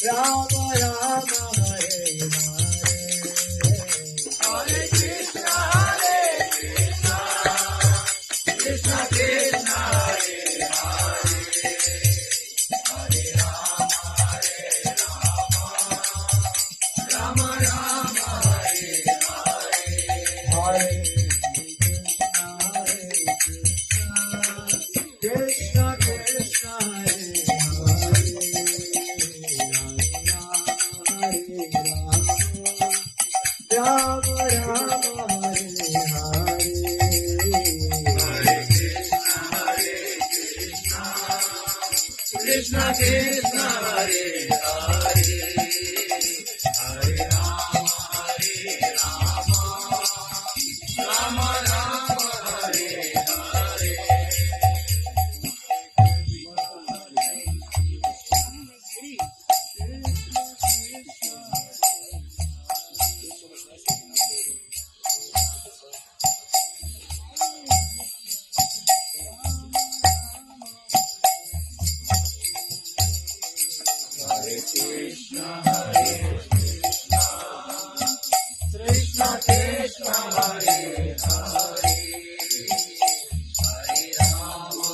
Rama Rama Hare Hare, Hare Krishna Hare Krishna, Krishna Krishna Hare Hare, Hare Rama Hare Rama, Rama Rama Hare Hare, Hare Krishna Krishna Hare Rama Rama Hare Hare, Hare Krishna Krishna Krishna Hare Hare, Hare Rama Rama Rama Hare Hare. Hare Krishna Krishna Krishna Hare Hare, Hare Rama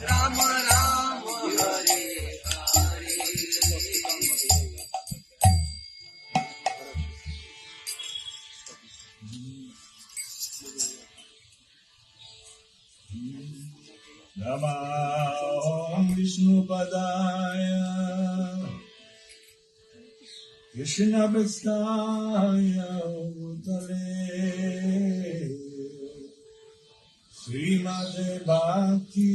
Rama Rama Hare Hare. Namah Vishnupadaya Krishna Prasthaya Bhutale Srimate Bhakti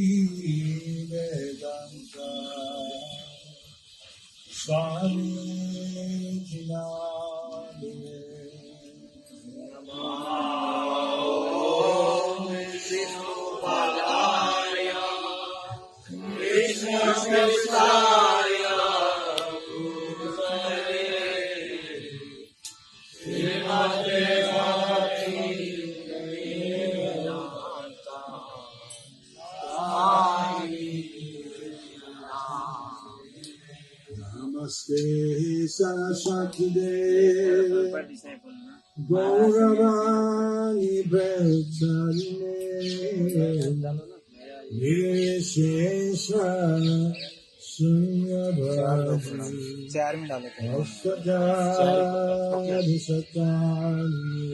Vedanta Swami Jinadine. Krishna Prasthaya Srimate Bhakti Vedanta Swami Namaste Saraswati Dev Gauravani Bhacharine Nireshesha Sunyabhadri Asajari Satani.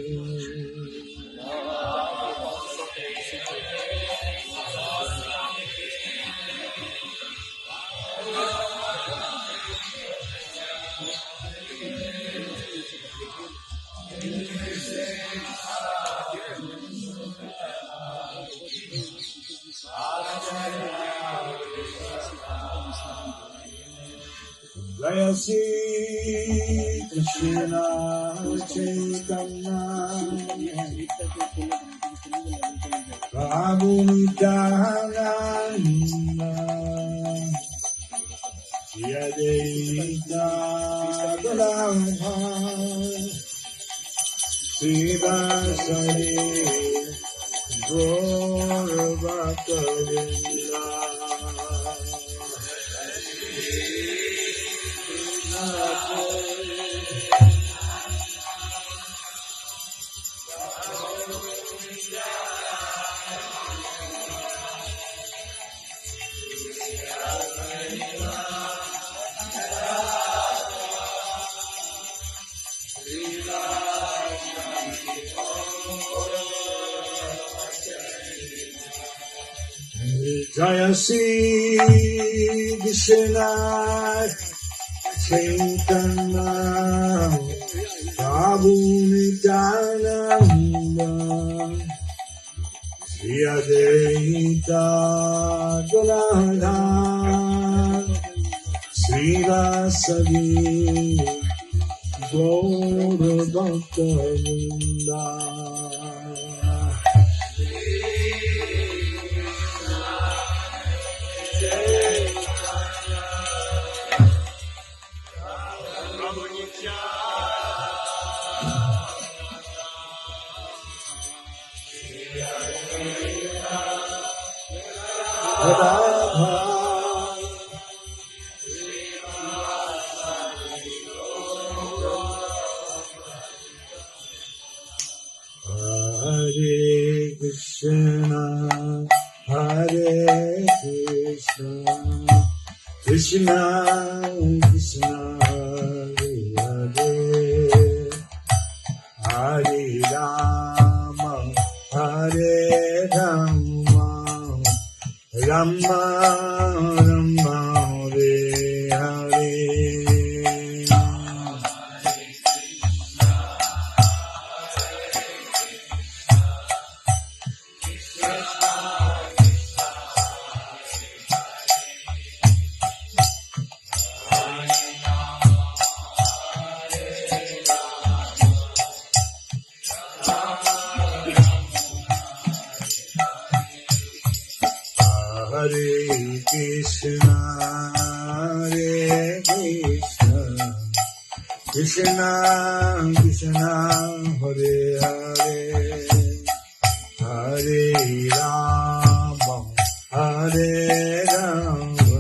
Jaya Shri Krishna Chaitanya Prabhu Nityananda Shri Advaita Gadadhara Srivasari Gaura Bhaktavinda. Jaya Shri Krishna Chaitanya Prabhu Nityananda Shri Advaita Gadadhara Srivasadi Gaura Bhaktavinda. Krishna, Hare Krishna, Krishna Krishna, Hare Hare, Hare Rama, Hare Rama, Rama Rama, Hare Hare. Hare Krishna, Hare Krishna, Krishna Krishna, Hare Hare, Hare Rama, Hare Rama,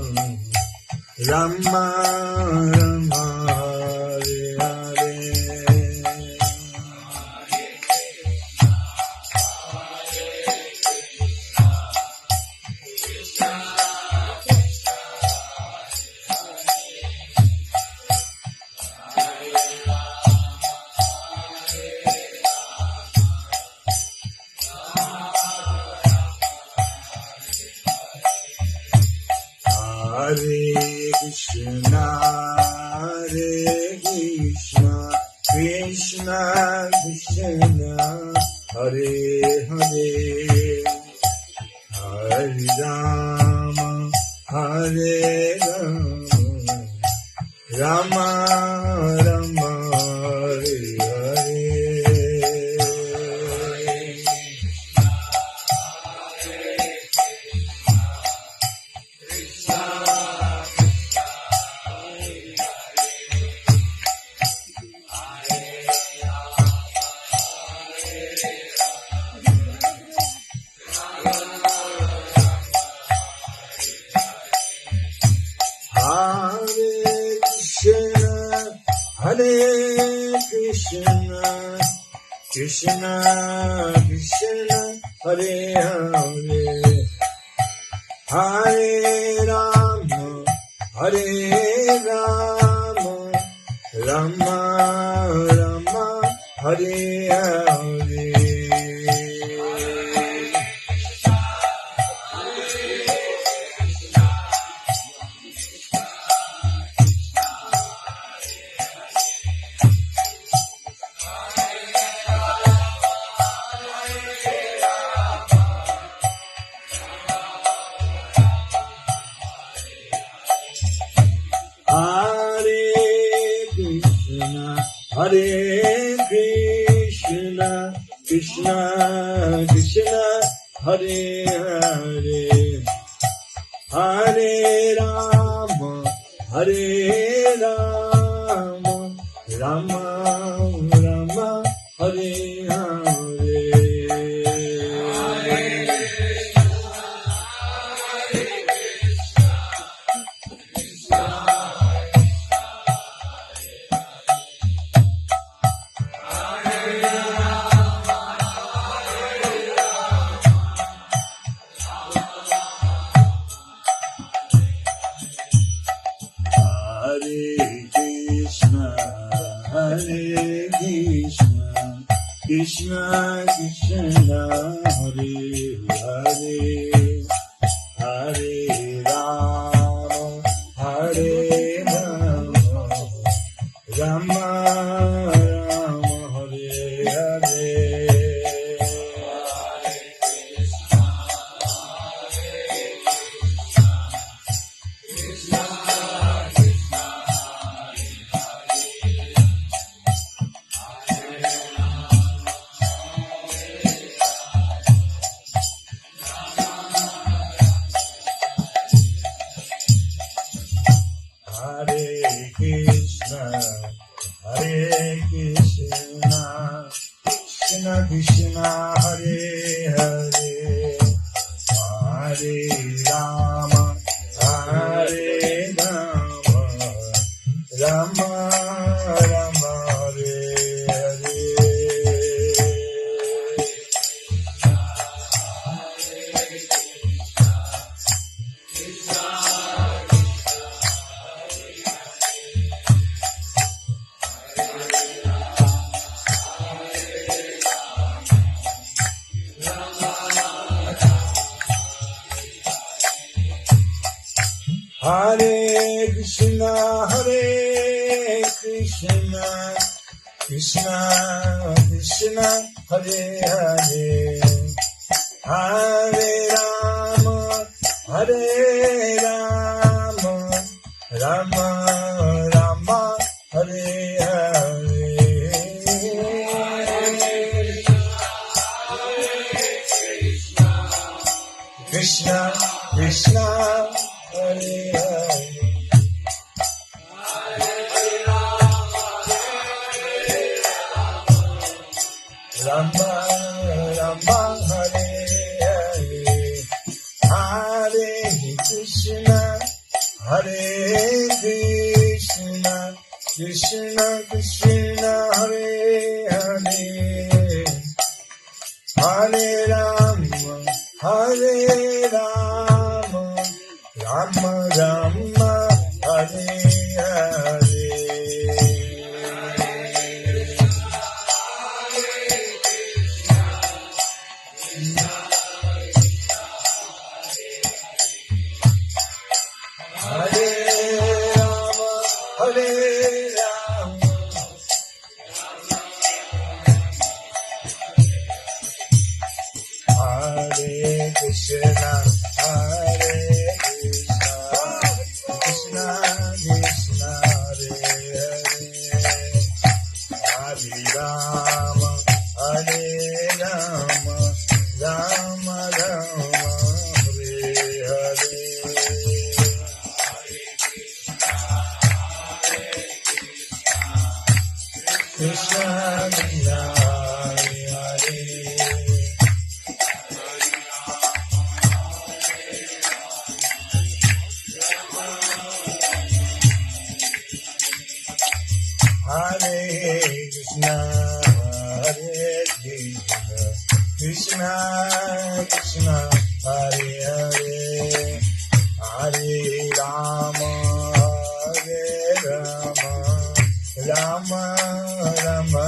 Rama Rama, Hare Hare. Hare Krishna, Hare Krishna, Krishna Krishna, Hare Hare, Hare Rama, Hare Rama, Rama Rama, Hare Hare. Hare Krishna, Krishna Krishna, Hare Hare, Hare Rama, Hare Rama, Rama Rama, Hare Hare. Hare Krishna, Krishna Krishna, Hare Hare, Hare Rama, Hare Rama, Rama Rama, Hare Hare. Krishna Krishna, Hare Hare, Hare Rama, Hare Rama, Rama Rama, Hare Hare. Hare Krishna, Hare Krishna, Krishna Krishna, Hare Hare, Hare Rama, Hare Rama, Rama Rama, Hare Hare. Krishna Krishna, Hare Hare. Rama Rama, Hare Hare, Hare Krishna, Hare Krishna, Krishna Krishna, Hare Hare, Hare Rama, Hare Rama, Rama Rama, Hare Hare. Krishna, Hare Krishna, Krishna Krishna, Hare Hare, Hare Rama, Hare Rama, Rama Rama, Hare Hare. Krishna Krishna, Hare Hare. Hare Krishna, Hare Krishna, Krishna Krishna, Hare Hare, Hare Rama, Hare Rama, Rama Rama,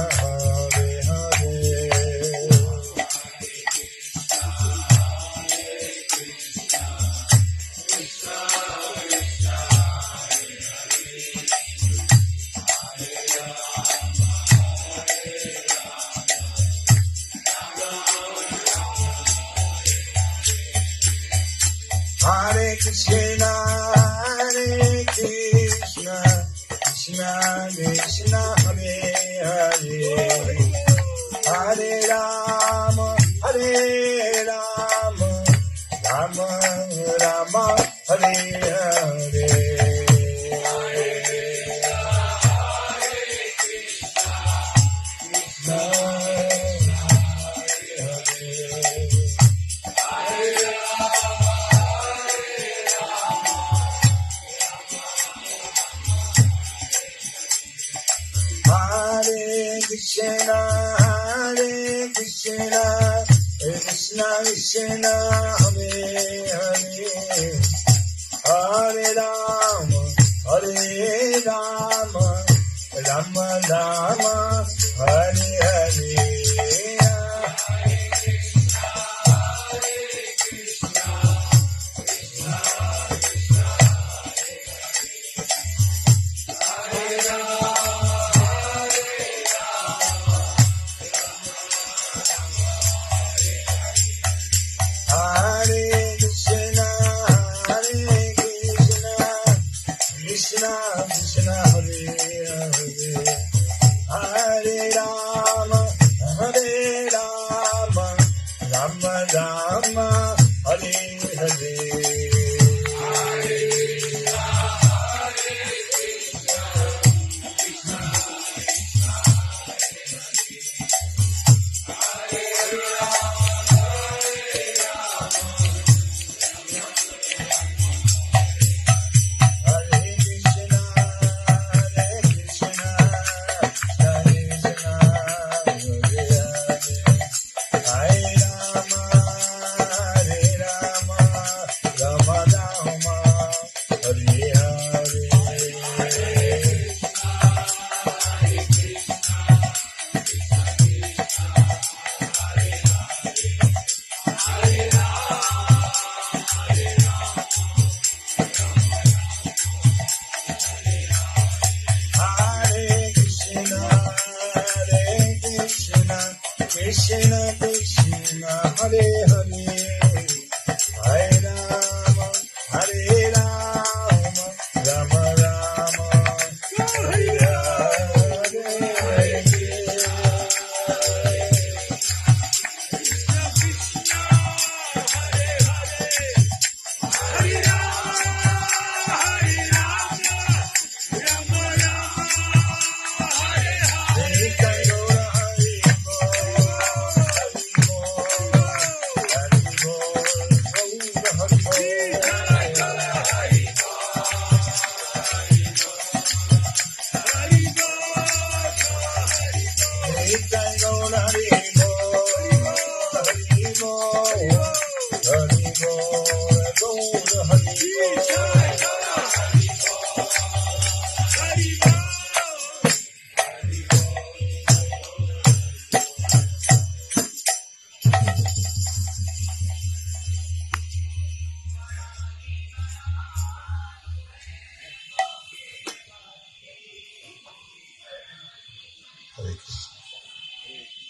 Hare Hare. Hare Krishna, Hare Krishna, Krishna Krishna, Hare Hare, Hare Rama, Hare Rama, Rama Rama, Hare Hare. Krishna, Hare Krishna, Krishna Krishna, Hare Hare, Hare Rama, Hare Rama, Rama Rama, Hare Hare. Hare Hare, Hare Rama, Hare Rama, Rama Rama, Hare Hare.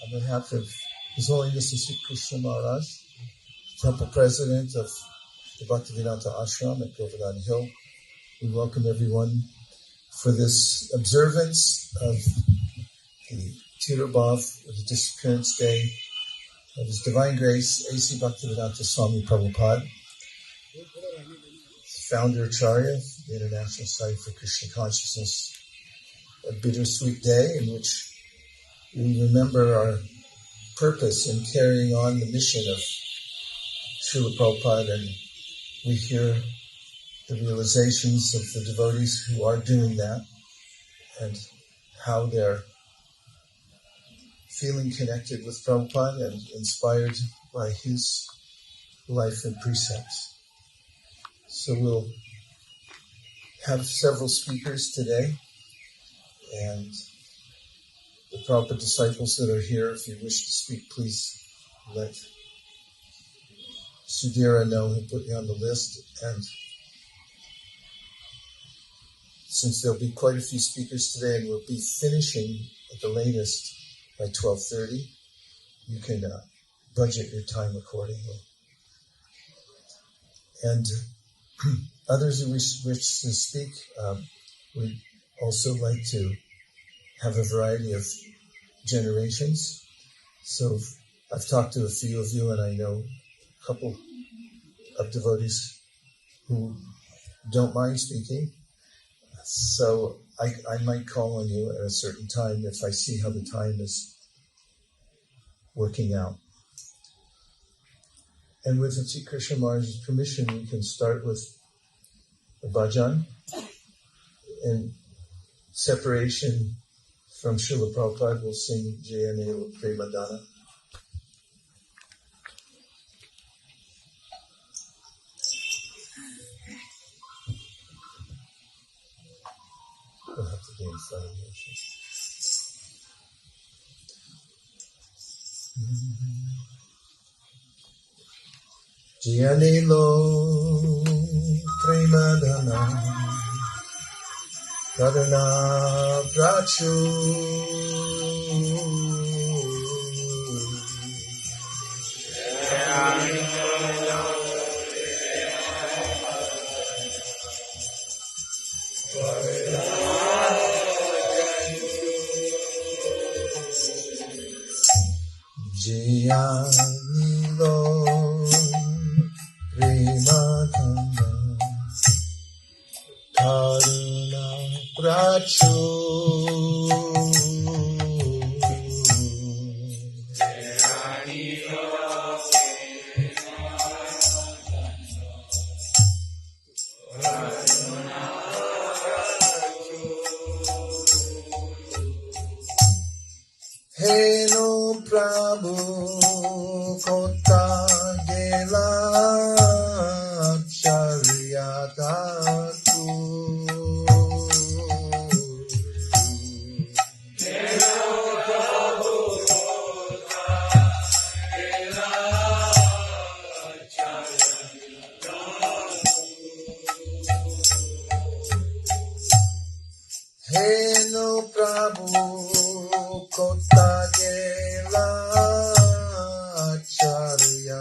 On behalf of His Holiness the Sri Krishna Maharaj, Temple President of the Bhaktivedanta Ashram at Govardhan Hill, we welcome everyone for this observance of the Tirobhav, of the Disappearance Day of His Divine Grace, A.C. Bhaktivedanta Swami Prabhupada, Founder Acharya, the International Society for Krishna Consciousness. A bittersweet day in which we remember our purpose in carrying on the mission of Srila Prabhupada, and we hear the realizations of the devotees who are doing that and how they're feeling connected with Prabhupada and inspired by his life and precepts. So we'll have several speakers today, and the Prabhupada disciples that are here, if you wish to speak, please let Sudhira know and put you on the list. And since there'll be quite a few speakers today and we'll be finishing at the latest by 12:30, you can budget your time accordingly. And others who wish to speak, we'd also like to have a variety of generations. So I've talked to a few of you, and I know a couple of devotees who don't mind speaking. So I might call on you at a certain time if I see how the time is working out. And with the Sri Krishna Maharaj's permission, we can start with the bhajan. In separation from Srila Prabhupada, we'll sing Jayane Premadana. We'll have to be in front of you. Jayane lo Premadana Karana Prachu Jiyanilo Premadana Karuna Prachu Heno Prabhu Kota Gela Charyatatu Heno Prabhu Kota Gela Charyatatu Heno Prabhu Kota Gela Charya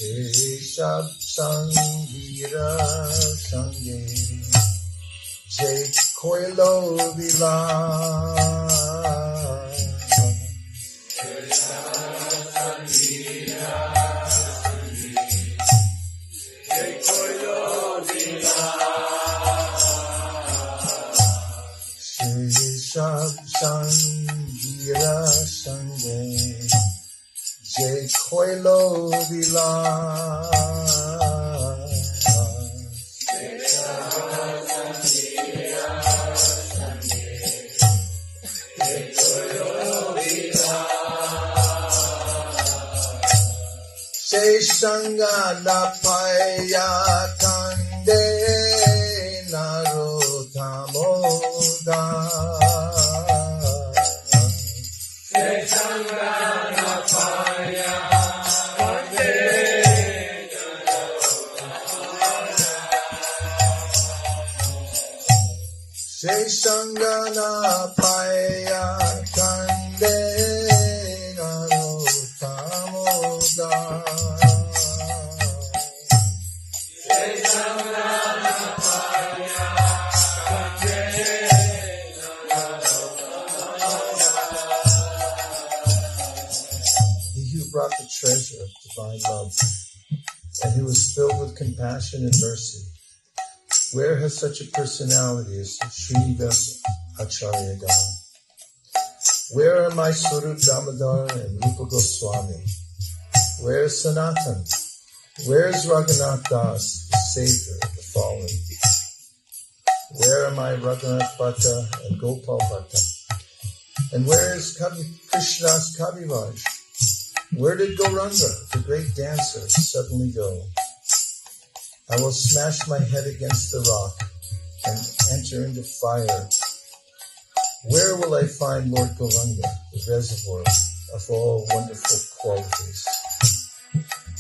Sheshab Sangira Sange Jai Koilo Vilas Sheshab Sangira Sange Jai Koilo Vilas Sheshanga Lapaya Kande Narotamoda Sheshanga Lapaya Sheshangana Paya Kande Narotamoda Sheshangana Paya Kande He who brought the treasure of divine love and who was filled with compassion and mercy. Where has such a personality as Srinivasa Acharya gone? Where are my Swarup Damodar and Rupa Goswami? Where is Sanatan? Where is Raghunath Das, the Savior of the fallen? Where are my Raghunath Bhatta and Gopal Bhatta? And where is Krishna's Kaviraj? Where did Gauranga, the great dancer, suddenly go? I will smash my head against the rock and enter into fire. Where will I find Lord Gauranga, the reservoir of all wonderful qualities?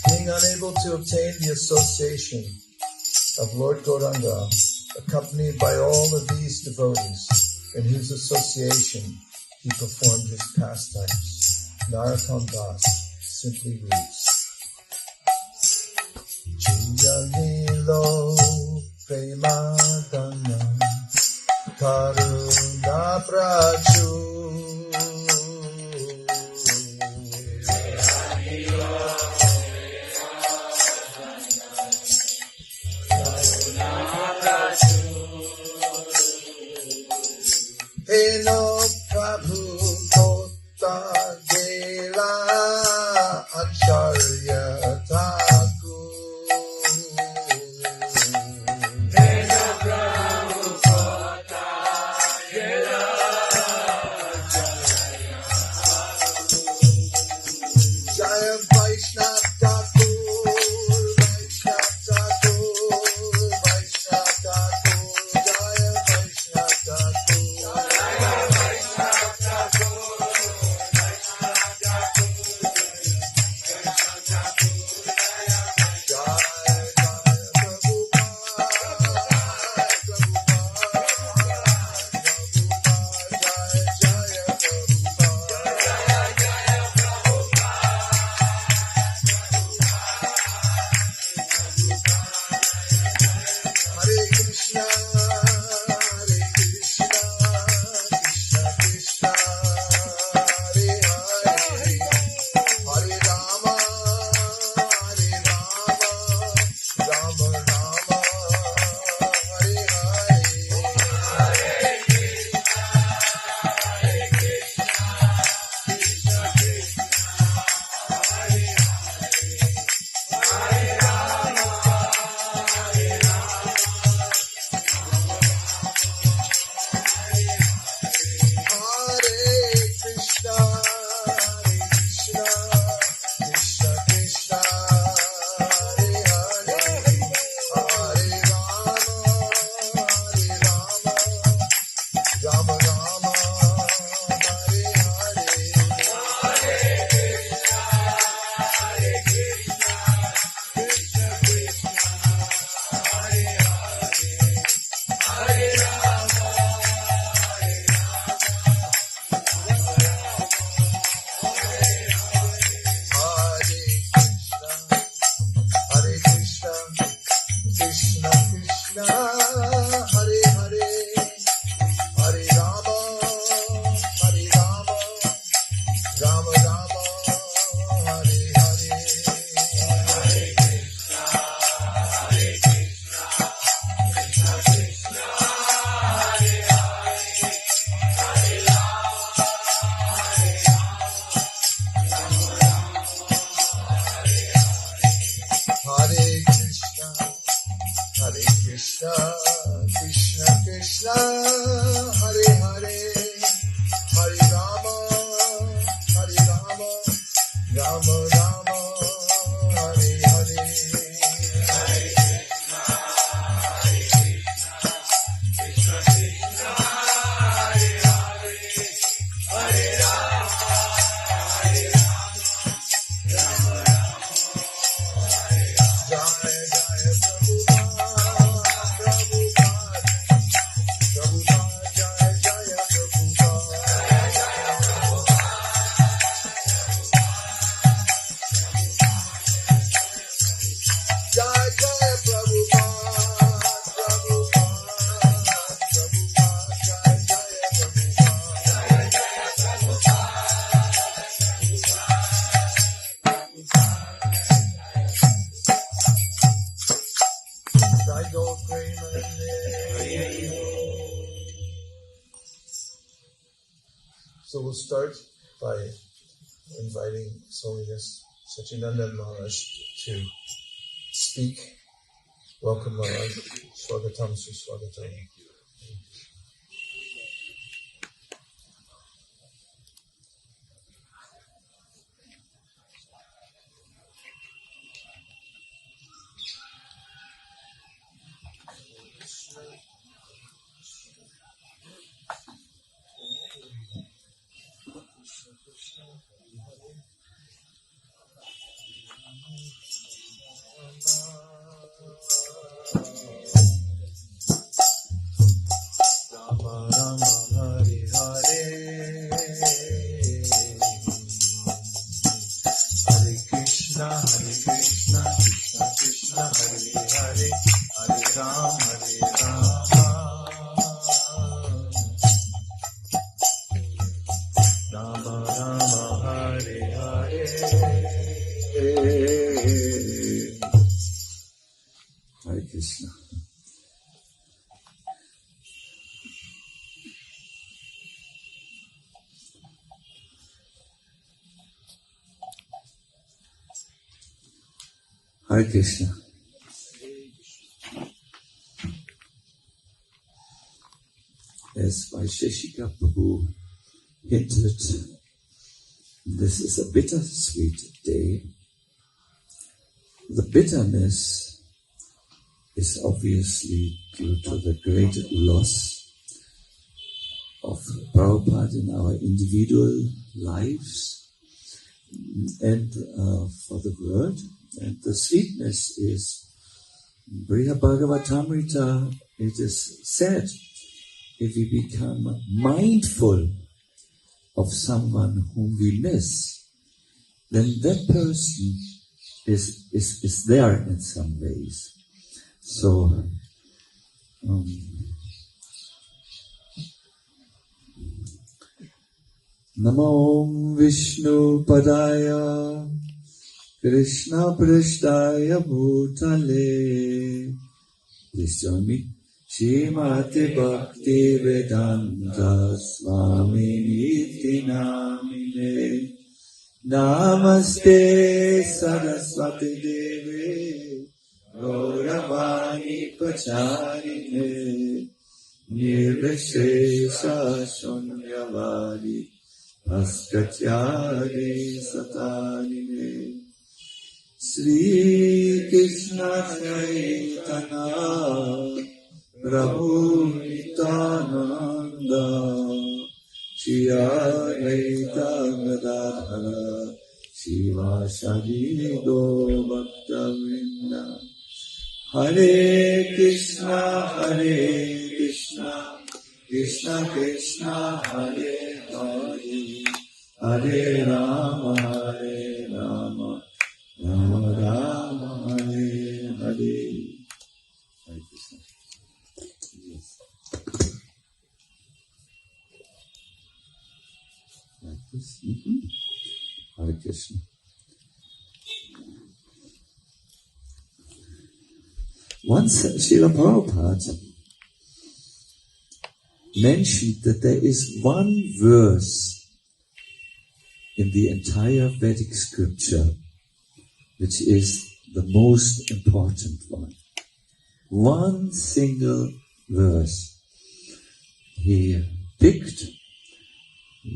Being unable to obtain the association of Lord Gauranga, accompanied by all of these devotees, in whose association he performed his pastimes, Narottam Das simply reads, Jiyanilo Premadana Karuna Prachu Heno Prabhu Kota Gela Acharya Thakur Heno Prabhu Kota Gela Acharya Thakur Jaya Vaishnav Thakur Vaishnav Thakur Vaishnav Thakur Jaya Vaishnav Thakur start by inviting His Holiness Sachinandan Maharaj to speak. Welcome, Maharaj. Swagatam Suswagatam. Rama Rama Hare Hare Hare Krishna Krishna Krishna Hare Hare Hare Rama Rama Rama Hare Hare Hare Krishna. Hare Krishna. As Vaisheshika Prabhu hinted, this is a bittersweet day. The bitterness is obviously due to the great loss of Prabhupada in our individual lives and for the world. And the sweetness is Briha Bhagavatamrita. It is said, if we become mindful of someone whom we miss, then that person is there in some ways. So, Namo Vishnu Padaya Krishna Prishtaya Bhutale. Please join me. Shrimati Bhakti Vedanta Swami Niti Namine Namaste Saraswati Devi Gauravani Pacharine Nirvishesha Shunyavadi Askatyari Satarine Sri Krishna Chaitanya Prabhu Nityananda Shri Advaita Gadadhara Shiva Shadi Bhakta-vrinda Hare Krishna Krishna Krishna Hare Hare Hare Rama Rama Rama Hare Hare. Hare Krishna. Yes. Like this. Hare Krishna. Once Srila Prabhupada mentioned that there is one verse in the entire Vedic scripture which is the most important one. One single verse. He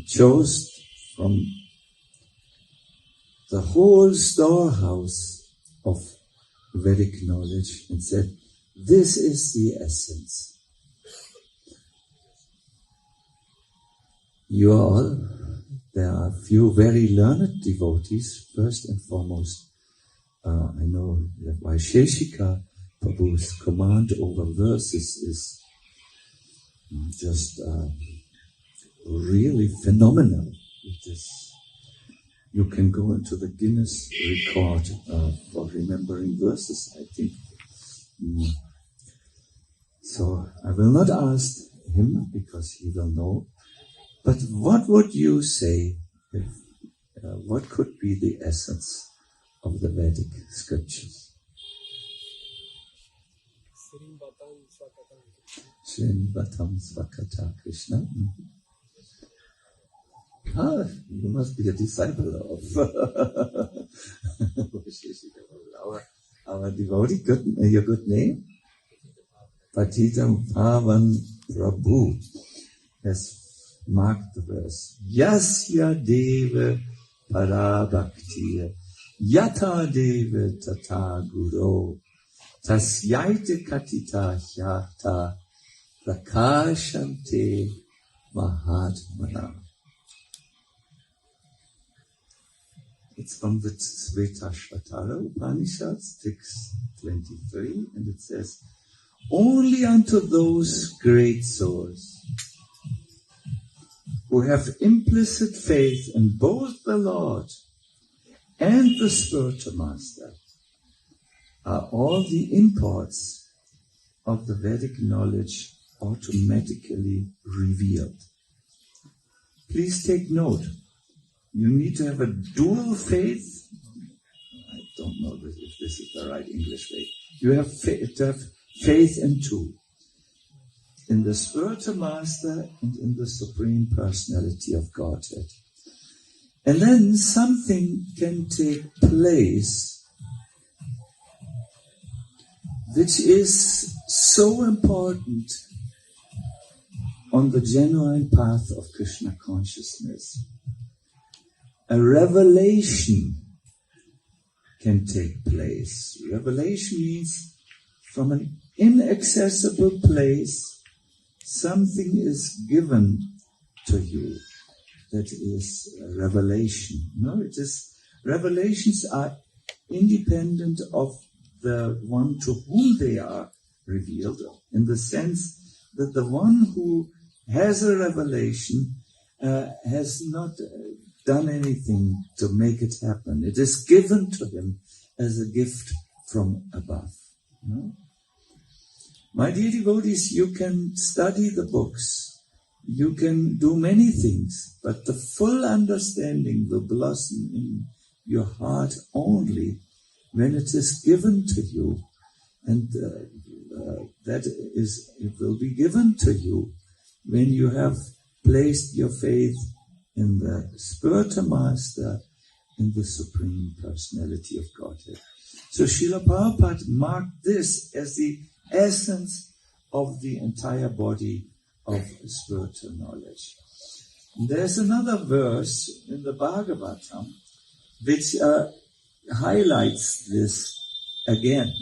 chose from the whole storehouse of Vedic knowledge and said, this is the essence. You all, there are a few very learned devotees, first and foremost. I know that Vaisheshika Prabhu's command over verses is just really phenomenal. It is, you can go into the Guinness record for remembering verses, I think. So I will not ask him because he will know. But what would you say if, what could be the essence of the Vedic scriptures? Srinvatam Svakata Krishna. Ah, you must be a disciple of our devotee. Your good name? Patitam Pavan Prabhu has marked the verse. Yasya Deva Parabhaktiya Yata Deva Tata Guru Tasyaita Katita Hyata Prakashante Mahatmana. It's from the Svetashvatara Upanishad, 6:23, and it says, only unto those great souls who have implicit faith in both the Lord and the spiritual master are all the imports of the Vedic knowledge automatically revealed. Please take note. You need to have a dual faith. I don't know if this is the right English way. You have to have faith in two. In the spiritual master and in the supreme personality of Godhead. And then something can take place which is so important on the genuine path of Krishna consciousness. A revelation can take place. Revelation means from an inaccessible place, something is given to you. That is a revelation. No, it is, revelations are independent of the one to whom they are revealed, in the sense that the one who has a revelation has not done anything to make it happen. It is given to him as a gift from above. No? My dear devotees, you can study the books, you can do many things, but the full understanding will blossom in your heart only when it is given to you. And it will be given to you when you have placed your faith in the spiritual master, in the supreme personality of Godhead. So Srila Prabhupada marked this as the essence of the entire body of spiritual knowledge. There's another verse in the Bhagavatam which highlights this again.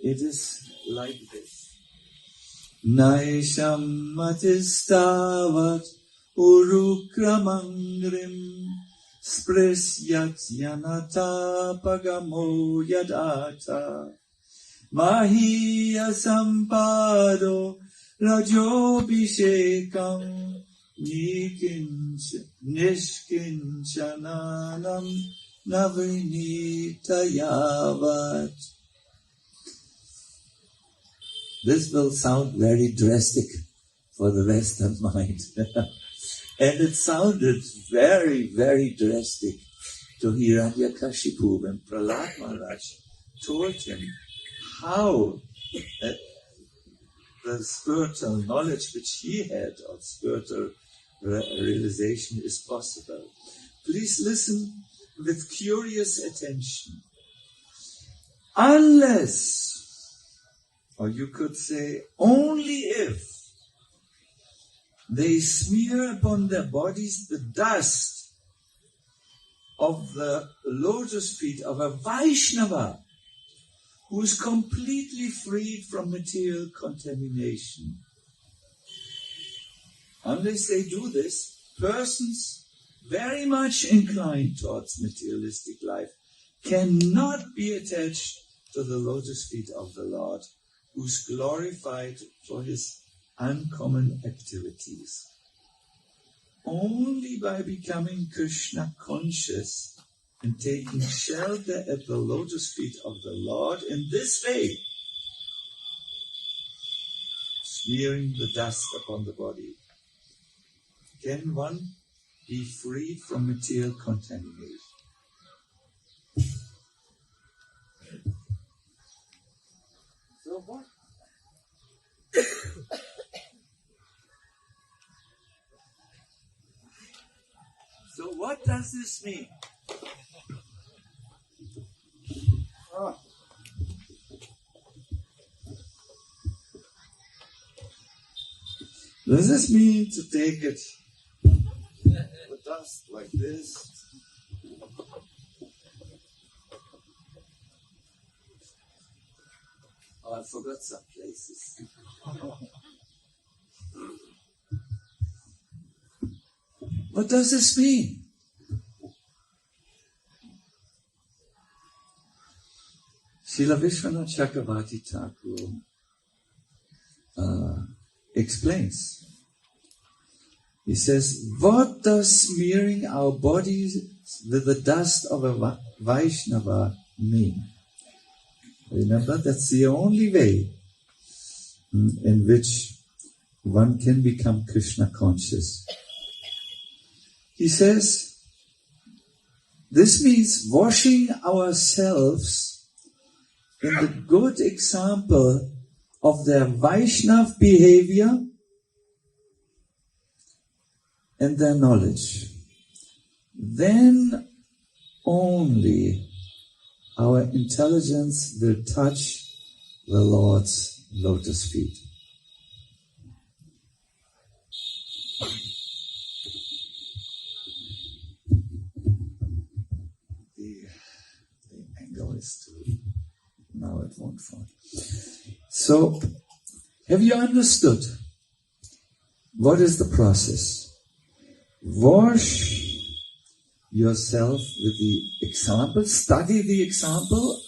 It is like this. Naisham matistavat urukramangrim sprisyat yanata pagamo yadata mahiya sampado rajobhishekam nishkinchananam navinitayavat. This will sound very drastic for the Western mind. And it sounded very, very drastic to Hiranyakashipu when Prahlad Maharaj told him how the spiritual knowledge which he had of spiritual realization is possible. Please listen with curious attention. Unless, or you could say only if, they smear upon their bodies the dust of the lotus feet of a Vaishnava who is completely freed from material contamination. Unless they do this, persons very much inclined towards materialistic life cannot be attached to the lotus feet of the Lord, who is glorified for his uncommon activities. Only by becoming Krishna conscious and taking shelter at the lotus feet of the Lord in this way, smearing the dust upon the body, can one be freed from material contamination. So what? does this mean? Does this mean to take it with dust like this? Oh, I forgot some places. What does this mean? Srila Vishwanath Chakravarti Thakur explains. He says, what does smearing our bodies with the dust of a Vaishnava mean? Remember, that's the only way in which one can become Krishna conscious. He says, this means washing ourselves in the good example of their Vaishnav behavior and their knowledge. Then only our intelligence will touch the Lord's lotus feet. The angle is too... Now it won't fall. So, have you understood what is the process? Wash yourself with the example, study the example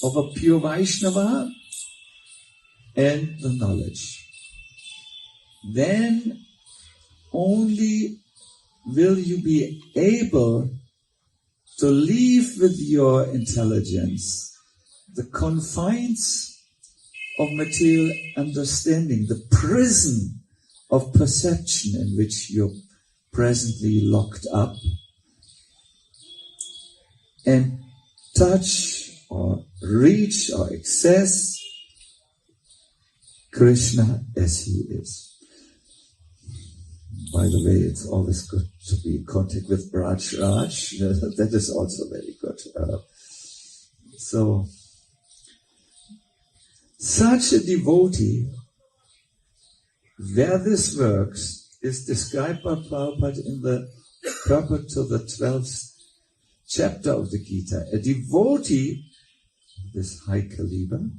of a pure Vaishnava and the knowledge. Then only will you be able to leave with your intelligence the confines of material understanding, the prison of perception in which you're presently locked up, and touch or reach or access Krishna as he is. By the way, it's always good to be in contact with Raj. That is also very good. So, such a devotee, where this works, is described by Prabhupada in the purport to the 12th chapter of the Gita. A devotee, this high caliber,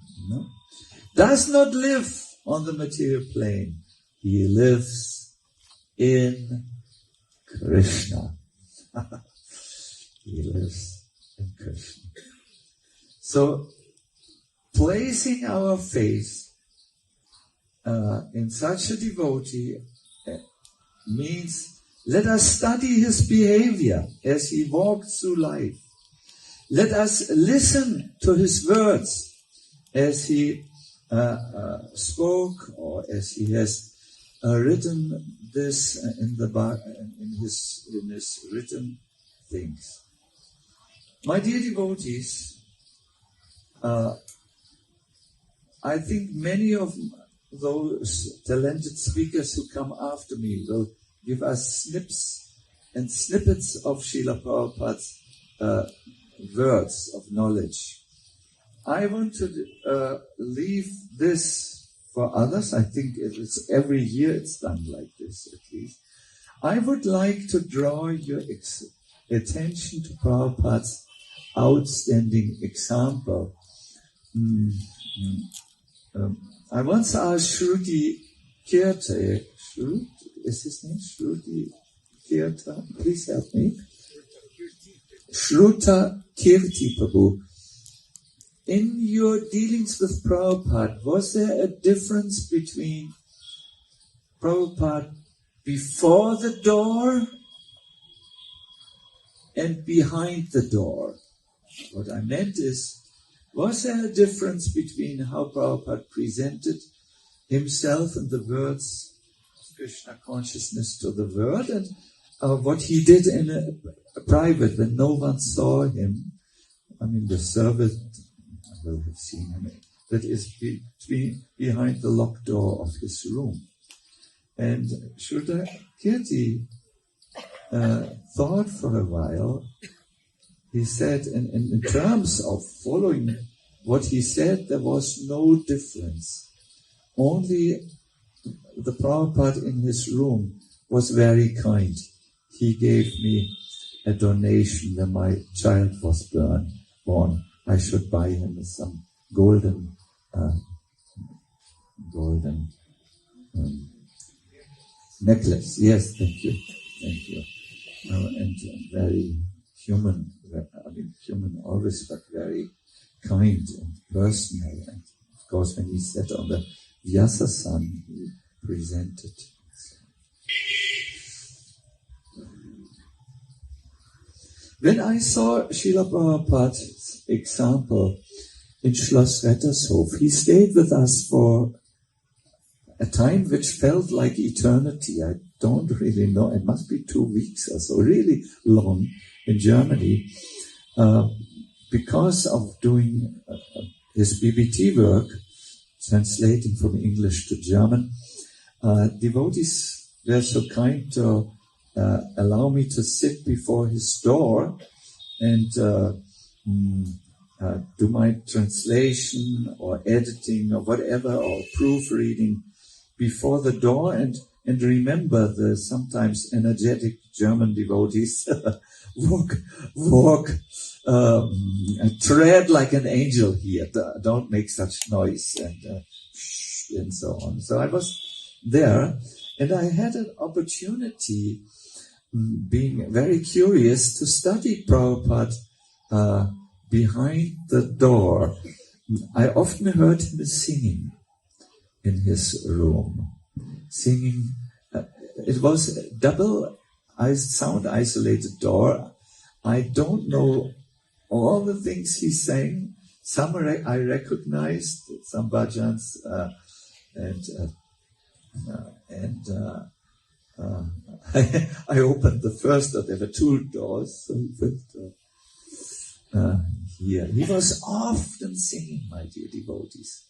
does not live on the material plane. He lives in Krishna. He lives in Krishna. So, placing our faith in such a devotee means let us study his behavior as he walked through life. Let us listen to his words as he spoke, or as he has written this in his written things. My dear devotees, I think many of those talented speakers who come after me will give us snips and snippets of Srila Prabhupada's words of knowledge. I want to leave this for others. I think it's every year it's done like this at least. I would like to draw your attention to Prabhupada's outstanding example. I once asked Shruti Kirtan, is his name Shruti Kirtan? Please help me. Shruta Kirti Prabhu. In your dealings with Prabhupada, was there a difference between Prabhupada before the door and behind the door? What I meant is, was there a difference between how Prabhupada presented himself and the words of Krishna consciousness to the world, and what he did in a private when no one saw him? I mean, the servant will have seen him. That is behind the locked door of his room. And Shruta Kirti thought for a while. He said, in terms of following what he said, there was no difference. Only the Prabhupada in his room was very kind. He gave me a donation when my child was born. I should buy him some golden necklace. Yes, thank you. And very human. Human always, but very kind and personal. And of course, when he sat on the Vyasasan, he presented. When I saw Srila Prabhupada's example in Schloss Rettershof, he stayed with us for a time which felt like eternity. I don't really know. It must be 2 weeks or so, really long in Germany, because of doing his BBT work, translating from English to German. Devotees were so kind to allow me to sit before his door and do my translation or editing or whatever, or proofreading before the door, and remember the sometimes energetic German devotees walk, tread like an angel here, don't make such noise, and so on. So I was there, and I had an opportunity, being very curious, to study Prabhupada behind the door. I often heard him singing in his room. Singing, it was a double sound isolated door. I don't know all the things he sang. Some I recognized, some bhajans, I opened the first door. There were 2 doors. Here. He was often singing, my dear devotees.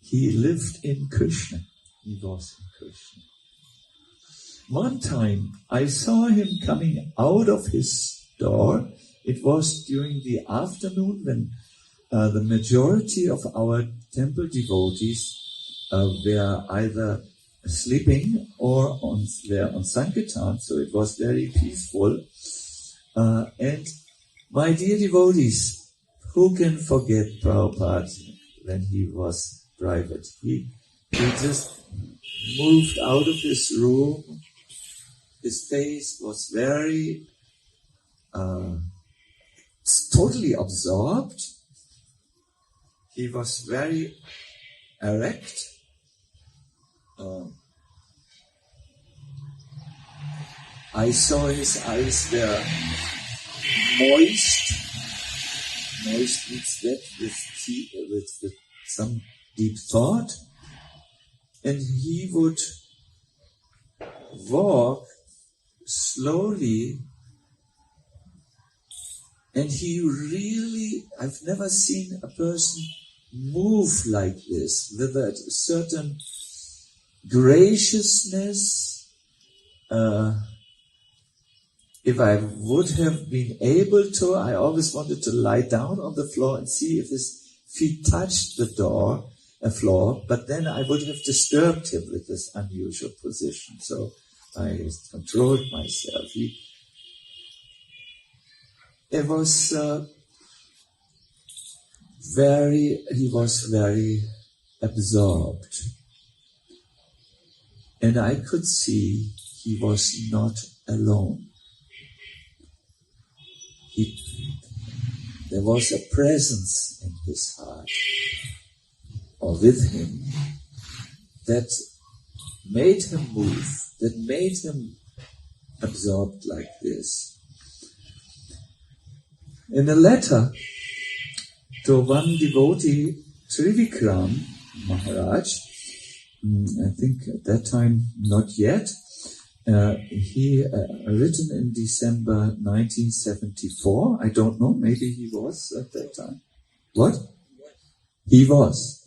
He lived in Krishna. He was in Krishna. One time, I saw him coming out of his door. It was during the afternoon when the majority of our temple devotees were either sleeping or were on Sankirtan, so it was very peaceful. And my dear devotees, who can forget Prabhupada when he was private? He just moved out of his room. His face was very totally absorbed. He was very erect. I saw his eyes were moist. Moist means wet with some deep thought. And he would walk slowly, and he really, I've never seen a person move like this, with a certain graciousness. If I would have been able to, I always wanted to lie down on the floor and see if his feet touched the floor, but then I would have disturbed him with this unusual position. So I controlled myself. He was very absorbed. And I could see he was not alone. There was a presence in his heart, or with him, that made him move, that made him absorbed like this. In a letter to one devotee, Trivikram Maharaj, I think at that time not yet, he written in December 1974. I don't know, maybe he was at that time. What? He was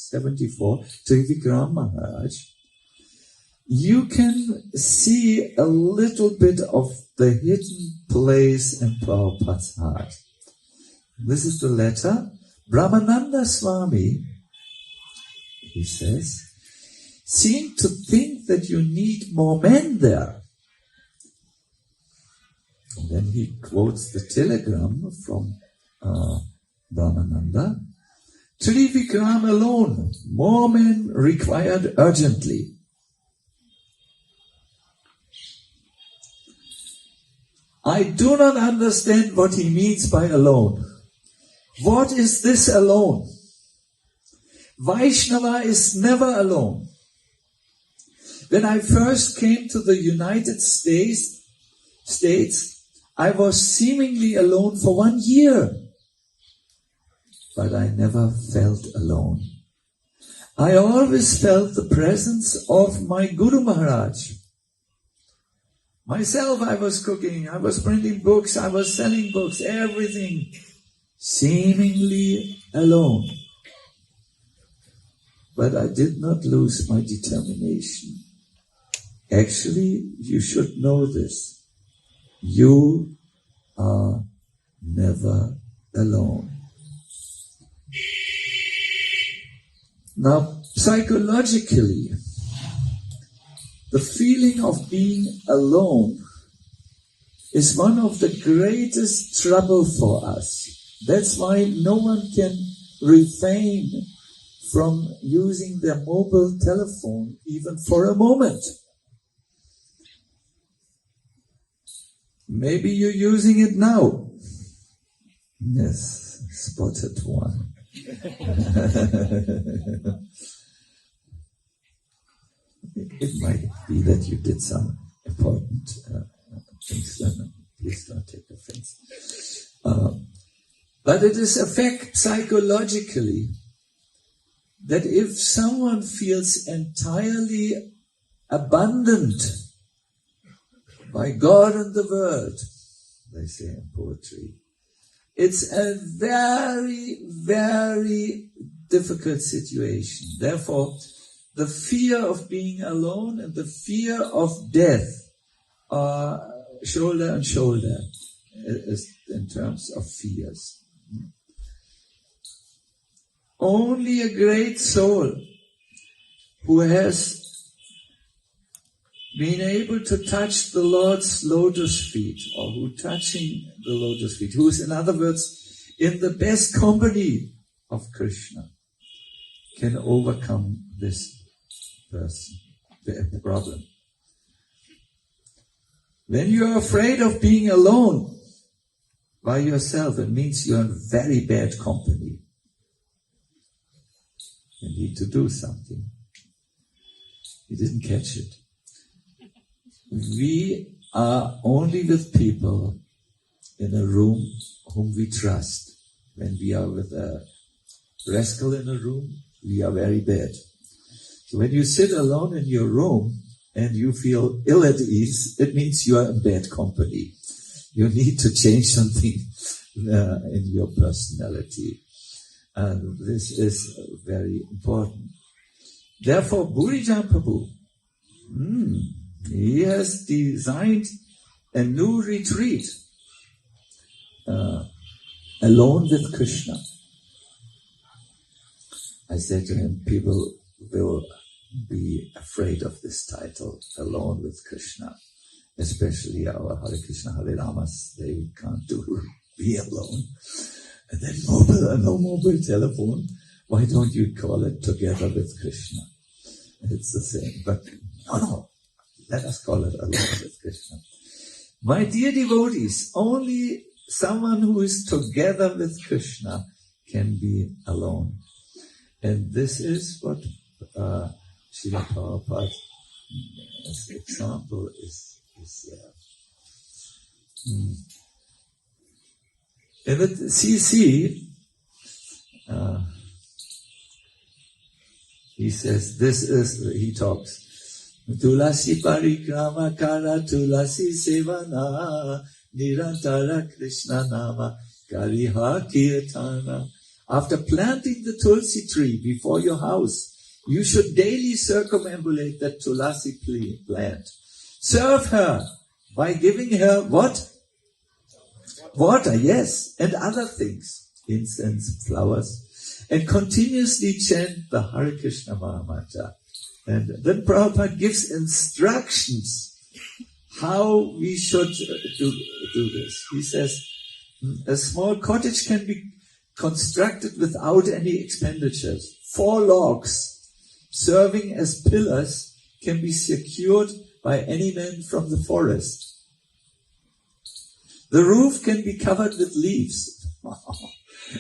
74. Trivikram Maharaj you can see a little bit of the hidden place in Prabhupada's heart. This is the letter. Brahmananda Swami, he says, seemed to think that you need more men there. And then he quotes the telegram from Brahmananda. Trivikram alone, more men required urgently. I do not understand what he means by alone. What is this alone? Vaishnava is never alone. When I first came to the United States, I was seemingly alone for 1 year. But I never felt alone. I always felt the presence of my Guru Maharaj. Myself, I was cooking, I was printing books, I was selling books, everything seemingly alone. But I did not lose my determination. Actually, you should know this. You are never alone. Now, psychologically, the feeling of being alone is one of the greatest trouble for us. That's why no one can refrain from using their mobile telephone even for a moment. Maybe you're using it now. Yes, spotted one. It might be that you did some important things. Please don't take offense. But it is a fact psychologically that if someone feels entirely abandoned by God and the world, they say in poetry, it's a very, very difficult situation. Therefore, the fear of being alone and the fear of death are shoulder and shoulder in terms of fears. Only a great soul who has been able to touch the Lord's lotus feet, or who touching the lotus feet, who is, in other words, in the best company of Krishna, can overcome this the problem. When you are afraid of being alone by yourself, it means you are in very bad company. You need to do something. You didn't catch it. We are only with people in a room whom we trust. When we are with a rascal in a room, we are very bad. So when you sit alone in your room and you feel ill at ease, it means you are in bad company. You need to change something in your personality. And this is very important. Therefore, Burijan Prabhu, he has designed a new retreat, alone with Krishna. I said to him, people will be afraid of this title, Alone with Krishna, especially our Hare Krishna, Hare Ramas. They can't be alone. And then no mobile telephone. Why don't you call it Together with Krishna? It's the same. But no, let us call it Alone with Krishna. My dear devotees, only someone who is together with Krishna can be alone. And this is what Srila Prabhupada's example is in the CC, he says, he talks, Tulasi parikrama kara tulasi sevana nirantara Krishna nama kariha kirtana. After planting the tulsi tree before your house, You should daily circumambulate that tulasi plant. Serve her by giving her what? Water, yes, and other things, incense, flowers, and continuously chant the Hare Krishna Mahamantra. And then Prabhupada gives instructions how we should do this. He says, a small cottage can be constructed without any expenditures. 4 logs serving as pillars can be secured by any man from the forest. The roof can be covered with leaves,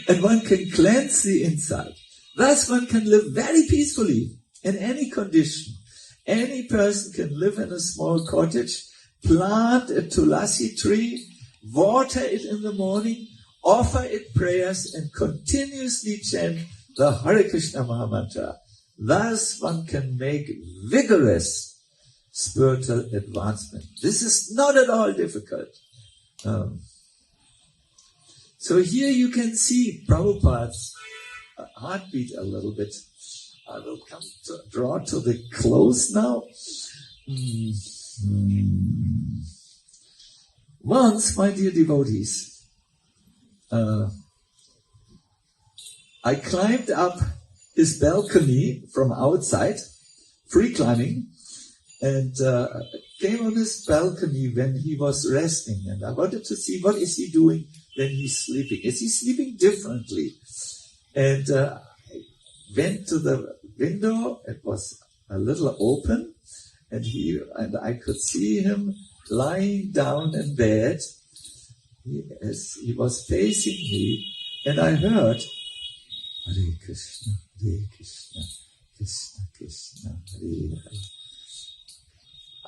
and one can cleanse the inside. Thus one can live very peacefully in any condition. Any person can live in a small cottage, plant a tulasi tree, water it in the morning, offer it prayers, and continuously chant the Hare Krishna Mahamantra. Thus one can make vigorous spiritual advancement. This is not at all difficult. So here you can see Prabhupada's heartbeat a little bit. I will draw to the close now. Once, my dear devotees, I climbed up his balcony from outside, free climbing, and came on his balcony when he was resting, and I wanted to see what is he doing when he's sleeping. Is he sleeping differently? And I went to the window. It was a little open, and I could see him lying down in bed. He was facing me, and I heard Hare Krishna, Hare Krishna, Krishna Krishna, Hare Hare.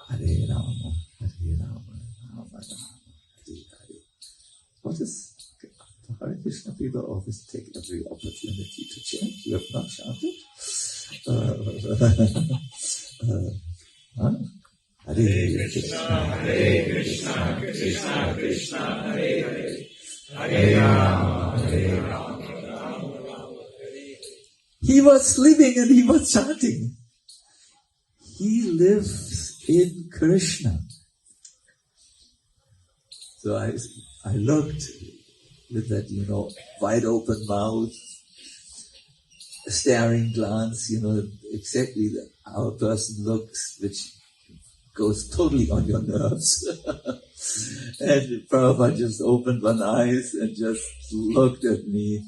Hare Rama, Hare Rama, Rama Rama, Hare Hare. What is the Hare Krishna people always take every opportunity to chant? You have not chanted? Hare Krishna, Hare Krishna, Krishna Krishna, Hare Hare. Hare Rama, Hare Rama, Rama Rama, Hare Hare. He was sleeping and he was chanting. He lives in Krishna. So I looked with that, wide open mouth, staring glance, exactly how a person looks, which goes totally on your nerves. And Prabhupada just opened one eye and just looked at me.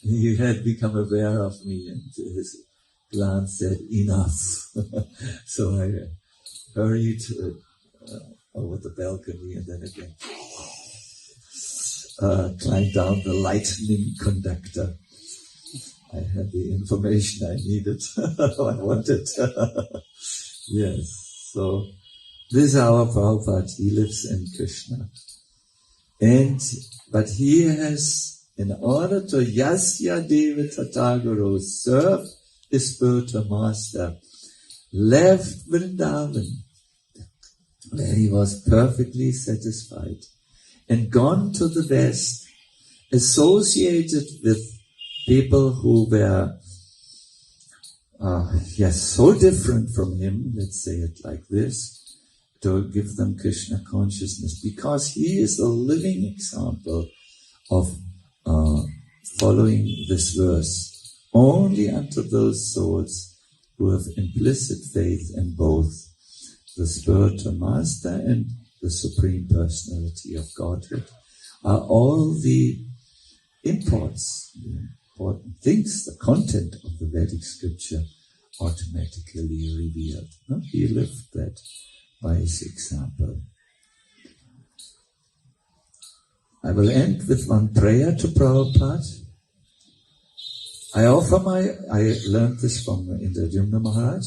He had become aware of me, and his glance said, enough. So I hurried over the balcony and then again climbed down the lightning conductor. I had the information I needed, I wanted. Yes, so this is our Prabhupada. He lives in Krishna. But he has, in order to Yasya Deva Tataguru, serve his spiritual master, left Vrindavan, where he was perfectly satisfied, and gone to the West, associated with people who were so different from him, let's say it like this, to give them Krishna consciousness, because he is a living example of following this verse. Only unto those souls who have implicit faith in both the spiritual master and the Supreme Personality of Godhead are all the imports, the important things, the content of the Vedic scripture automatically revealed. No? He lived that by his example. I will end with one prayer to Prabhupada. I learned this from Indradyumna Maharaj.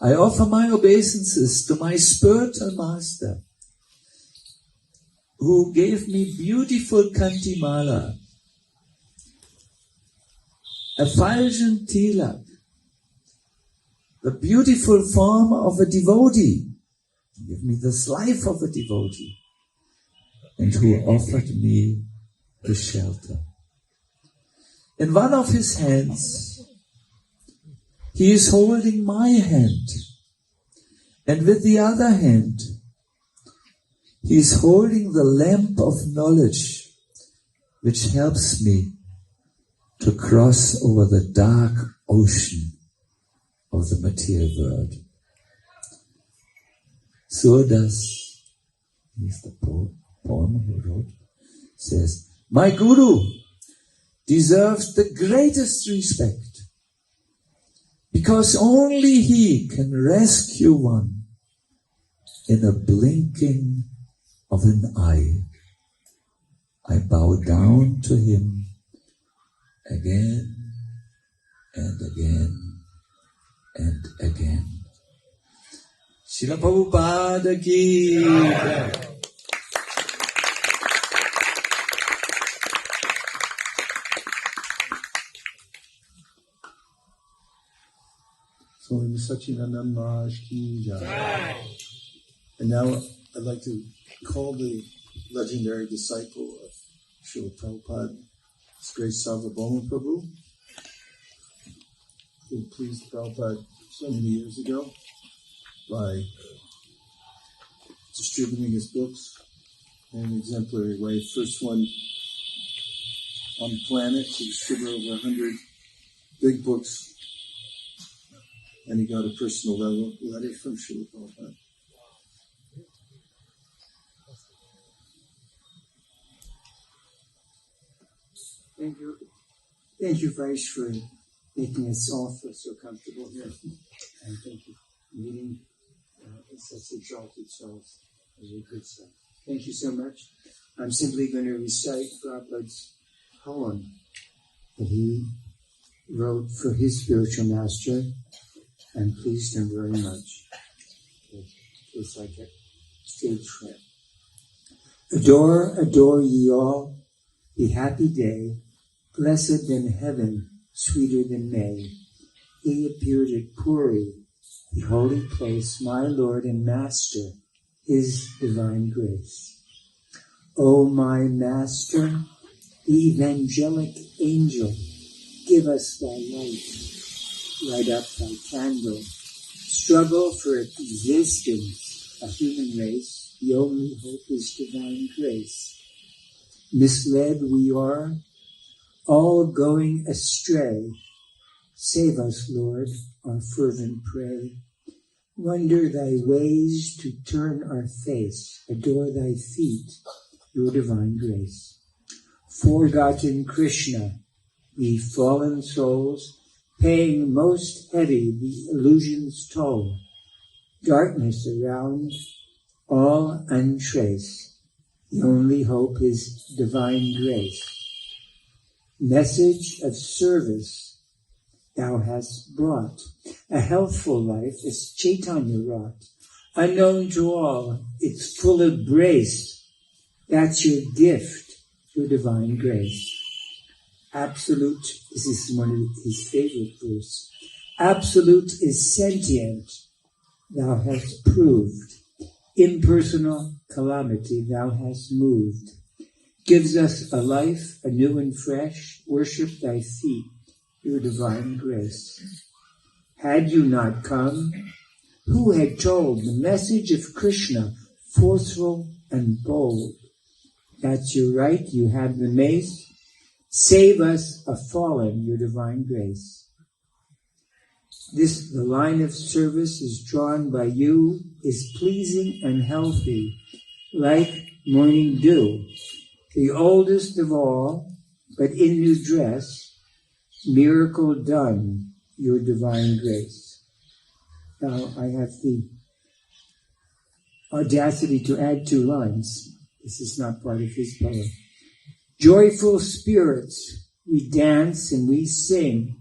I offer my obeisances to my spiritual master, who gave me beautiful kantimala, effulgent tilak, the beautiful form of a devotee. He gave me this life of a devotee, and who offered me the shelter. In one of his hands, He is holding my hand. And with the other hand, he is holding the lamp of knowledge, which helps me to cross over the dark ocean of the material world. Surdas, he's the poem who wrote, says, my Guru deserves the greatest respect because only he can rescue one in a blinking of an eye. I bow down to him again and again and again. Srila Prabhupada ki jai. Swami Satchidananda Maharaj ki jai. And now I'd like to call the legendary disciple of Srila Prabhupada, His Grace Sarvabhauma Prabhu, who pleased Prabhupada so many years ago by distributing his books in an exemplary way. First one on the planet to distribute over 100 big books. And he got a personal letter from Srila Prabhupada. Thank you, Vaish, for making us all feel so comfortable here. And thank you for meeting such exalted souls. Very good stuff. Thank you so much. I'm simply going to recite Prabhupada's poem that he wrote for his spiritual master and pleased him very much. It's like a stage friend. Adore ye all, be happy day, blessed than heaven, sweeter than May. He appeared at Puri, the holy place, my Lord and Master, His divine grace. O my Master, the evangelic angel, give us thy light, light up thy candle, struggle for existence, a human race, the only hope is divine grace. Misled we are, all going astray. Save us, Lord, our fervent prayer. Wonder thy ways to turn our face, adore thy feet, your divine grace. Forgotten Krishna, we fallen souls, paying most heavy the illusion's toll. Darkness around, all untraced. The only hope is divine grace. Message of service thou hast brought. A healthful life is Chaitanya wrought. Unknown to all, it's full of grace. That's your gift, your divine grace. Absolute, this is one of his favorite verse. Absolute is sentient, thou hast proved. Impersonal calamity thou hast moved. Gives us a life anew and fresh. Worship thy feet, your divine grace. Had you not come, who had told the message of Krishna, forceful and bold? That's your right, you have the mace. Save us a fallen, your divine grace. The line of service is drawn by you, is pleasing and healthy, like morning dew. The oldest of all, but in new dress, miracle done, your divine grace. Now I have the audacity to add 2 lines. This is not part of his poem. Joyful spirits, we dance and we sing,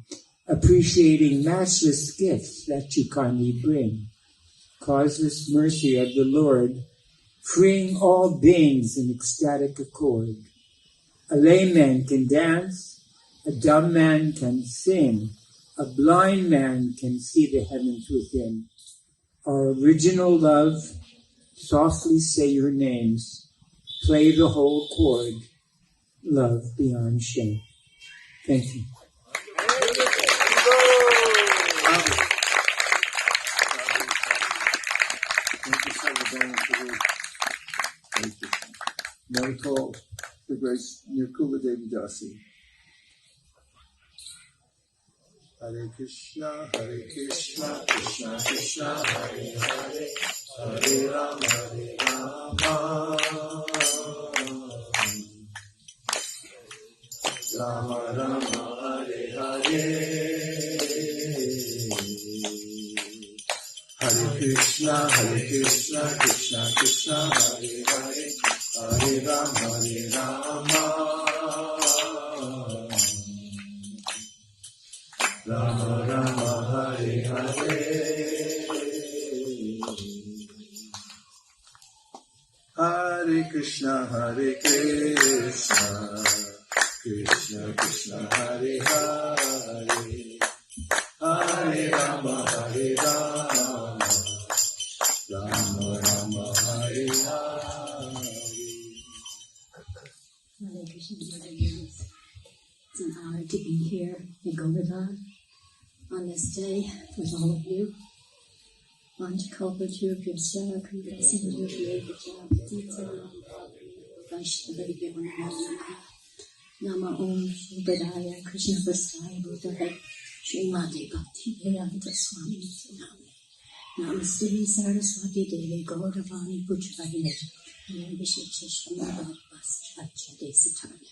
appreciating matchless gifts that you kindly bring. Causeless mercy of the Lord, freeing all beings in ecstatic accord. A layman can dance, a dumb man can sing, a blind man can see the heavens within. Our original love, softly say your names, play the whole chord, love beyond shame. Thank you. Now we call the great Nirkula Devi Dasi. Hare Krishna, Krishna Krishna, Hare Hare, Hare Rama, Rama Rama, Hare Hare. Hare Krishna, Krishna Krishna, Hare Hare, Hare Rama, Rama Rama, Hare Hare. Hare Krishna, Krishna Krishna, Hare Hare, Hare Rama, Hare Rama, Rama Rama, Hare Hare. Hare Krishna, devotees. It's an honor to be here in Govardhan on this day with all of you. Vanchakalpachurvyacha kripa sindhuvya patita vaishnavaya namaha. Nama Om Shubhadaya Krishna Prasthaya Bhutale Srimati Bhakti Vedanta Swami Namaste. Namaste Saraswati Devi Gauravani Puchayane Nirvishesha Shrimad Vasachacha Desatane.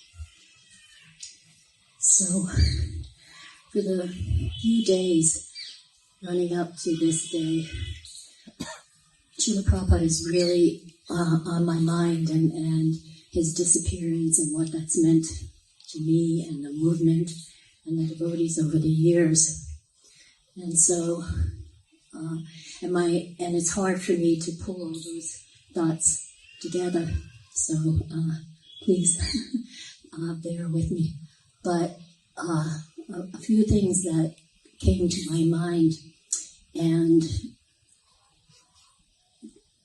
So, for the few days running up to this day, Srila Prabhupada is really on my mind, and his disappearance and what that's meant to me and the movement and the devotees over the years. And so, and it's hard for me to pull all those thoughts together. So please bear with me. But a few things that came to my mind, and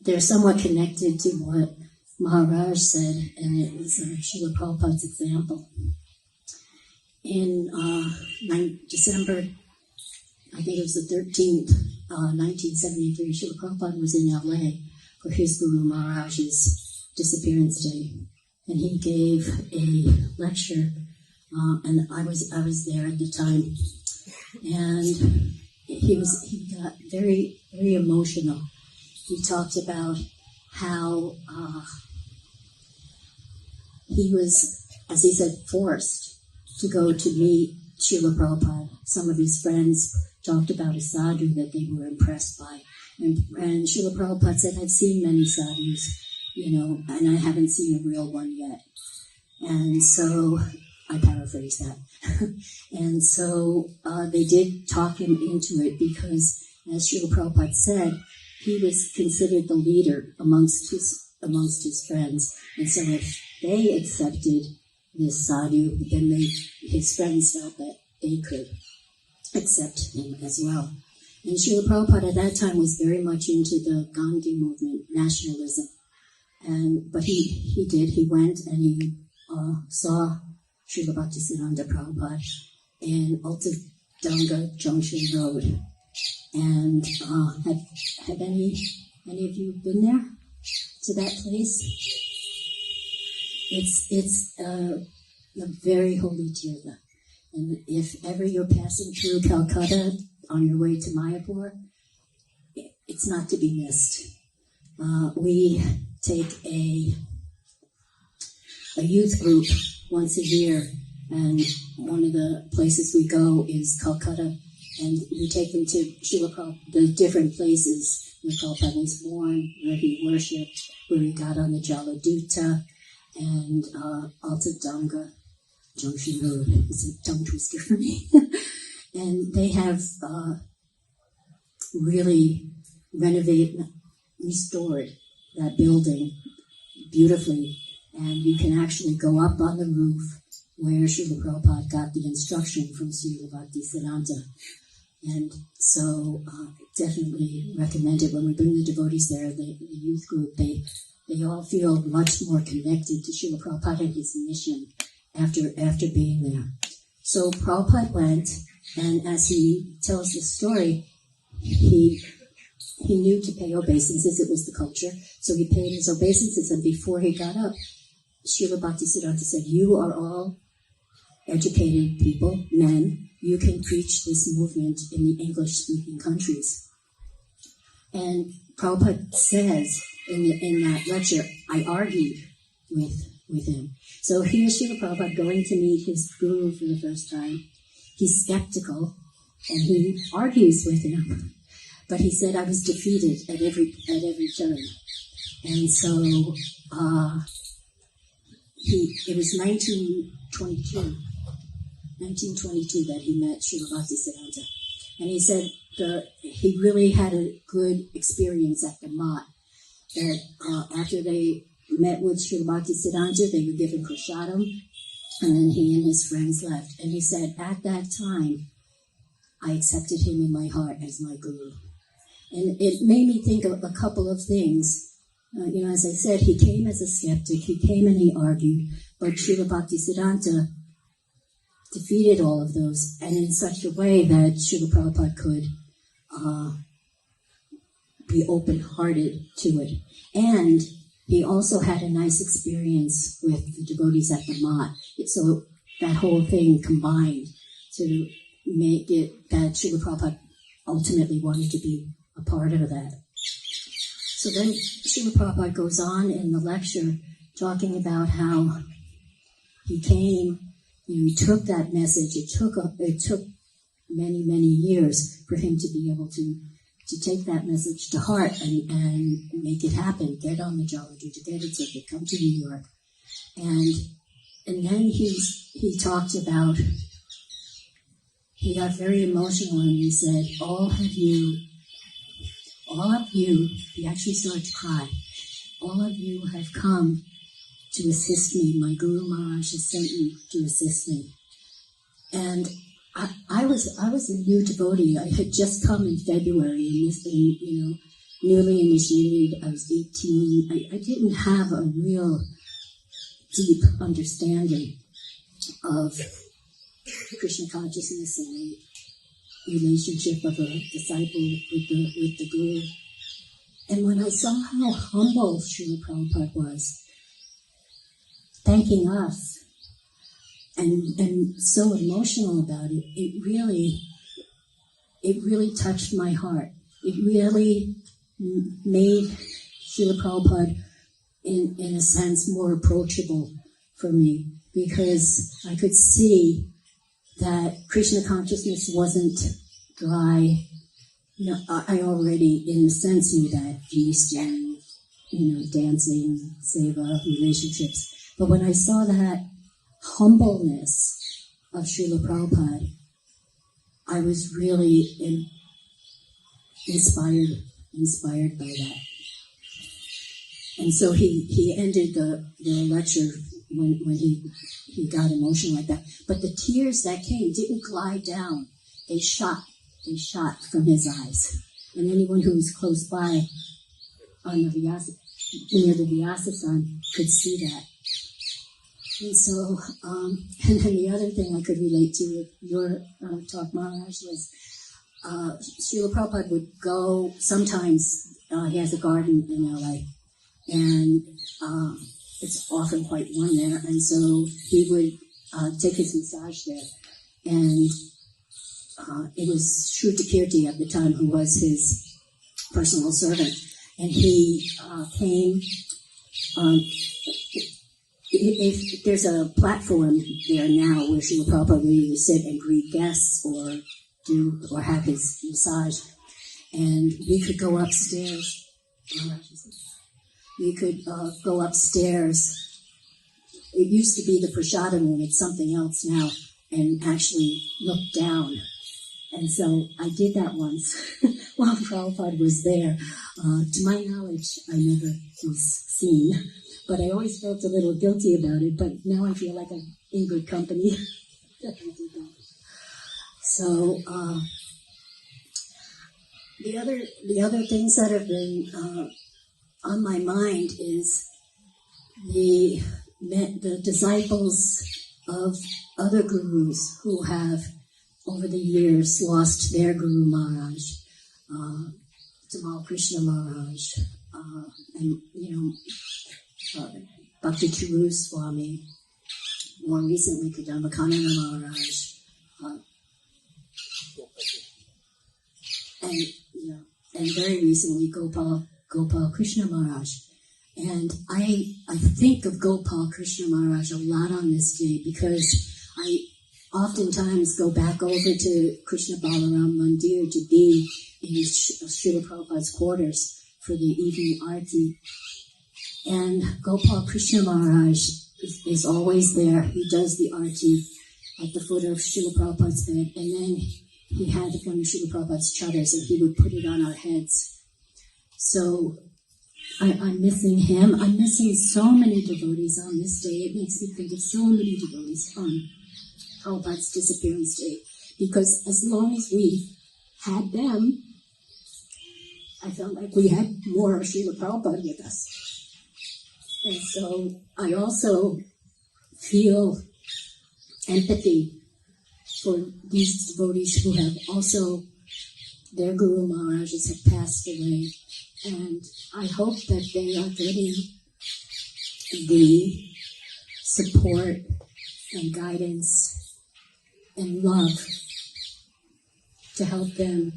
they're somewhat connected to what Maharaj said, and it was Srila Prabhupada's example. In December, I think it was the 13th, 1973, Srila Prabhupada was in LA for his Guru Maharaj's Disappearance Day, and he gave a lecture, and I was there at the time, and he got very, very emotional. He talked about how he was, as he said, forced to go to meet Srila Prabhupada. Some of his friends talked about a sadhu that they were impressed by. And Srila Prabhupada said, I've seen many sadhus, and I haven't seen a real one yet. And so, I paraphrase that. And so, they did talk him into it because, as Srila Prabhupada said, he was considered the leader amongst his friends. And so if they accepted this sadhu, then his friends felt that they could accept him as well. And Srila Prabhupada at that time was very much into the Gandhi movement, nationalism. But he went and he saw Srila Bhaktisiddhanta Prabhupada in Altadanga Junction Road. And have any of you been there to that place? It's a very holy tirtha. And if ever you're passing through Calcutta on your way to Mayapur, it's not to be missed. We take a youth group once a year, and one of the places we go is Calcutta, and we take them to the different places where Prabhupada was born, where he worshipped, where he got on the Jaladuta, and Altadanga Junction Road. It's a tongue twister for me. And they have really restored that building beautifully, and you can actually go up on the roof where Srila Prabhupada got the instruction from Srila Bhaktisiddhanta. And so definitely recommend it. When we bring the devotees there, the youth group, they all feel much more connected to Srila Prabhupada and his mission after being there. So Prabhupada went, And as he tells the story, he knew to pay obeisances. It was the culture. So he paid his obeisances, and before he got up, Srila Bhaktisiddhanta said, "You are all educated people, men. You can preach this movement in the English-speaking countries." And Prabhupada says in that lecture, I argued with him. So here's Srila Prabhupada going to meet his guru for the first time. He's skeptical, and he argues with him. But he said, I was defeated at every turn. And so it was 1922 that he met Srila Bhaktisiddhanta. And he said he really had a good experience at the Mat. That after they met with Srila Bhaktisiddhanta, they were given prasadam, and then he and his friends left. And he said, at that time, I accepted him in my heart as my guru. And it made me think of a couple of things. As I said, he came as a skeptic, he came and he argued, but Srila Bhaktisiddhanta defeated all of those, and in such a way that Srila Prabhupada could be open-hearted to it. And he also had a nice experience with the devotees at the Mat. So that whole thing combined to make it that Srila Prabhupada ultimately wanted to be a part of that. So then Srila Prabhupada goes on in the lecture talking about how he came, he took that message. It took many, many years for him to be able to take that message to heart and make it happen, get on the Jalaji, to get a ticket, come to New York. And then he talked about, he got very emotional and he said, all of you, he actually started to cry, all of you have come to assist me. My Guru Maharaj has sent you to assist me. And I was a new devotee. I had just come in February, and newly initiated. I was 18. I didn't have a real deep understanding of Krishna consciousness and the relationship of a disciple with the Guru. And when I saw how humble Srila Prabhupada was, thanking us, and so emotional about it, it really touched my heart. It really made Srila Prabhupada, in a sense, more approachable for me, because I could see that Krishna consciousness wasn't dry. I already, in a sense, knew that feast and, dancing, seva, relationships. But when I saw that humbleness of Srila Prabhupada, I was really inspired by that. And so he ended the lecture when he got emotional like that. But the tears that came didn't glide down. They shot from his eyes. And anyone who was close by on the near the Vyasa-san could see that. And so, and then the other thing I could relate to with your talk, Maharaj, was Srila Prabhupada would go, sometimes he has a garden in LA, and it's often quite warm there, and so he would take his massage there. And it was Shrutakirti at the time who was his personal servant, and he came if there's a platform there now where Srila Prabhupada would either sit and greet guests or have his massage, and we could go upstairs. We could go upstairs. It used to be the prasadam room. It's something else now, and actually look down. And so I did that once while Prabhupada was there. To my knowledge, I never was seen. But I always felt a little guilty about it, but now I feel like I'm in good company. So the other things that have been on my mind is the disciples of other gurus who have over the years lost their Guru Maharaj, Tamal Krishna Maharaj, and Bhakti Churu Swami, more recently Kadambakanana Maharaj, and very recently Gopal Krishna Maharaj. And I think of Gopal Krishna Maharaj a lot on this day because I oftentimes go back over to Krishna Balaram Mandir to be in Srila Prabhupada's quarters for the evening arti. And Gopal Krishna Maharaj is always there. He does the arti at the foot of Srila Prabhupada's bed, and then he had one of Srila Prabhupada's chatters, and he would put it on our heads. So I'm missing him. I'm missing so many devotees on this day. It makes me think of so many devotees on Prabhupada's Disappearance Day, because as long as we had them, I felt like we had more of Srila Prabhupada with us. And so I also feel empathy for these devotees who have also, their Guru Maharajas have passed away. And I hope that they are getting the support and guidance and love to help them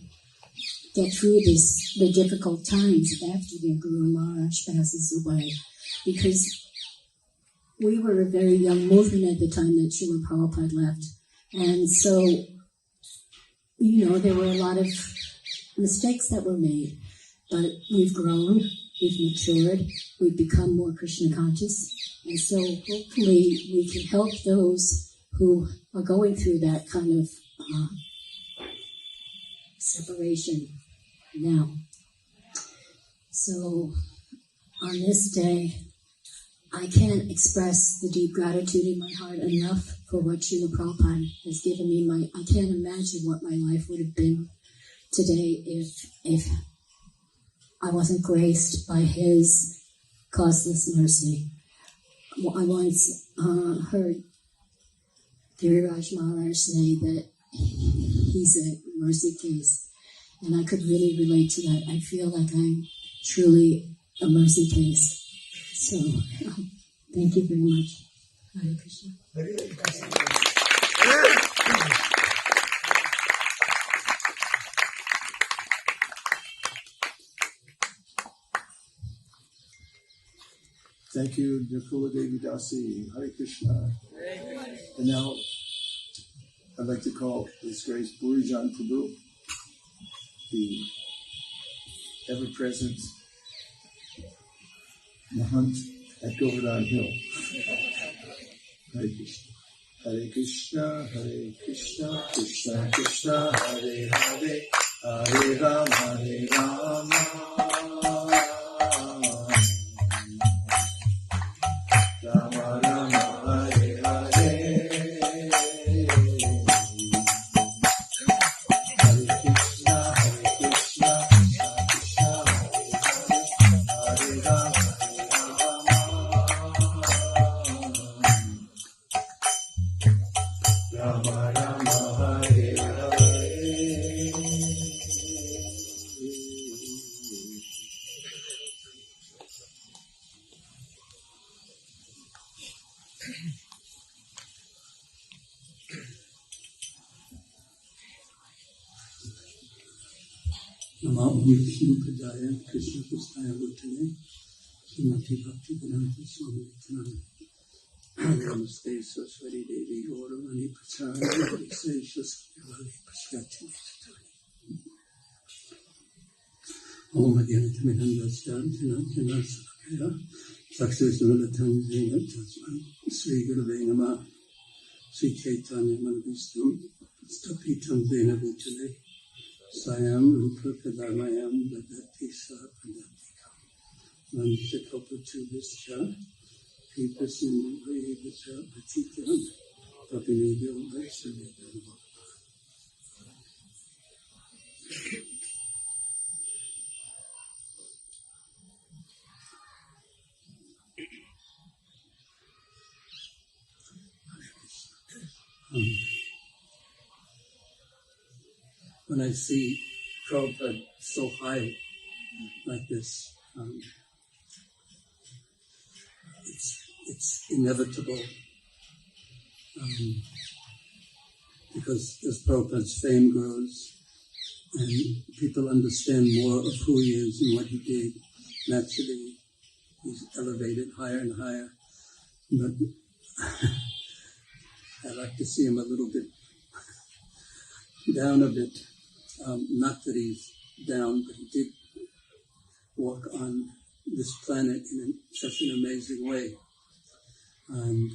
get through the difficult times after their Guru Maharaj passes away. Because we were a very young movement at the time that Srila Prabhupada left. And so, there were a lot of mistakes that were made. But we've grown, we've matured, we've become more Krishna conscious. And so hopefully we can help those who are going through that kind of separation now. So on this day, I can't express the deep gratitude in my heart enough for what Srila Prabhupada has given me. I can't imagine what my life would have been today if I wasn't graced by his causeless mercy. I once heard Giriraj Maharaj say that he's a mercy case, and I could really relate to that. I feel like I'm truly a mercy case. So, thank you very much. Hare Krishna. Thank you, Nakula Devi Dasi. Hare Krishna. And now, I'd like to call His Grace Burijan Prabhu, the ever-present Mahant at Govardhan Hill. Hare Krishna. Hare Krishna, Hare Krishna, Krishna Krishna, Hare Hare, Hare Rama, Hare Rama. Krishna Prasthaya Bhutale, Srimati Bhakti Vedanta Swami Nityananda. Namaste Saraswati Devi Gauravani Pracharya Seshas Kavali Prashkati. Om Adhyanatamidam Dasyan Tinatana Sakaya Saksasanatam Zena Tatsman Sri Gurave Namah Sri Chaitanya Manabhistam Stapitam Vena Bhutale Sayam Rupa Kadamayam Dadati Sapandatikam Manchakopatubhischa Pipasim Vaivasa Patitam Papinibhyo Vaisavadam. when I see Prabhupada so high like this. It's inevitable. Because as Prabhupada's fame grows and people understand more of who he is and what he did, naturally he's elevated higher and higher. But I like to see him a little bit down a bit. Not that he's down, but he did walk on this planet in such an amazing way. And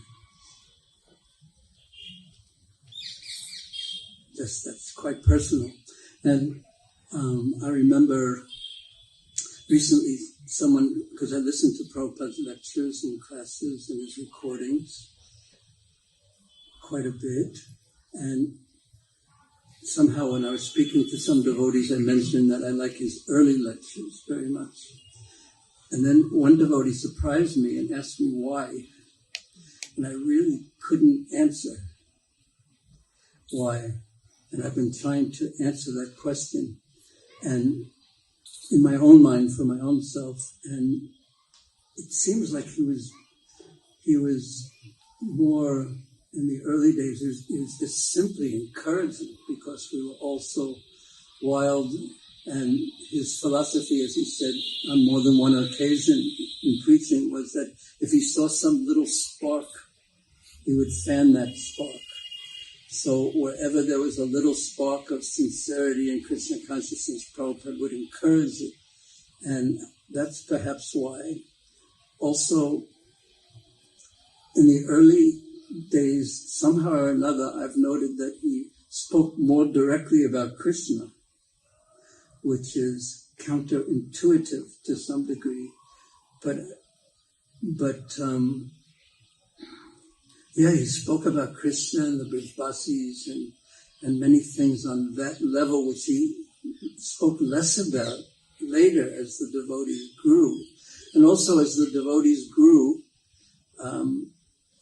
that's quite personal. And I remember recently someone, because I listened to Prabhupada's lectures and classes and his recordings quite a bit, and somehow when I was speaking to some devotees, I mentioned that I like his early lectures very much. And then one devotee surprised me and asked me why. And I really couldn't answer why. And I've been trying to answer that question, and in my own mind, for my own self. And it seems like he was more, in the early days, he was just simply encouraging, because we were all so wild. And his philosophy, as he said on more than one occasion in preaching, was that if he saw some little spark, he would fan that spark. So wherever there was a little spark of sincerity in Krishna consciousness, Prabhupada would encourage it. And that's perhaps why. Also, in the early days, somehow or another, I've noted that he spoke more directly about Krishna, which is counterintuitive to some degree. But he spoke about Krishna and the Brijvasis and many things on that level, which he spoke less about later as the devotees grew. And also as the devotees grew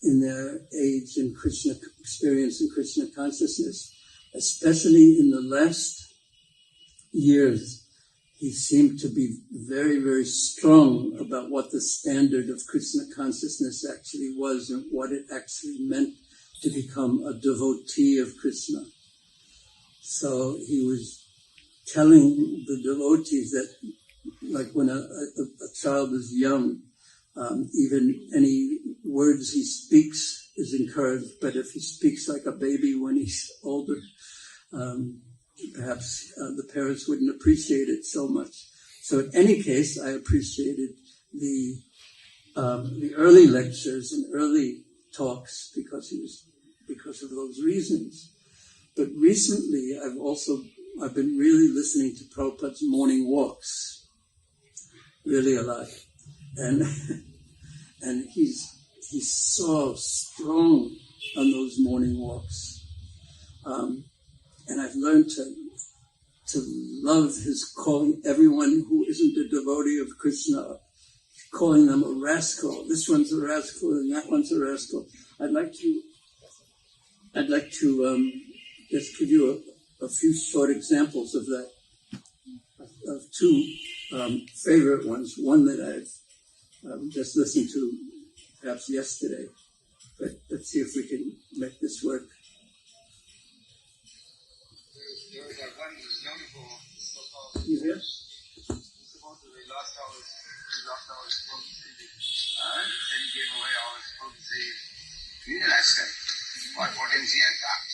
in their age in Krishna experience and Krishna consciousness, especially in the last years, he seemed to be very, very strong about what the standard of Krishna consciousness actually was and what it actually meant to become a devotee of Krishna. So he was telling the devotees that, like when a child is young, even any words he speaks is encouraged, but if he speaks like a baby when he's older, perhaps the parents wouldn't appreciate it so much. So in any case, I appreciated the early lectures and early talks because of those reasons. But recently, I've been really listening to Prabhupada's morning walks, really a lot, and he's so strong on those morning walks. And I've learned to love his calling everyone who isn't a devotee of Krishna, calling them a rascal. This one's a rascal and that one's a rascal. I'd like to just give you a few short examples of that, of two favorite ones. One that I've just listened to perhaps yesterday, but let's see if we can make this work. There was that one wonderful so-called... You there? Supposedly he lost all his potency. Then he gave away all his potency. He's an rascal. What potency has got?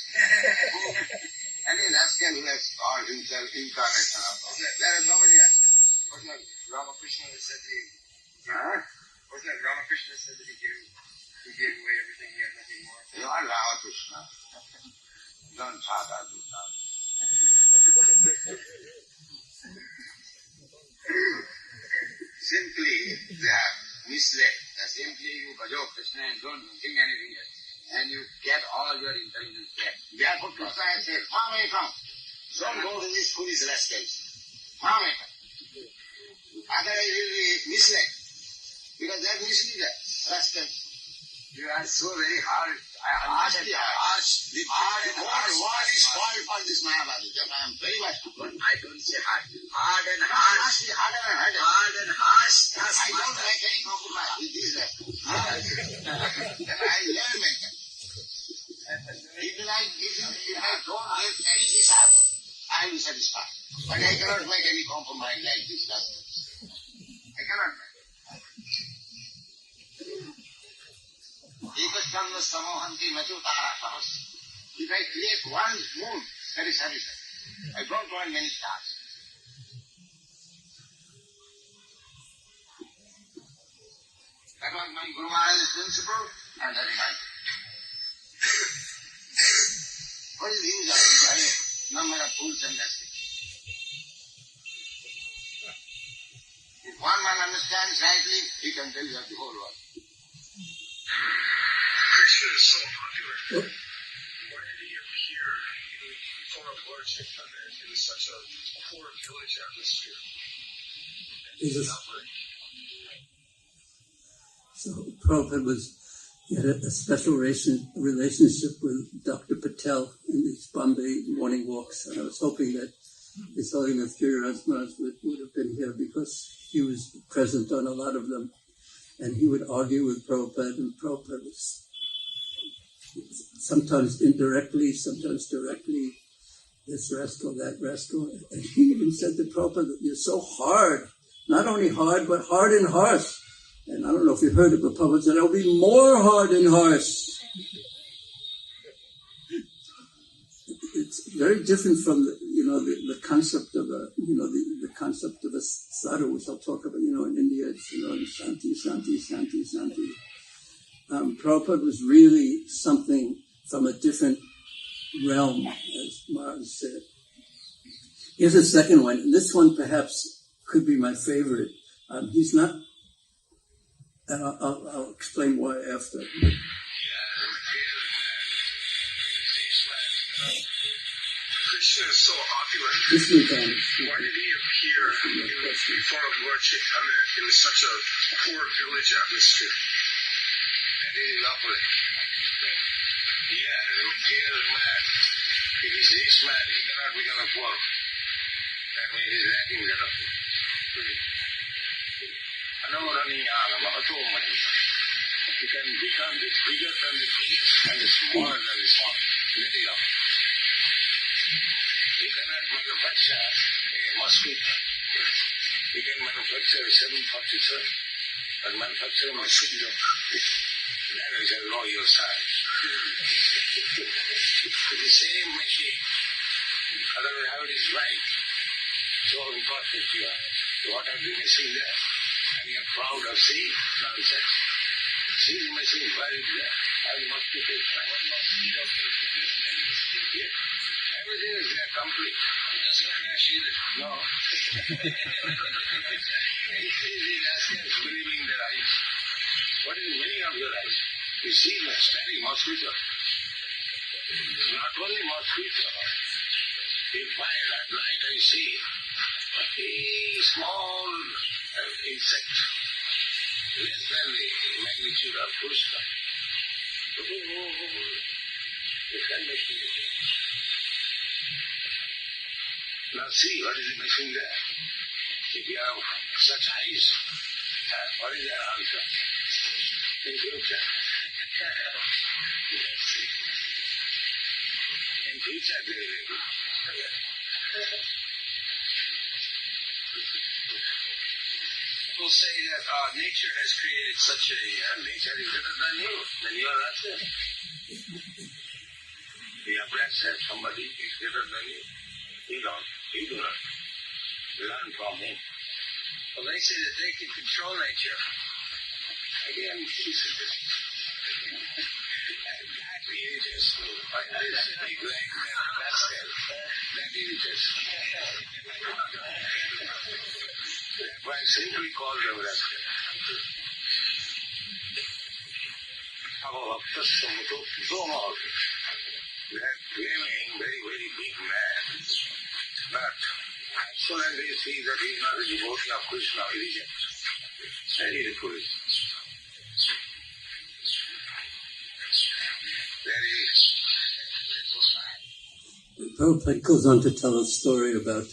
And he's an rascal who has called himself incarnation of God. There are so many rascals. Wasn't that Ramakrishna that said wasn't that Ramakrishna said that he gave away everything, he had nothing more? You are Ramakrishna. Don't talk about that. Simply they have misled. Simply you bhajo Krishna and don't think anything else. And you get all your intelligence there. Therefore Krishna has said, far away from. Don't go to these foolish rascals. Far away from. Otherwise you will be misled. Because they are misleaders, rascals. You are so very hard. I asked the harsh. The word is spoiled for this Mayavadi, that I am very much, but I don't say hard. Hard and harsh. Must be harder and harder. Hard and harsh. I don't make any compromise with this lesson. I never make it. If I don't get any disciple, I will be satisfied. But I cannot make any compromise like this lesson. I cannot make. If I create one moon, that is satisfied. I don't want many stars. That was my Guru Maharaj's principle, and that is my what is the use of a number of fools and that's it. If one man understands rightly, he can tell you the whole world. Krishna is so popular. Why did he appear in form of Lord Chaitanya in such a poor village atmosphere? So Prabhupada he had a special relationship with Dr. Patel in these Bombay morning walks, and I was hoping that His Holiness Giriraj Maharaj would have been here because he was present on a lot of them, and he would argue with Prabhupada, and Prabhupada was sometimes indirectly, sometimes directly, this rascal, that rascal, and he even said to Prabhupada, "You're so hard, not only hard, but hard and harsh." And I don't know if you heard it, but Prabhupada said, "I'll be more hard and harsh." It's very different from the concept of the concept of a sadhu, which I'll talk about. In India, it's shanti, shanti, shanti, shanti. Prabhupada was really something from a different realm, as Maharaj said. Here's a second one, and this one perhaps could be my favorite. He's not. And I'll explain why after. Krishna is so popular. Why did he appear in form of Lord Chaitanya in such a poor village atmosphere? That is opposite. Yeah, the material man, if he is rich man, he cannot become a poor. That means he is lacking that of it. He can become the bigger than the biggest and the smaller than the small. That is opposite. You cannot manufacture a mosquito. You can manufacture a 747, but manufacture a mosquito. Then we shall know your size. It's the same machine. Otherwise, how it is right. So important you are. What have you missing there? And you are proud of seeing nonsense. See the machine, where is there? How the mosquito is right. Yes. Everything is there, complete. It doesn't crash either. No. These rascals believing their eyes. What is the meaning of your eyes? You see the steady mosquito. Not only mosquito. You find at night I see a small insect, less than the magnitude of Pushka. You can make it. Now see, what is the machine there? If you have such eyes, what is their answer? In future. In future they will be. People say that nature has created such a... nature is better than you. Then you are rascal. You have said somebody is better than you. You don't. You do not. Learn from him. Well, they say that they can control nature. Again, that is just this big leg, rascal. That is just. I simply call them rascal. They are claiming very, very big man. But as soon as they see that he is not a devotee of Krishna, he rejects. Very foolish. Prabhupada goes on to tell a story about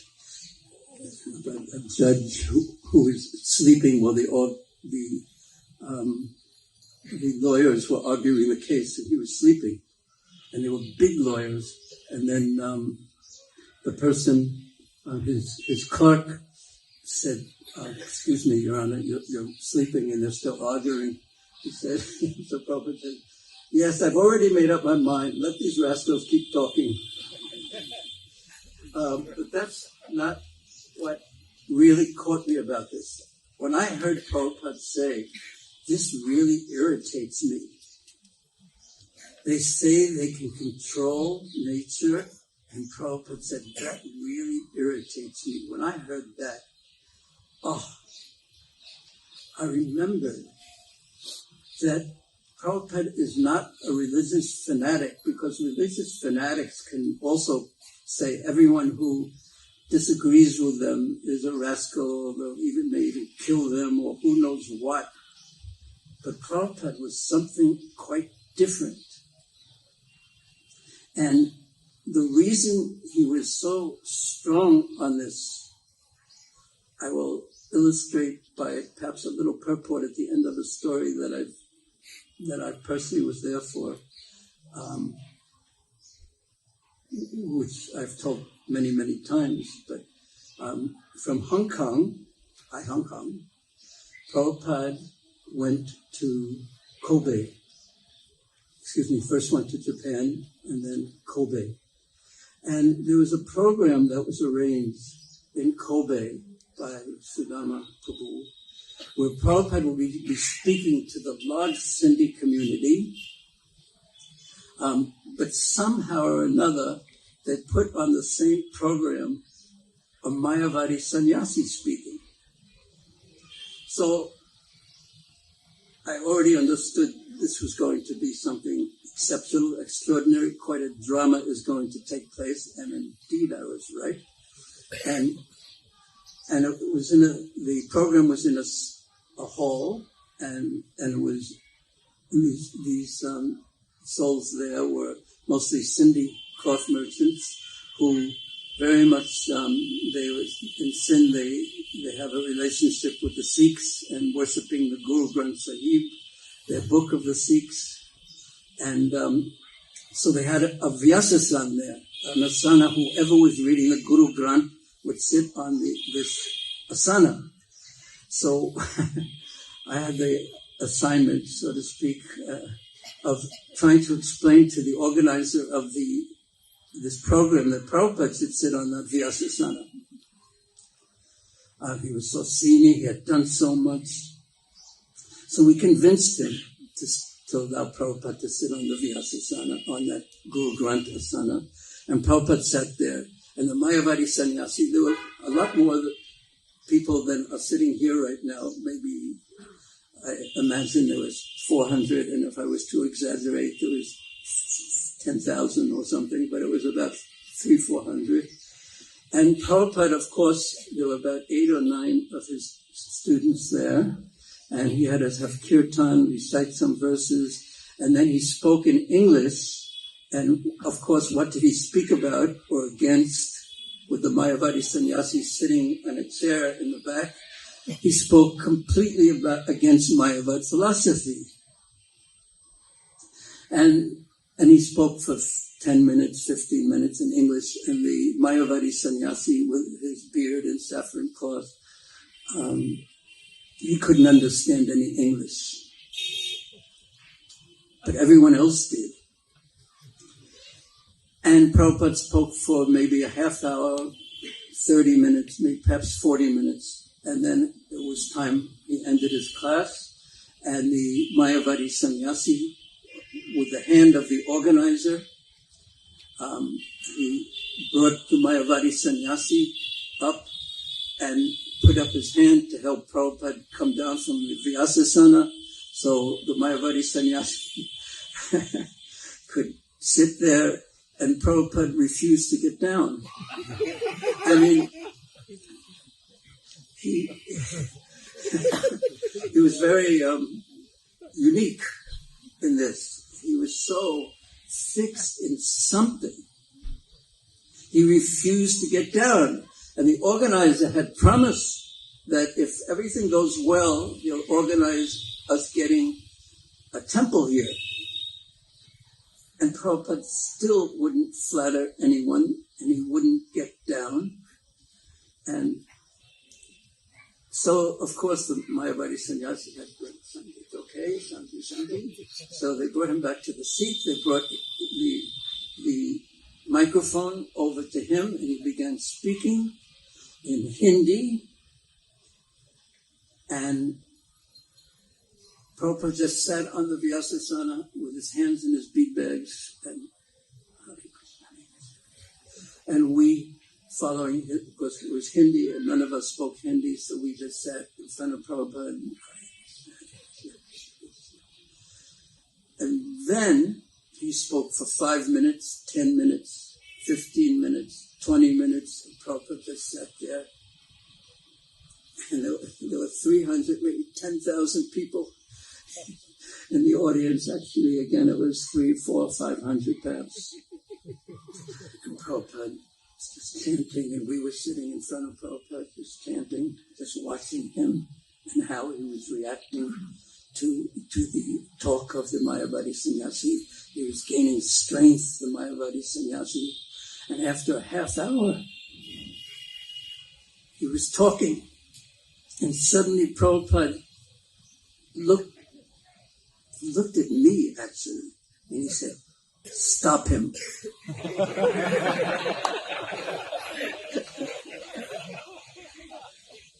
a judge who was sleeping while the lawyers were arguing the case, and he was sleeping. And they were big lawyers. And then the person, his clerk, said, "Excuse me, Your Honor, you're sleeping and they're still arguing." He said, so Prabhupada said, "Yes, I've already made up my mind. Let these rascals keep talking." But that's not what really caught me about this. When I heard Prabhupada say, "This really irritates me," they say they can control nature, and Prabhupada said, "That really irritates me." When I heard that, I remembered that Prabhupada is not a religious fanatic, because religious fanatics can also say everyone who disagrees with them is a rascal, they'll even maybe kill them, or who knows what. But Prabhupada was something quite different. And the reason he was so strong on this, I will illustrate by perhaps a little purport at the end of the story that I personally was there for, which I've told many, many times. But from Hong Kong, Prabhupada went to Kobe. First went to Japan and then Kobe. And there was a program that was arranged in Kobe by Srila Prabhupada, where Prabhupada will be speaking to the large Sindhi community, but somehow or another, they put on the same program a Mayavadi sannyasi speaking. So I already understood this was going to be something exceptional, extraordinary, quite a drama is going to take place, and indeed I was right. And it was the program was in a hall, and it was these souls there were mostly Sindhi cloth merchants who very much in sin they have a relationship with the Sikhs and worshipping the Guru Granth Sahib, their book of the Sikhs, and so they had a Vyasasan there, an asana. Whoever was reading the Guru Granth would sit on this asana. So I had the assignment, so to speak, of trying to explain to the organizer of this program that Prabhupada should sit on that Vyasasana. He was so senior, he had done so much. So we convinced him to allow Prabhupada to sit on the Vyasasana, on that Guru Granth Asana. And Prabhupada sat there. And the Mayavadi sannyasi, there were a lot more people than are sitting here right now. Maybe, I imagine there was 400, and if I was to exaggerate, there was 10,000 or something, but it was about 300-400. And Prabhupada, of course, there were about 8 or 9 of his students there, and he had us have kirtan, recite some verses, and then he spoke in English, and of course, what did he speak about or against with the Mayavadi sannyasi sitting on a chair in the back? He spoke completely against Mayavad philosophy. And he spoke for 10 minutes, 15 minutes in English, and the Mayavadi sannyasi with his beard and saffron cloth, he couldn't understand any English. But everyone else did. And Prabhupada spoke for maybe a half hour, 30 minutes, maybe perhaps 40 minutes. And then it was time, he ended his class, and the Mayavadi sannyasi, with the hand of the organizer, he brought the Mayavadi sannyasi up and put up his hand to help Prabhupada come down from the Vyasasana, so the Mayavadi sannyasi could sit there, and Prabhupada refused to get down. I mean, he was very unique in this. He was so fixed in something He refused to get down. And the organizer had promised that if everything goes well, he'll organize us getting a temple here. And Prabhupada still wouldn't flatter anyone, and he wouldn't get down. And so, of course, the Mayavadi sannyasi had Shanti, okay, Shanti, Shanti. So they brought him back to the seat. They brought the microphone over to him, and he began speaking in Hindi. And Prabhupada just sat on the Vyasasana with his hands in his bead bags, and we, following it, because it was Hindi and none of us spoke Hindi, so we just sat in front of Prabhupada. And then he spoke for 5 minutes, 10 minutes, 15 minutes, 20 minutes, and Prabhupada just sat there. And there were 300, maybe 10,000 people in the audience. Actually, again, it was 300, 400, 500 perhaps. And Prabhupada was just chanting, and we were sitting in front of Prabhupada just chanting, just watching him and how he was reacting to the talk of the Mayavadi sannyasi. He was gaining strength, the Mayavadi sannyasi. And after a half hour, he was talking. And suddenly Prabhupada looked at me, actually, and he said, "Stop him."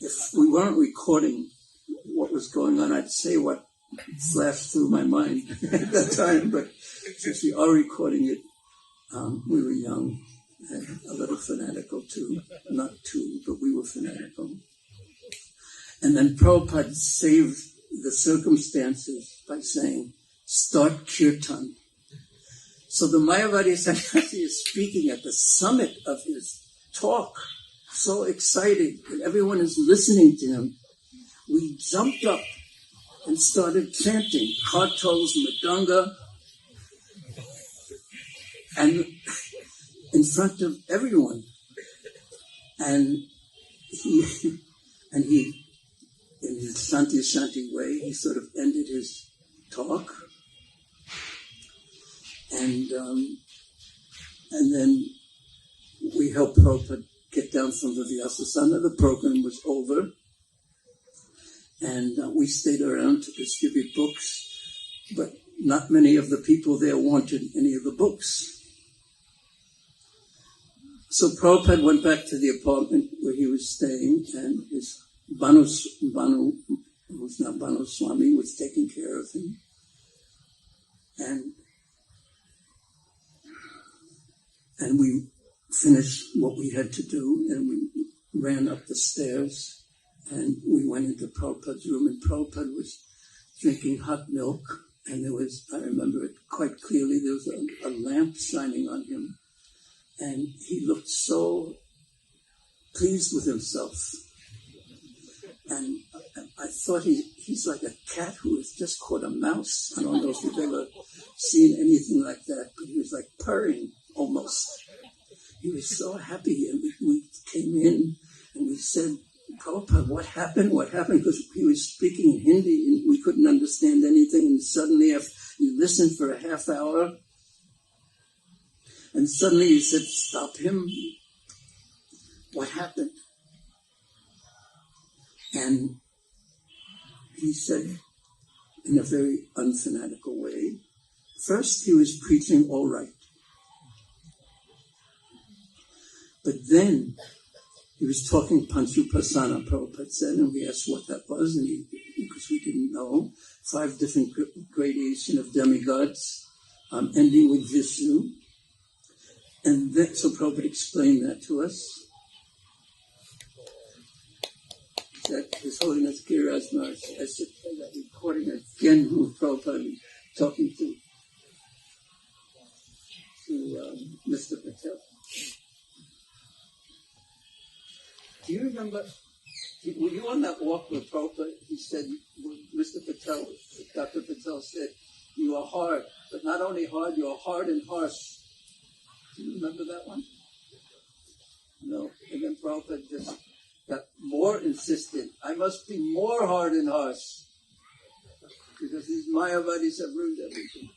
If we weren't recording what was going on, I'd say what flashed through my mind at that time. But since we are recording it, we were young and a little fanatical too. Not too, but we were fanatical. And then Prabhupada saved the circumstances by saying, "Start kirtan." So the Mayavadi sannyasi is speaking at the summit of his talk, so excited, and everyone is listening to him. We jumped up and started chanting kartals, madanga, and in front of everyone. And he in his Shanti Shanti way, he sort of ended his talk. And then we helped Prabhupada get down from the Vyasasana. The program was over. And we stayed around to distribute books, but not many of the people there wanted any of the books. So Prabhupada went back to the apartment where he was staying, and his Banu, who's now Banu Swami, was taking care of him. And we finished what we had to do, and we ran up the stairs, and we went into Prabhupada's room, and Prabhupada was drinking hot milk, and there was, I remember it quite clearly, there was a lamp shining on him, and he looked so pleased with himself. And I thought he's like a cat who has just caught a mouse. I don't know if you've ever seen anything like that, but he was like purring almost. He was so happy, and we came in and we said, "Prabhupada, what happened? What happened?" Because he was speaking in Hindi and we couldn't understand anything. And suddenly, if you listened for a half hour, and suddenly he said, "Stop him." What happened? And he said, in a very unfanatical way, first he was preaching all right. But then he was talking Panchupasana, Prabhupada said, and we asked what that was, and because we didn't know, 5 different gradations of demigods, ending with Vishnu. And then, so Prabhupada explained that to us. That His Holiness Giriraj Maharaj, I should play that recording again with Prabhupada talking to Mr. Patel. Do you remember, were you on that walk with Prabhupada? He said, Mr. Patel, Dr. Patel said, "You are hard, but not only hard, you are hard and harsh." Do you remember that one? And then Prabhupada just got more insistent. I must be more hard and harsh because these Mayavadis have ruined everything.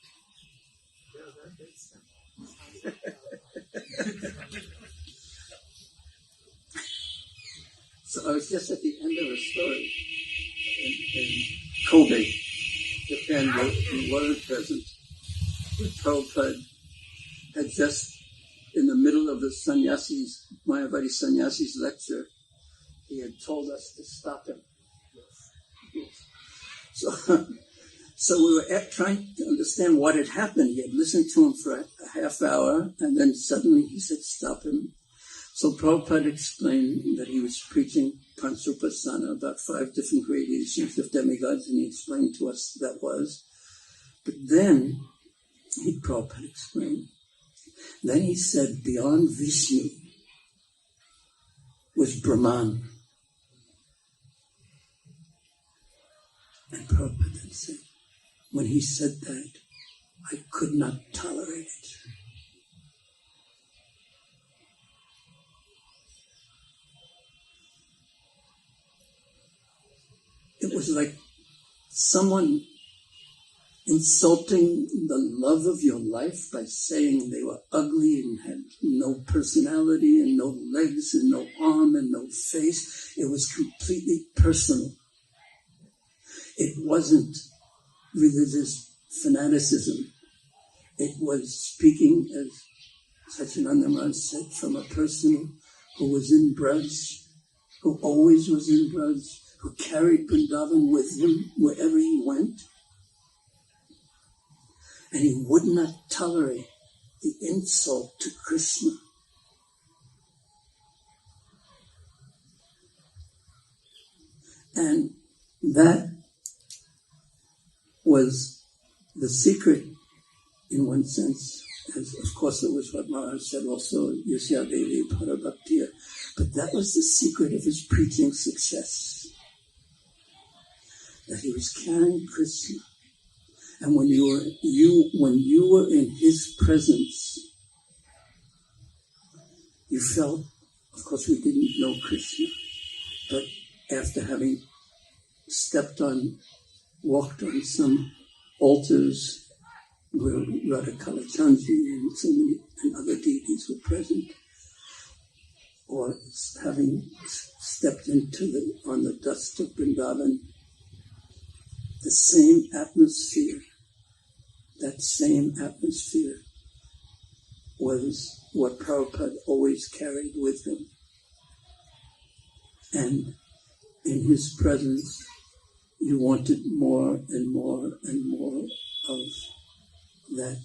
So I was just at the end of a story in Kobe, Japan, where we weren't present. Prabhupada had just, in the middle of the Mayavadi sannyasis lecture, he had told us to stop him. So we were trying to understand what had happened. He had listened to him for a half hour, and then suddenly he said, stop him. So Prabhupada explained that he was preaching Pansupasana, about 5 different gradations of demigods, and he explained to us that was. But then, Prabhupada explained, then he said, beyond Vishnu was Brahman. And Prabhupada then said, when he said that, I could not tolerate it. It was like someone insulting the love of your life by saying they were ugly and had no personality and no legs and no arm and no face. It was completely personal. It wasn't religious fanaticism. It was speaking, as Satchidananda Maharaj said, from a person who was in Braj, who always was in Braj, who carried Vrindavan with him wherever he went. And he would not tolerate the insult to Krishna. And that was the secret, in one sense, as of course it was what Maharaj said also, Yasya Devi Parabhaktiya. But that was the secret of his preaching success. That he was carrying Krishna. And when you were in his presence, you felt, of course we didn't know Krishna, but after having walked on some altars where Radha Kalachandji and so many and other deities were present, or having stepped on the dust of Vrindavan, the same atmosphere, that same atmosphere was what Prabhupada always carried with him. And in his presence, you wanted more and more and more of that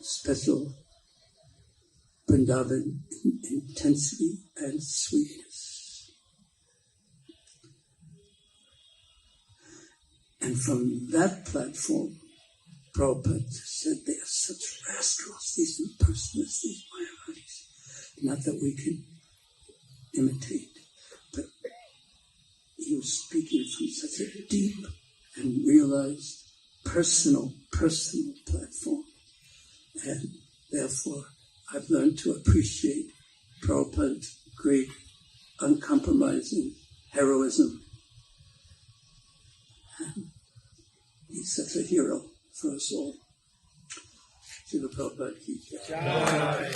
special Vrindavan intensity and sweetness. And from that platform, Prabhupada said, they are such rascals, these impersonalists, these Mayavadis. Not that we can imitate, but he was speaking from such a deep and realized personal platform. And therefore, I've learned to appreciate Prabhupada's great, uncompromising heroism. And he's such a hero for us all. Srila Prabhupada ki jai.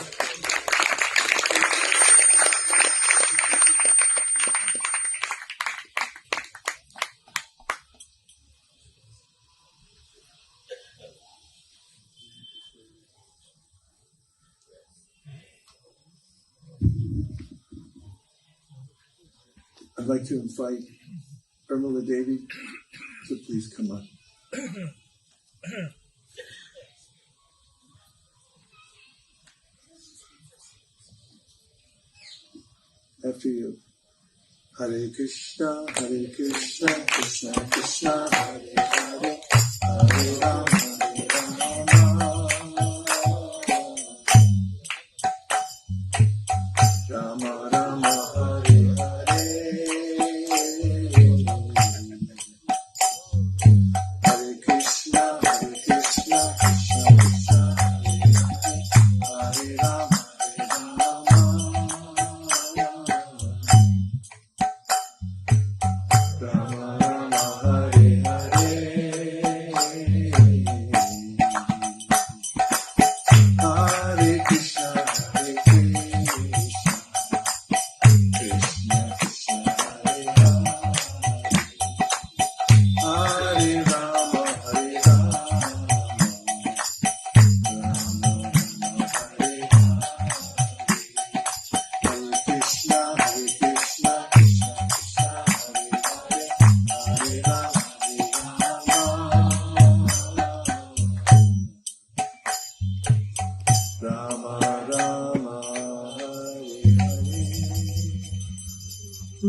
I'd like to invite Urmila Devi to please come up. After you. Hare Krishna, Krishna Krishna, Hare Hare, Hare Rama, Rama Rama, Hare Hare Krishna, Krishna Krishna, Hare Rama, Hare Rama.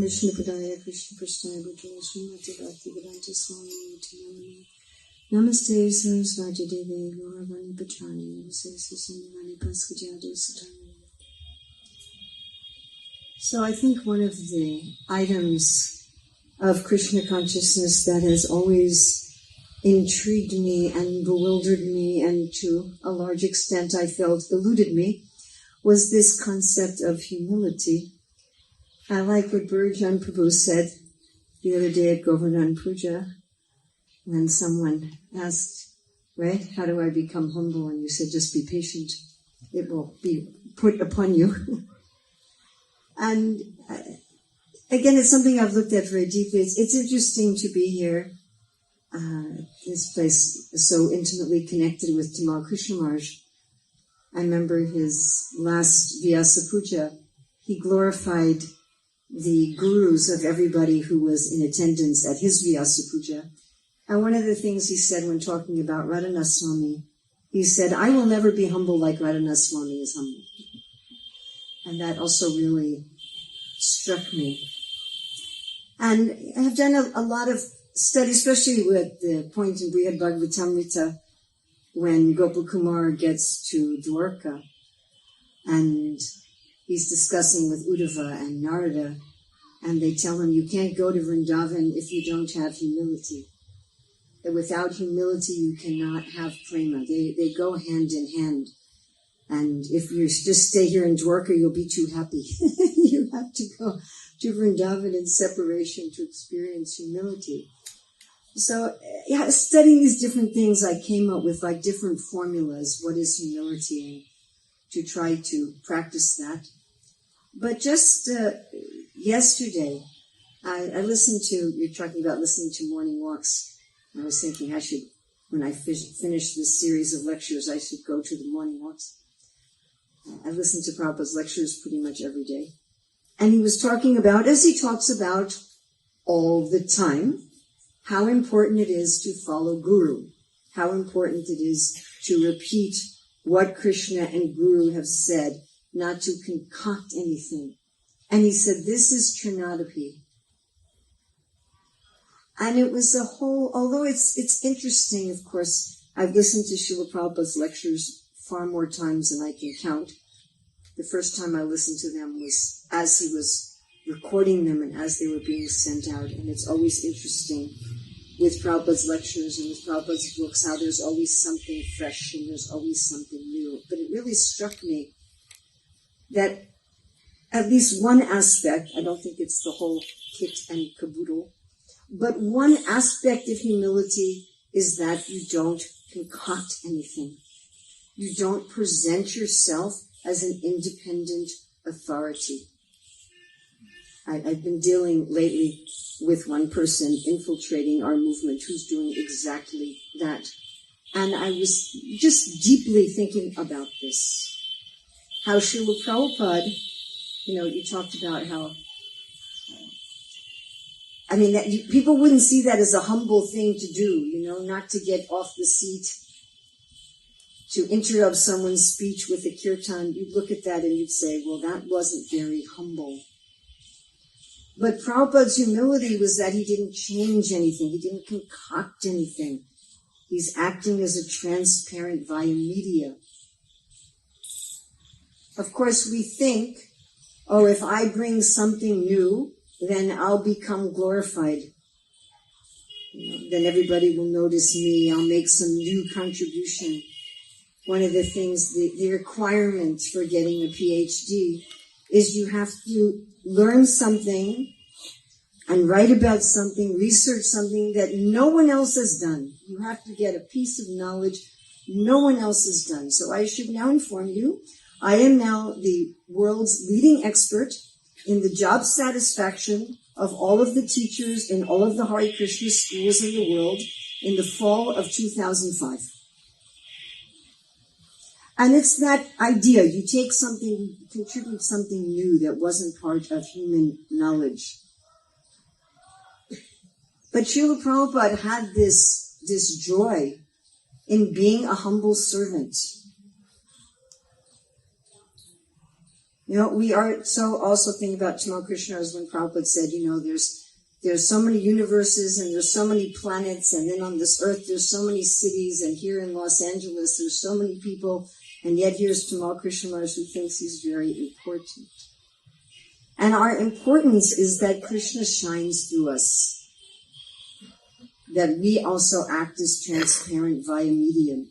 Vishnu Padaya Krishna Prasthaya Bhutala Srimati Bhakti Vedanta Swami Nityanamani Namaste Sarasvati Devi Gauravani Pachani Namaste Sasindhavani Paskajadi Satani. So I think one of the items of Krishna consciousness that has always intrigued me and bewildered me, and to a large extent I felt eluded me, was this concept of humility. I like what Burjan Prabhu said the other day at Govardhan Puja, when someone asked, right, how do I become humble? And you said, just be patient. It will be put upon you. And again, it's something I've looked at very deeply. It's interesting to be here. This place is so intimately connected with Tamal Krishna Maharaj. I remember his last Vyasa Puja. He glorified the gurus of everybody who was in attendance at his Vyasa Puja. And one of the things he said when talking about Radhanath Swami, he said, I will never be humble like Radhanath Swami is humble. And that also really struck me. And I have done a lot of study, especially with the point in Brihad Bhagavatamrita, when Gopakumar gets to Dwarka and he's discussing with Uddhava and Narada, and they tell him, you can't go to Vrindavan if you don't have humility. That without humility, you cannot have prema. They go hand in hand. And if you just stay here in Dwarka, you'll be too happy. You have to go to Vrindavan in separation to experience humility. So, yeah, studying these different things, I came up with like different formulas. What is humility? And to try to practice that. But just yesterday, I listened to, you're talking about listening to morning walks. I was thinking I should, when I finish this series of lectures, I should go to the morning walks. I listen to Prabhupada's lectures pretty much every day. And he was talking about, as he talks about all the time, how important it is to follow Guru, how important it is to repeat what Krishna and Guru have said, not to concoct anything. And he said, this is Trinadapi. And it was a whole, although it's interesting, of course, I've listened to Srila Prabhupada's lectures far more times than I can count. The first time I listened to them was as he was recording them and as they were being sent out. And it's always interesting with Prabhupada's lectures and with Prabhupada's books, how there's always something fresh and there's always something new. But it really struck me that at least one aspect, I don't think it's the whole kit and caboodle, but one aspect of humility is that you don't concoct anything. You don't present yourself as an independent authority. I've been dealing lately with one person infiltrating our movement who's doing exactly that. And I was just deeply thinking about this. How Srila Prabhupada, you talked about how, people wouldn't see that as a humble thing to do, not to get off the seat, to interrupt someone's speech with a kirtan. You'd look at that and you'd say, well, that wasn't very humble. But Prabhupada's humility was that he didn't change anything. He didn't concoct anything. He's acting as a transparent via media. Of course, we think, if I bring something new, then I'll become glorified. Then everybody will notice me. I'll make some new contribution. One of the things, the requirements for getting a PhD is you have to learn something and write about something, research something that no one else has done. You have to get a piece of knowledge no one else has done. So I should now inform you, I am now the world's leading expert in the job satisfaction of all of the teachers in all of the Hare Krishna schools in the world in the fall of 2005. And it's that idea, you take something, you contribute something new that wasn't part of human knowledge. But Srila Prabhupada had this joy in being a humble servant. We are so also thinking about Tamal Krishna's when Prabhupada said, there's so many universes and there's so many planets, and then on this earth there's so many cities, and here in Los Angeles there's so many people, and yet here's Tamal Krishna Maharaj who thinks he's very important. And our importance is that Krishna shines through us, that we also act as transparent via medium.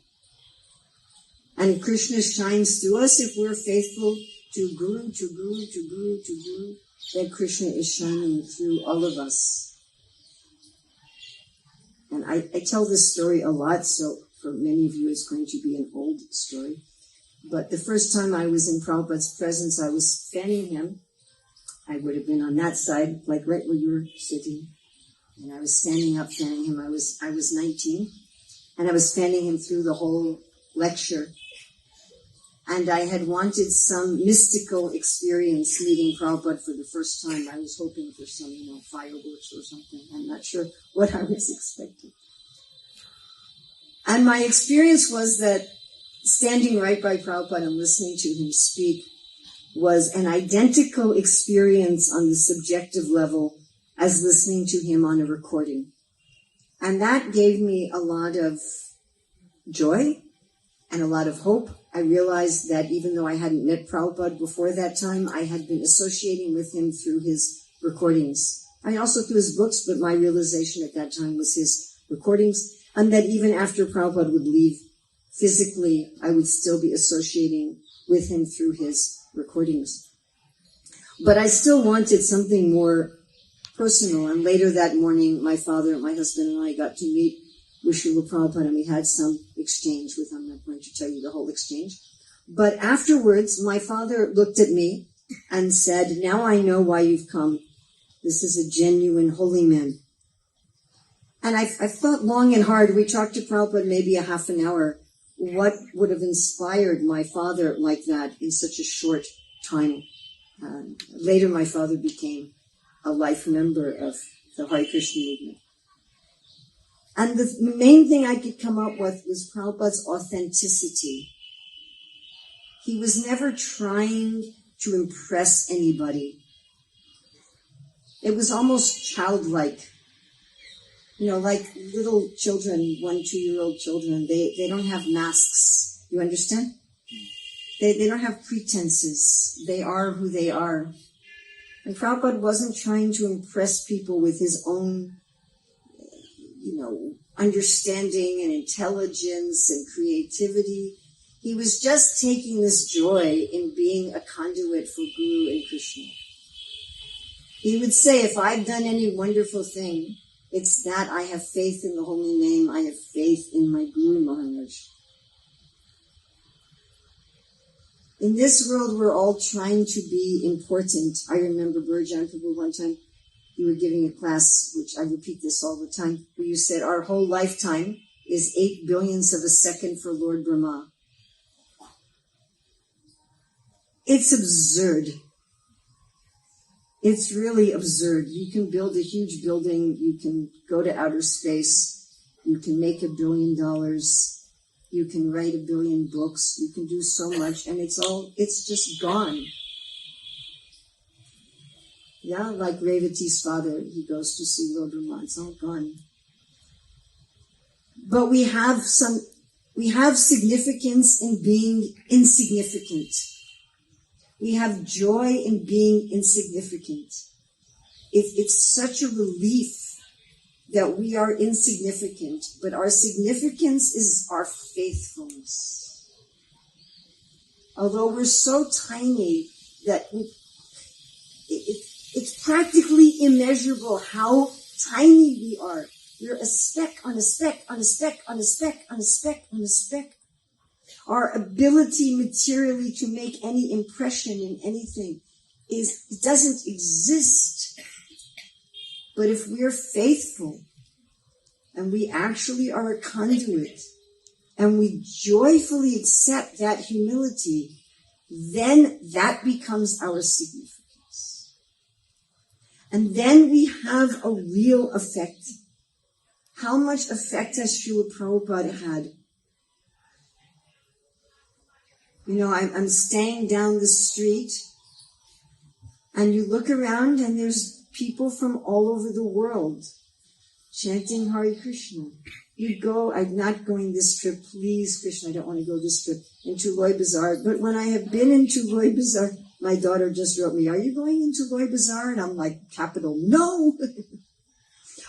And Krishna shines through us if we're faithful to Guru, to Guru, to Guru, to Guru, that Krishna is shining through all of us. And I tell this story a lot, so for many of you it's going to be an old story. But the first time I was in Prabhupada's presence, I was fanning him. I would have been on that side, like right where you were sitting. And I was standing up fanning him. I was 19, and I was fanning him through the whole lecture. And I had wanted some mystical experience meeting Prabhupada for the first time. I was hoping for some, fireworks or something. I'm not sure what I was expecting. And my experience was that standing right by Prabhupada and listening to him speak was an identical experience on the subjective level as listening to him on a recording. And that gave me a lot of joy and a lot of hope. I realized that even though I hadn't met Prabhupada before that time, I had been associating with him through his recordings. Also through his books, but my realization at that time was his recordings, and that even after Prabhupada would leave physically, I would still be associating with him through his recordings. But I still wanted something more personal, and later that morning, my father, my husband, and I got to meet with Srila Prabhupada, and we had some exchange with him. I'm not going to tell you the whole exchange. But afterwards, my father looked at me and said, "Now I know why you've come. This is a genuine holy man." And I thought long and hard. We talked to Prabhupada maybe a half an hour. What would have inspired my father like that in such a short time? Later, my father became a life member of the Hare Krishna movement. And the main thing I could come up with was Prabhupada's authenticity. He was never trying to impress anybody. It was almost childlike. Like little children, 1-2-year-old children, they don't have masks. You understand? They don't have pretenses. They are who they are. And Prabhupada wasn't trying to impress people with his own understanding and intelligence and creativity. He was just taking this joy in being a conduit for Guru and Krishna. He would say, if I've done any wonderful thing, it's that I have faith in the holy name. I have faith in my Guru Maharaj. In this world, we're all trying to be important. I remember Burjan Prabhu one time, you were giving a class, which I repeat this all the time, where you said our whole lifetime is 8 billionths of a second for Lord Brahma. It's absurd. It's really absurd. You can build a huge building, you can go to outer space, you can make $1 billion, you can write 1 billion books, you can do so much, and it's just gone. Yeah, like Revati's father, he goes to see Lord Brahma, it's all gone. But we have significance in being insignificant. We have joy in being insignificant. It's such a relief that we are insignificant, but our significance is our faithfulness. Although we're so tiny that it's practically immeasurable how tiny we are. We're a speck on a speck on a speck on a speck on a speck on a speck. Our ability materially to make any impression in anything doesn't exist. But if we're faithful and we actually are a conduit and we joyfully accept that humility, then that becomes our significance. And then we have a real effect. How much effect has Srila Prabhupada had? I'm staying down the street And you look around and there's people from all over the world chanting Hare Krishna. You go, I'm not going this trip, please, Krishna, I don't want to go this trip, into Loy Bazaar. But when I have been into Loy Bazaar, my daughter just wrote me, are you going into Loy Bazaar? And I'm like, capital, no.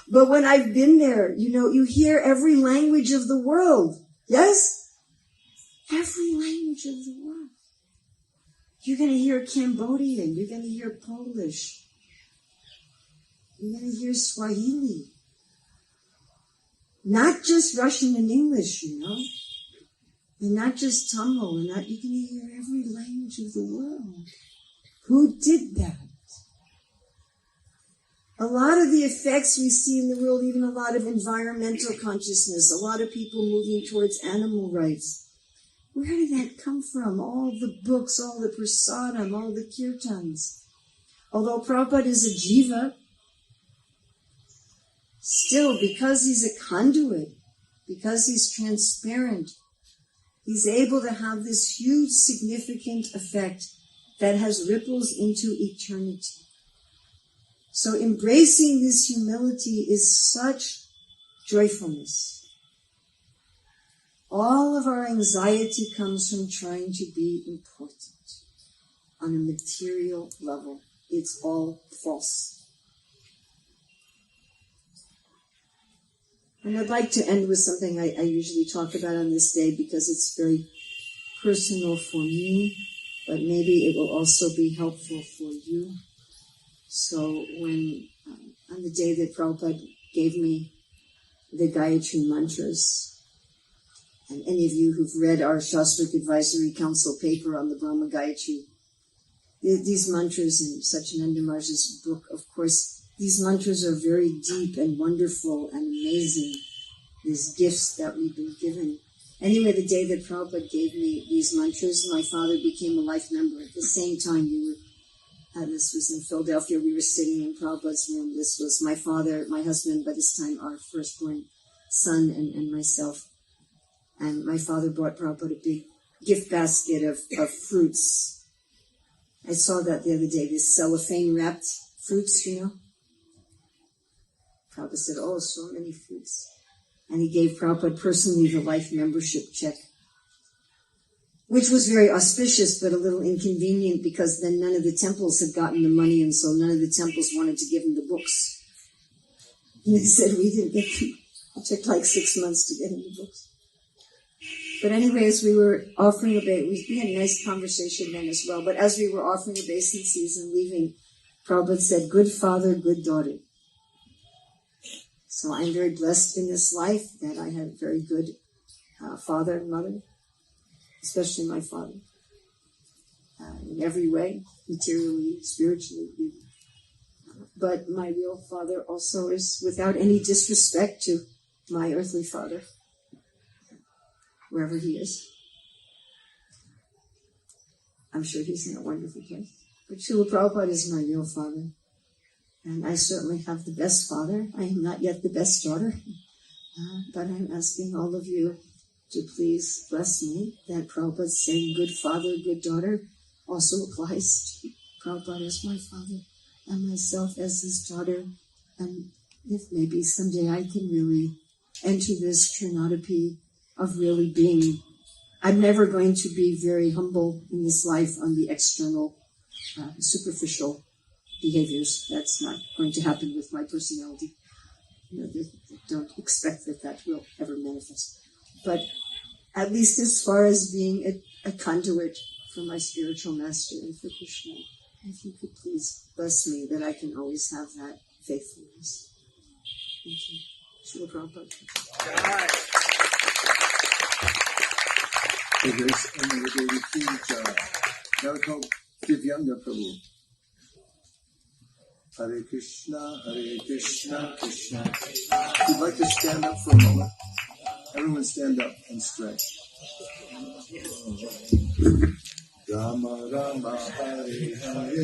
But when I've been there, you hear every language of the world. Yes? Every language of the world. You're going to hear Cambodian. You're going to hear Polish. You're going to hear Swahili. Not just Russian and English, and not just Tamil, you're going to hear every language of the world. Who did that? A lot of the effects we see in the world, even a lot of environmental consciousness, a lot of people moving towards animal rights. Where did that come from? All the books, all the prasadam, all the kirtans. Although Prabhupada is a jiva, still, because he's a conduit, because he's transparent, he's able to have this huge, significant effect that has ripples into eternity. So embracing this humility is such joyfulness. All of our anxiety comes from trying to be important on a material level. It's all false. And I'd like to end with something I usually talk about on this day because it's very personal for me, but maybe it will also be helpful for you. So when, on the day that Prabhupada gave me the Gayatri mantras, and any of you who've read our Shastric Advisory Council paper on the Brahma Gayatri, these mantras in Satchidananda Maharaj's book, of course, these mantras are very deep and wonderful and amazing, these gifts that we've been given. Anyway, the day that Prabhupada gave me these mantras, my father became a life member. At the same time, this was in Philadelphia, we were sitting in Prabhupada's room. This was my father, my husband, by this time our firstborn son, and myself. And my father brought Prabhupada a big gift basket of fruits. I saw that the other day, this cellophane-wrapped fruits, Prabhupada said, oh, so many fruits. And he gave Prabhupada personally the life membership check, which was very auspicious, but a little inconvenient because then none of the temples had gotten the money, and so none of the temples wanted to give him the books. And they said, we didn't get them. It took like 6 months to get him the books. But anyway, as we were offering we had a nice conversation then as well, but as we were offering obeisances and leaving, Prabhupada said, good father, good daughter. So I'm very blessed in this life that I had a very good father and mother, especially my father, in every way, materially, spiritually. But my real father also is, without any disrespect to my earthly father, wherever he is. I'm sure he's in a wonderful place. But Srila Prabhupada is my real father. And I certainly have the best father. I am not yet the best daughter. But I'm asking all of you to please bless me that Prabhupada's saying good father, good daughter also applies to Prabhupada as my father and myself as his daughter. And if maybe someday I can really enter this Karnataka of really being, I'm never going to be very humble in this life on the external, superficial behaviors. That's not going to happen with my personality. Don't expect that will ever manifest. But at least as far as being a conduit for my spiritual master and for Krishna, if you could please bless me that I can always have that faithfulness. Thank you. Srila Prabhupada. Now we call Divyanga Prabhu. Hare Krishna, Krishna Krishna. If you'd like to stand up for a moment, everyone stand up and stretch. Rama Rama Hare Hare,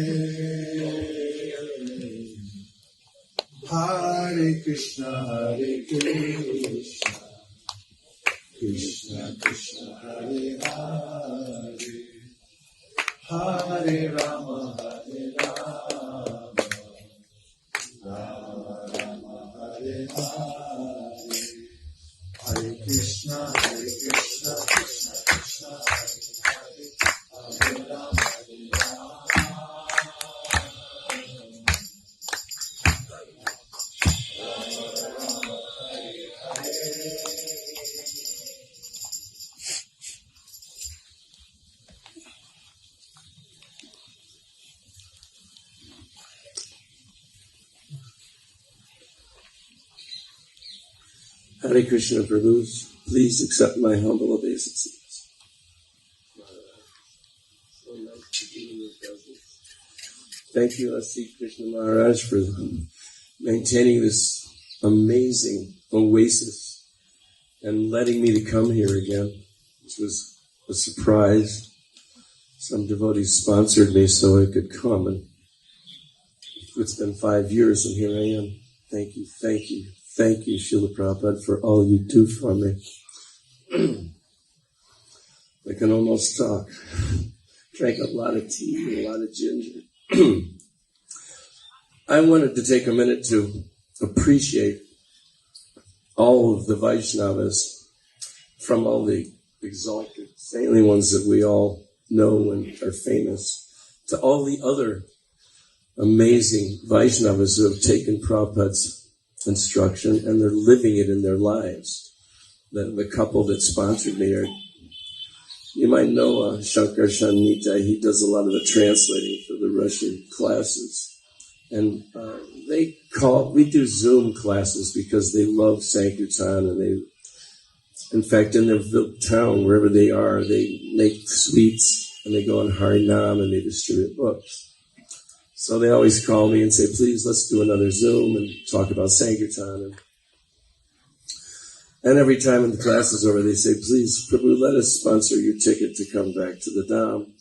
Hare Krishna, Krishna Krishna Hare Hare, Hare Rama, Hare Rama, Rama Rama, Hare Hare, Hare Krishna, Krishna Krishna, Hare Hare, Hare Rama, Hare Rama. Hare Krishna, Prabhus, please accept my humble obeisances. So nice to be in your presence. Thank you, Asi Krishna Maharaj, for maintaining this amazing oasis and letting me to come here again, which was a surprise. Some devotees sponsored me so I could come, and it's been 5 years, and here I am. Thank you, thank you. Thank you, Srila Prabhupada, for all you do for me. I can almost talk. Drank a lot of tea and a lot of ginger. I wanted to take a minute to appreciate all of the Vaishnavas, from all the exalted, saintly ones that we all know and are famous, to all the other amazing Vaishnavas who have taken Prabhupada's instruction and they're living it in their lives. The couple that sponsored me are, you might know Shankar Shanita. He does a lot of the translating for the Russian classes, and we do Zoom classes because they love Sankirtan, and in fact, in their town, wherever they are, they make sweets and they go on Harinam and they distribute books. So they always call me and say, please, let's do another Zoom and talk about Sankirtan. And every time the class is over, they say, please, Prabhu, let us sponsor your ticket to come back to the Dham.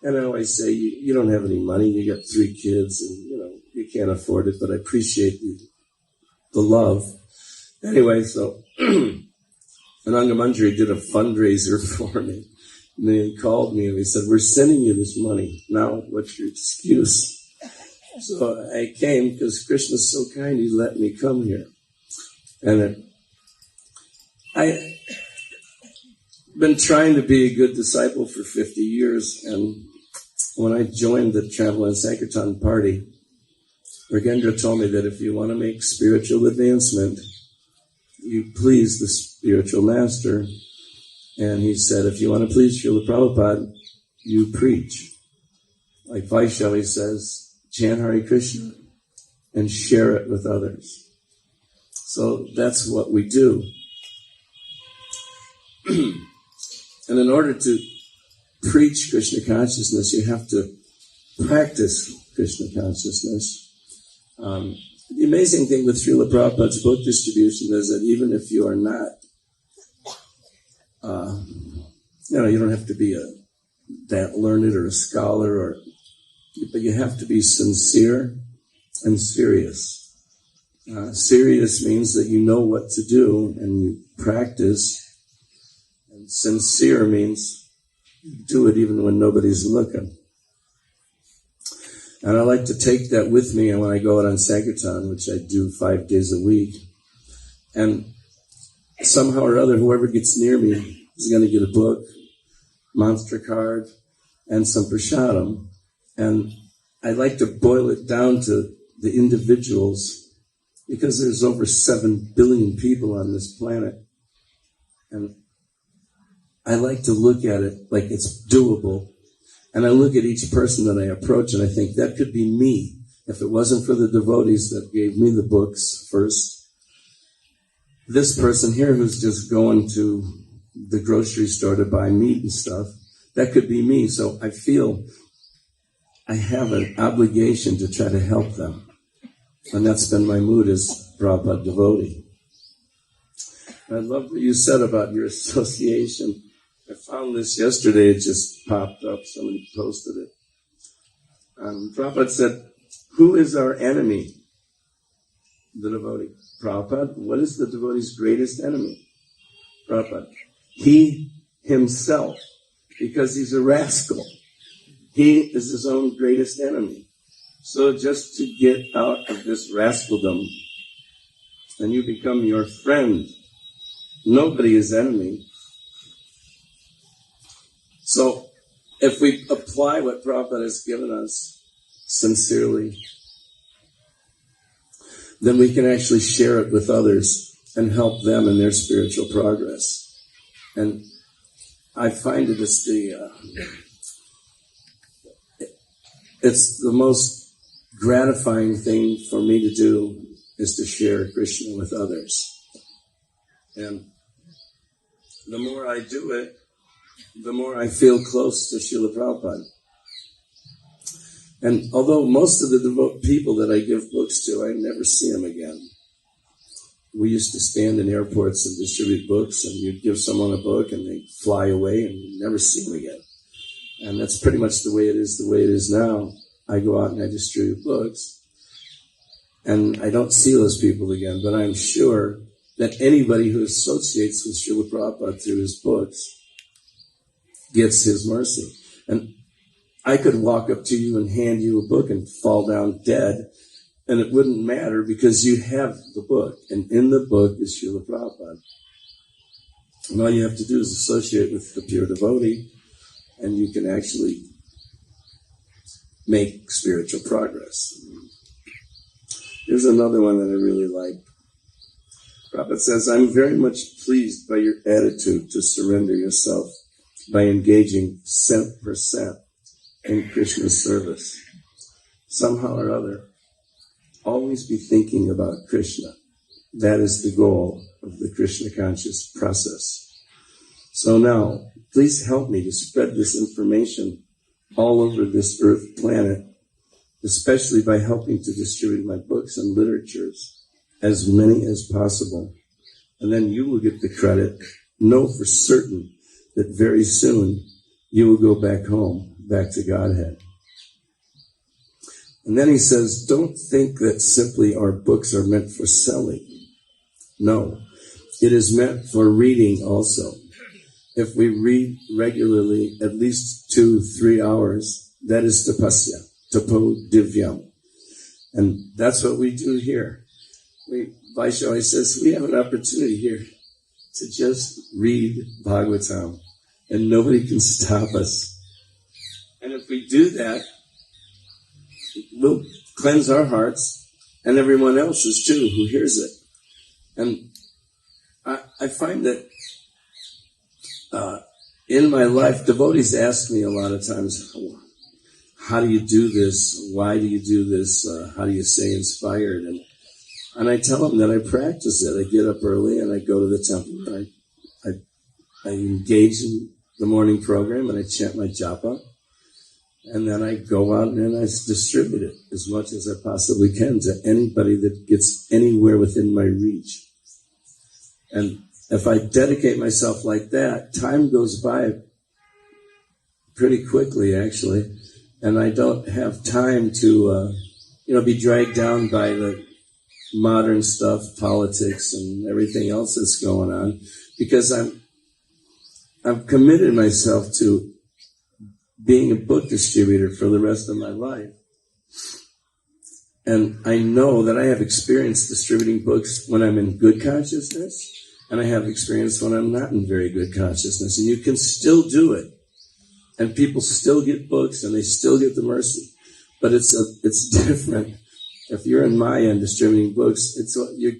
And I always say, you don't have any money, you got 3 kids, and you can't afford it, but I appreciate the love. Anyway, so Anangamanjari did a fundraiser for me. And they called me and they said, we're sending you this money. Now, what's your excuse? So I came because Krishna's so kind, he let me come here. And I've been trying to be a good disciple for 50 years. And when I joined the Travel and Sankirtan party, Ragendra told me that if you want to make spiritual advancement, you please the spiritual master. And he said, if you want to please Srila Prabhupada, you preach. Like Vaishali says, chant Hare Krishna and share it with others. So that's what we do. And in order to preach Krishna consciousness, you have to practice Krishna consciousness. The amazing thing with Srila Prabhupada's book distribution is that even if you are not, you don't have to be that learned or a scholar, but you have to be sincere and serious. Serious means that you know what to do and you practice. And sincere means you do it even when nobody's looking. And I like to take that with me when I go out on Sankirtan, which I do 5 days a week. And somehow or other, whoever gets near me is going to get a book, monster card, and some prasadam. And I like to boil it down to the individuals, because there's over 7 billion people on this planet. And I like to look at it like it's doable. And I look at each person that I approach and I think that could be me. If it wasn't for the devotees that gave me the books first, this person here who's just going to the grocery store to buy meat and stuff, that could be me. So I feel I have an obligation to try to help them. And that's been my mood as Prabhupada devotee. I love what you said about your association. I found this yesterday, it just popped up, somebody posted it. Prabhupada said, who is our enemy? The devotee. Prabhupada, what is the devotee's greatest enemy? Prabhupada. He himself, because he's a rascal. he is his own greatest enemy. So just to get out of this rascaldom, and you become your friend. Nobody is enemy. So if we apply what Prabhupada has given us sincerely, then we can actually share it with others and help them in their spiritual progress. And I find it's the most gratifying thing for me to do is to share Krishna with others. And the more I do it, the more I feel close to Srila Prabhupada. And although most of the people that I give books to, I never see them again. We used to stand in airports and distribute books, and you'd give someone a book and they'd fly away and you'd never see them again. And that's pretty much the way it is now. I go out and I distribute books, and I don't see those people again, but I'm sure that anybody who associates with Srila Prabhupada through his books gets his mercy. And I could walk up to you and hand you a book and fall down dead, and it wouldn't matter because you have the book, and in the book is Srila Prabhupada. And all you have to do is associate with the pure devotee, and you can actually make spiritual progress. Here's another one that I really like. Prabhupada says, I'm very much pleased by your attitude to surrender yourself by engaging 100% in Krishna's service. Somehow or other, always be thinking about Krishna. That is the goal of the Krishna conscious process. So now, please help me to spread this information all over this earth planet, especially by helping to distribute my books and literatures, as many as possible. And then you will get the credit. Know for certain that very soon you will go back home, back to Godhead. And then he says, don't think that simply our books are meant for selling. No, it is meant for reading also. If we read regularly, at least 2-3 hours, that is tapasya, tapo divyam. And that's what we do here. Vaishnavi says, we have an opportunity here to just read Bhagavatam, and nobody can stop us. And if we do that, we'll cleanse our hearts, and everyone else's too who hears it. And I find that in my life, devotees ask me a lot of times, how do you do this? Why do you do this? How do you stay inspired? And I tell them that I practice it. I get up early and I go to the temple. I engage in the morning program and I chant my japa. And then I go out and I distribute it as much as I possibly can to anybody that gets anywhere within my reach. And if I dedicate myself like that, time goes by pretty quickly, actually. And I don't have time to, be dragged down by the modern stuff, politics, and everything else that's going on, because I've committed myself to being a book distributor for the rest of my life. And I know that I have experience distributing books when I'm in good consciousness, and I have experience when I'm not in very good consciousness. And you can still do it. And people still get books, and they still get the mercy. But it's different. If you're in Maya and distributing books,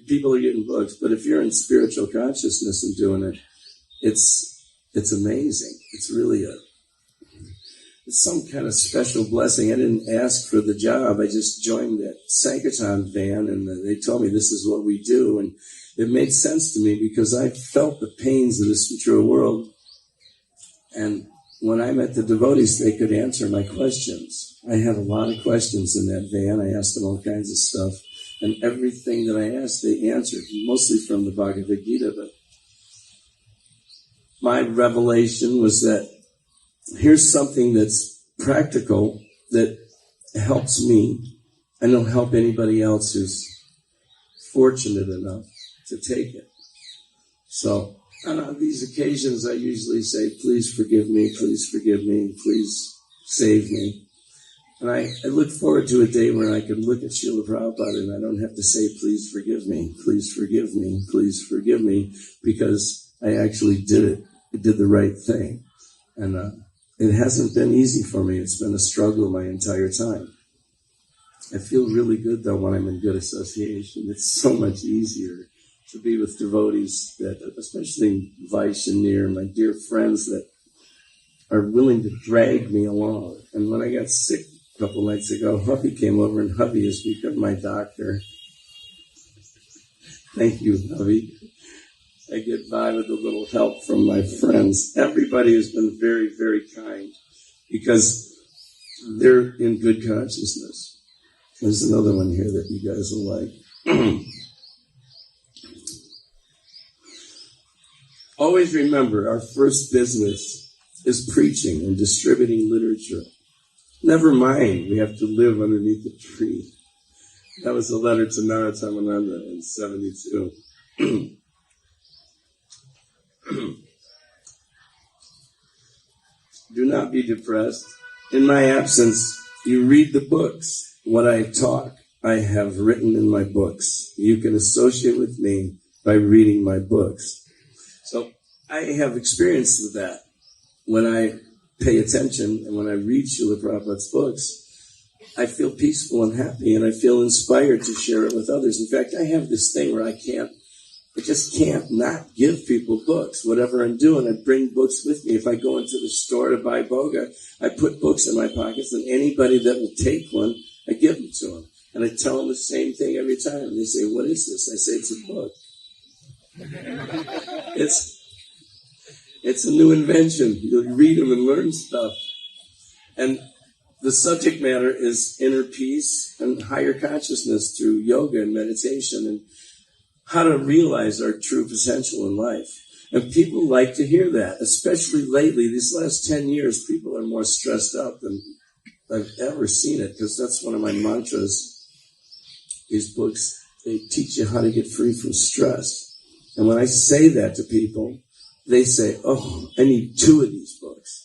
people are getting books. But if you're in spiritual consciousness and doing it, it's amazing. It's really it's some kind of special blessing. I didn't ask for the job. I just joined that Sankirtan van, and they told me this is what we do. And it made sense to me because I felt the pains of this material world. And when I met the devotees, they could answer my questions. I had a lot of questions in that van. I asked them all kinds of stuff. And everything that I asked, they answered, mostly from the Bhagavad Gita. But my revelation was that here's something that's practical that helps me, and it'll help anybody else who's fortunate enough to take it. So, and on these occasions, I usually say, please forgive me, please forgive me, please save me. And I look forward to a day where I can look at Srila Prabhupada and I don't have to say, please forgive me, please forgive me, please forgive me, because I actually did it. I did the right thing. And it hasn't been easy for me. It's been a struggle my entire time. I feel really good, though, when I'm in good association. It's so much easier to be with devotees that, especially Vaishnir, my dear friends that are willing to drag me along. And when I got sick a couple nights ago, Hubby came over, and Hubby has become my doctor. Thank you, Hubby. I get by with a little help from my friends. Everybody has been very, very kind because they're in good consciousness. There's another one here that you guys will like. Always remember, our first business is preaching and distributing literature. Never mind, we have to live underneath the tree. That was a letter to Narottam in 72. Do not be depressed. In my absence, you read the books. What I talk, I have written in my books. You can associate with me by reading my books. So I have experience with that. When I pay attention and when I read Srila Prabhupada's books, I feel peaceful and happy, and I feel inspired to share it with others. In fact, I have this thing where I just can't not give people books. Whatever I'm doing, I bring books with me. If I go into the store to buy boga, I put books in my pockets, and anybody that will take one, I give them to them. And I tell them the same thing every time. They say, what is this? I say, it's a book. It's a new invention. You'll read them and learn stuff. And the subject matter is inner peace and higher consciousness through yoga and meditation and how to realize our true potential in life. And people like to hear that, especially lately. These last 10 years, people are more stressed out than I've ever seen it, because that's one of my mantras. These books, they teach you how to get free from stress. And when I say that to people, they say, oh, I need 2 of these books.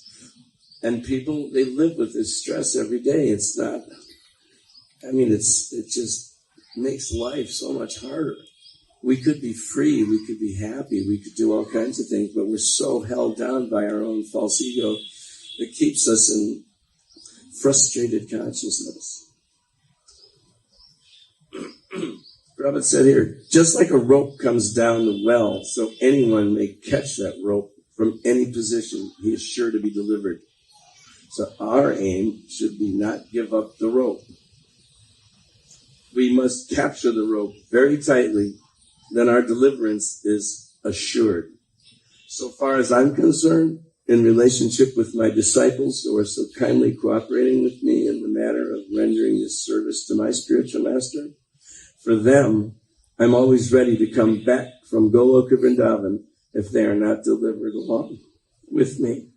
And people, they live with this stress every day. It's not, it just makes life so much harder. We could be free, we could be happy, we could do all kinds of things, but we're so held down by our own false ego that keeps us in frustrated consciousness. Prabhupada said here, just like a rope comes down the well, so anyone may catch that rope from any position, he is sure to be delivered. So our aim should be not give up the rope. We must capture the rope very tightly, then our deliverance is assured. So far as I'm concerned, in relationship with my disciples who are so kindly cooperating with me in the matter of rendering this service to my spiritual master, for them, I'm always ready to come back from Goloka Vrindavan if they are not delivered along with me.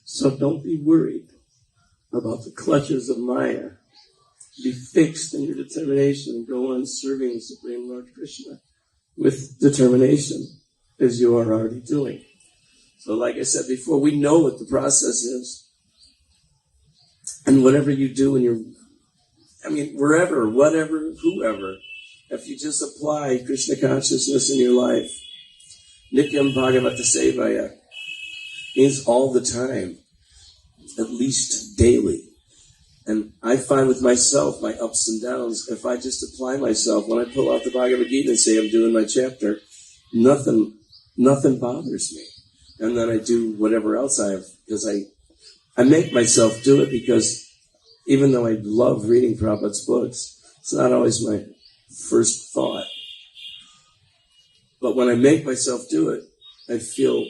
So don't be worried about the clutches of Maya. Be fixed in your determination and go on serving the Supreme Lord Krishna with determination, as you are already doing. So like I said before, we know what the process is. And whatever you do in your, wherever, whatever, whoever, if you just apply Krishna consciousness in your life, Nityam Bhagavata Sevaya means all the time, at least daily. And I find with myself, my ups and downs, if I just apply myself, when I pull out the Bhagavad Gita and say I'm doing my chapter, nothing bothers me. And then I do whatever else I have, because I make myself do it, because even though I love reading Prabhupada's books, it's not always my first thought. But when I make myself do it, I feel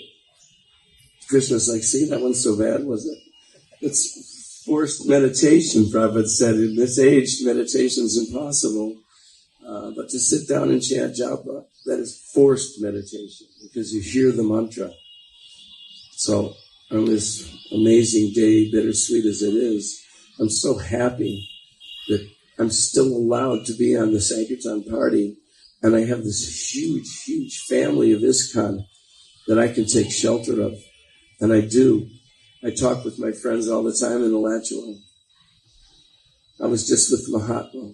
Krishna's like, see, that one's so bad, was it? It's forced meditation, Prabhupada said. In this age, meditation is impossible. But to sit down and chant japa, that is forced meditation, because you hear the mantra. So on this amazing day, bittersweet as it is, I'm so happy that I'm still allowed to be on the Sankirtan party, and I have this huge, huge family of ISKCON that I can take shelter of, and I do. I talk with my friends all the time in Alachua. I was just with Mahatma.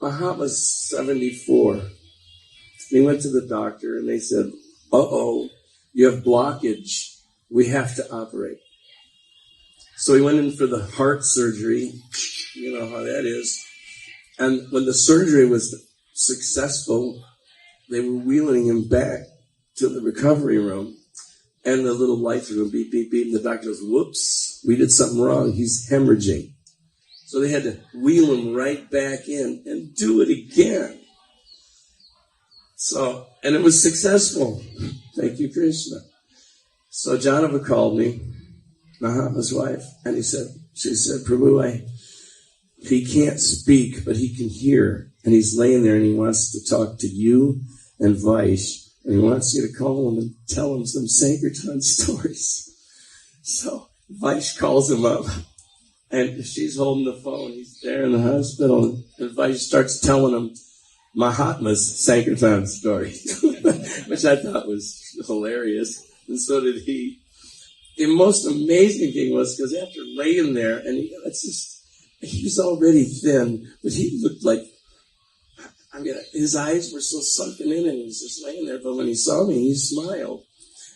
Mahatma's 74. He went to the doctor and they said, uh-oh, you have blockage. We have to operate. So he went in for the heart surgery. You know how that is. And when the surgery was successful, they were wheeling him back to the recovery room. And the little lights were going beep, beep, beep. And the doctor goes, whoops, we did something wrong. He's hemorrhaging. So they had to wheel him right back in and do it again. So, and it was successful. Thank you, Krishna. So Janava called me, Mahatma's wife, and she said, Prabhu, he can't speak, but he can hear. And he's laying there and he wants to talk to you and Vaish. And he wants you to call him and tell him some Sankirtan stories. So Vaish calls him up. And she's holding the phone. He's there in the hospital. And Vaish starts telling him Mahatma's Sankirtan story, which I thought was hilarious. And so did he. The most amazing thing was because after laying there, and he was already thin, but he looked like, his eyes were so sunken in and he was just laying there. But when he saw me, he smiled.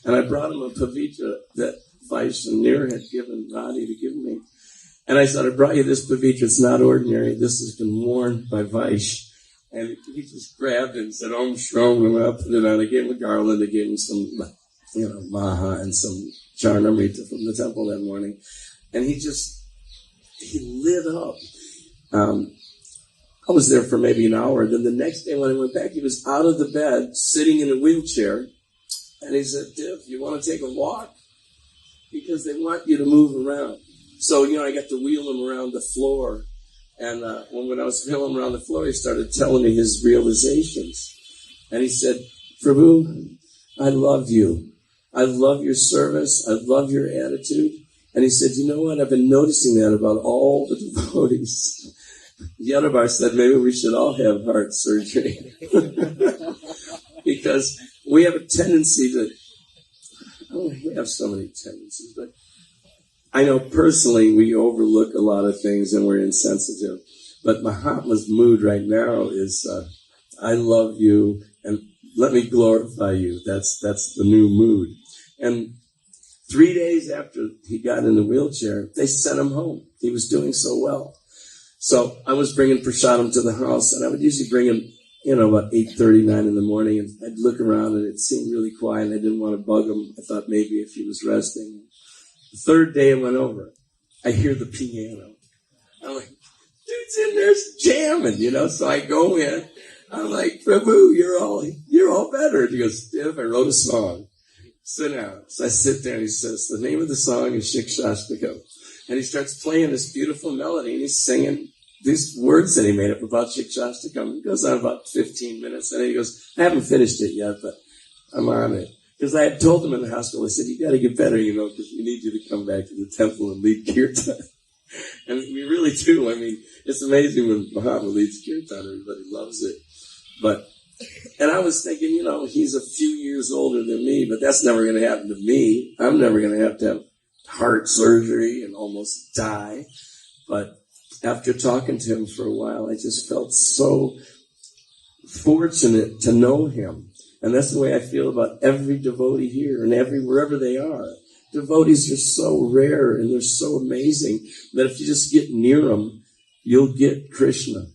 And I brought him a pavitra that Vaishnav had given Radhi to give me. And I said, I brought you this pavitra. It's not ordinary. This has been worn by Vaish. And he just grabbed it and said, Om Shrom, and I put it on. I gave him a garland. I gave him some, maha and some charnamrita from the temple that morning. And he lit up. I was there for maybe an hour. Then the next day when I went back, he was out of the bed, sitting in a wheelchair. And he said, Div, you want to take a walk? Because they want you to move around. So, I got to wheel him around the floor. And when I was wheeling him around the floor, he started telling me his realizations. And he said, Prabhu, I love you. I love your service. I love your attitude. And he said, you know what? I've been noticing that about all the devotees. Yadavar said, maybe we should all have heart surgery. Because we have a tendency we have so many tendencies, but I know personally we overlook a lot of things and we're insensitive. But Mahatma's mood right now is, I love you and let me glorify you. That's the new mood. And 3 days after he got in the wheelchair, they sent him home. He was doing so well. So I was bringing prasadam to the house, and I would usually bring him, about 8:30, 9 in the morning, and I'd look around, and it seemed really quiet, and I didn't want to bug him. I thought maybe if he was resting. The third day I went over, I hear the piano. I'm like, dude's in there jamming, so I go in. I'm like, Prabhu, you're all better. And he goes, Div, I wrote a song. Sit down. So I sit there, and he says, the name of the song is Shikshastakam. And he starts playing this beautiful melody, and he's singing these words that he made up about Shikshastakam. It goes on about 15 minutes, and then he goes, I haven't finished it yet, but I'm on it. Because I had told him in the hospital, I said, you got to get better, because we need you to come back to the temple and lead kirtan. And we really do. It's amazing when Mahatma leads kirtan, everybody loves it. And I was thinking, he's a few years older than me, but that's never going to happen to me. I'm never going to have heart surgery and almost die. But after talking to him for a while, I just felt so fortunate to know him. And that's the way I feel about every devotee here and wherever they are. Devotees are so rare and they're so amazing that if you just get near them, you'll get Krishna.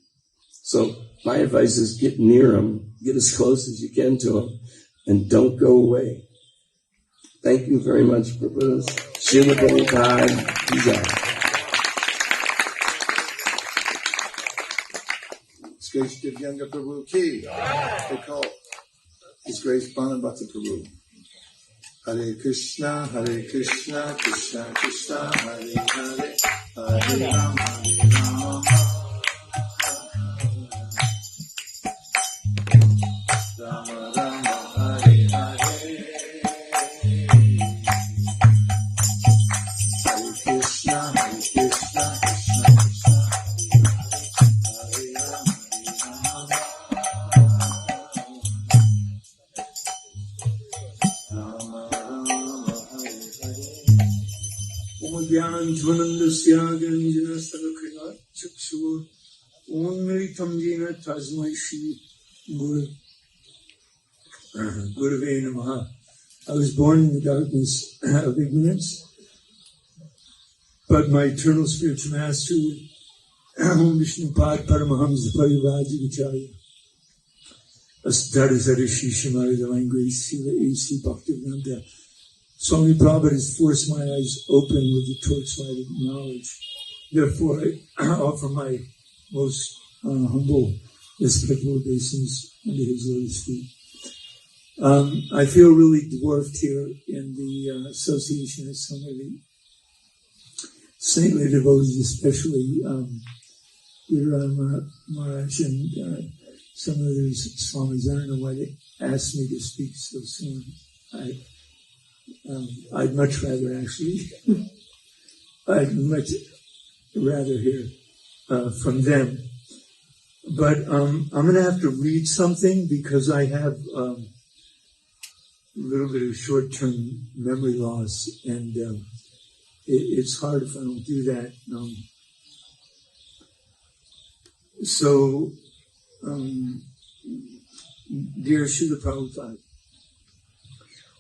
So my advice is get near them, get as close as you can to them, and don't go away. Thank you very much, Prabhu. Srila Prabhupada. His Grace Divyanga Prabhu ki. His Grace Banabhata Prabhu. Hare Krishna, Krishna Krishna, Hare Hare, Hare Rama, Hare Rama. Rama Rama, Hare Hare. Hare Krishna, Krishna Krishna, Hare Rama, Hare Rama. Rama Rama, Hare Hare. Chakshur Unmilitam Jena Tasmai Shri Gurave Namaha. I was born in the darkness of ignorance, but my eternal spiritual master, Vishnu Pad Paramahamsa Parivraja Vicharya, Astara Sarishi Shamari Divine Grace, Sila A.C. Bhaktivedanta, Swami Prabhupada has forced my eyes open with the torchlight of knowledge. Therefore, I offer my most humble, respectful obeisance under his lotus feet. I feel really dwarfed here in the association of some of the saintly devotees, especially Maharaj and some of those swamis. I don't know why they asked me to speak so soon. I'd much rather actually, I'd much rather hear from them. But I'm going to have to read something because I have a little bit of short-term memory loss, and it's hard if I don't do that. Dear Srila Prabhupada,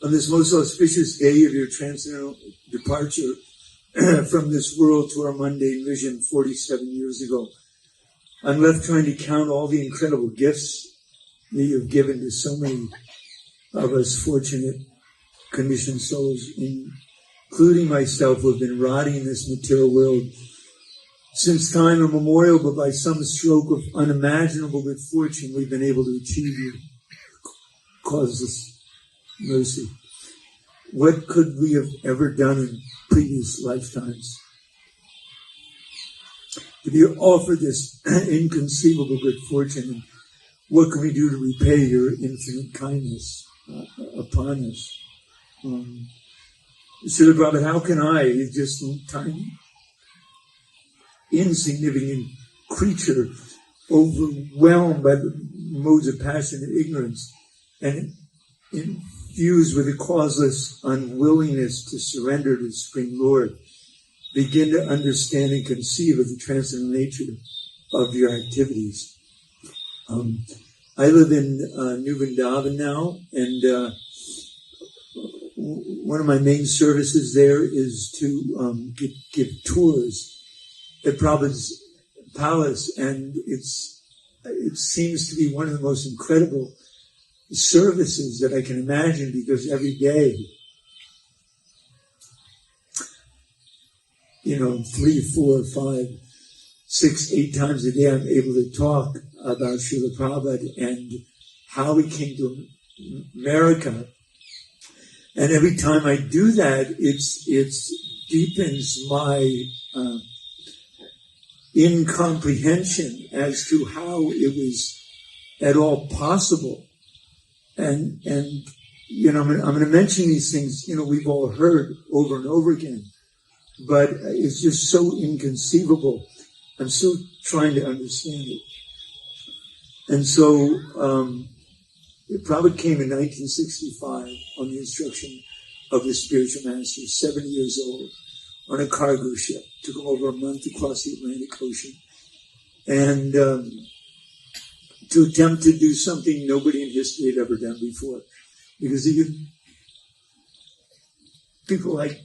on this most auspicious day of your transcendental departure from this world to our mundane vision 47 years ago, I'm left trying to count all the incredible gifts that you've given to so many of us fortunate conditioned souls, including myself, who have been rotting in this material world since time immemorial, but by some stroke of unimaginable good fortune, we've been able to achieve your causeless mercy. What could we have ever done in previous lifetimes? If you offer this inconceivable good fortune, what can we do to repay your infinite kindness upon us? Srila Prabhupada, how can I, just a tiny, insignificant creature, overwhelmed by the modes of passion and ignorance, and infused with a causeless unwillingness to surrender to the Supreme Lord, begin to understand and conceive of the transcendental nature of your activities? I live in New Vrindavan now, and one of my main services there is to give tours at Prabhupada's palace, and it seems to be one of the most incredible services that I can imagine, because every day, 3, 4, 5, 6, 8 times a day, I'm able to talk about Srila Prabhupada and how he came to America. And every time I do that, it deepens my incomprehension as to how it was at all possible. And I'm going to mention these things, we've all heard over and over again, but it's just so inconceivable. I'm still trying to understand it. And so, Prabhupada came in 1965 on the instruction of his spiritual master, 70 years old, on a cargo ship. Took him over a month to cross the Atlantic Ocean. And to attempt to do something nobody in history had ever done before. Because people like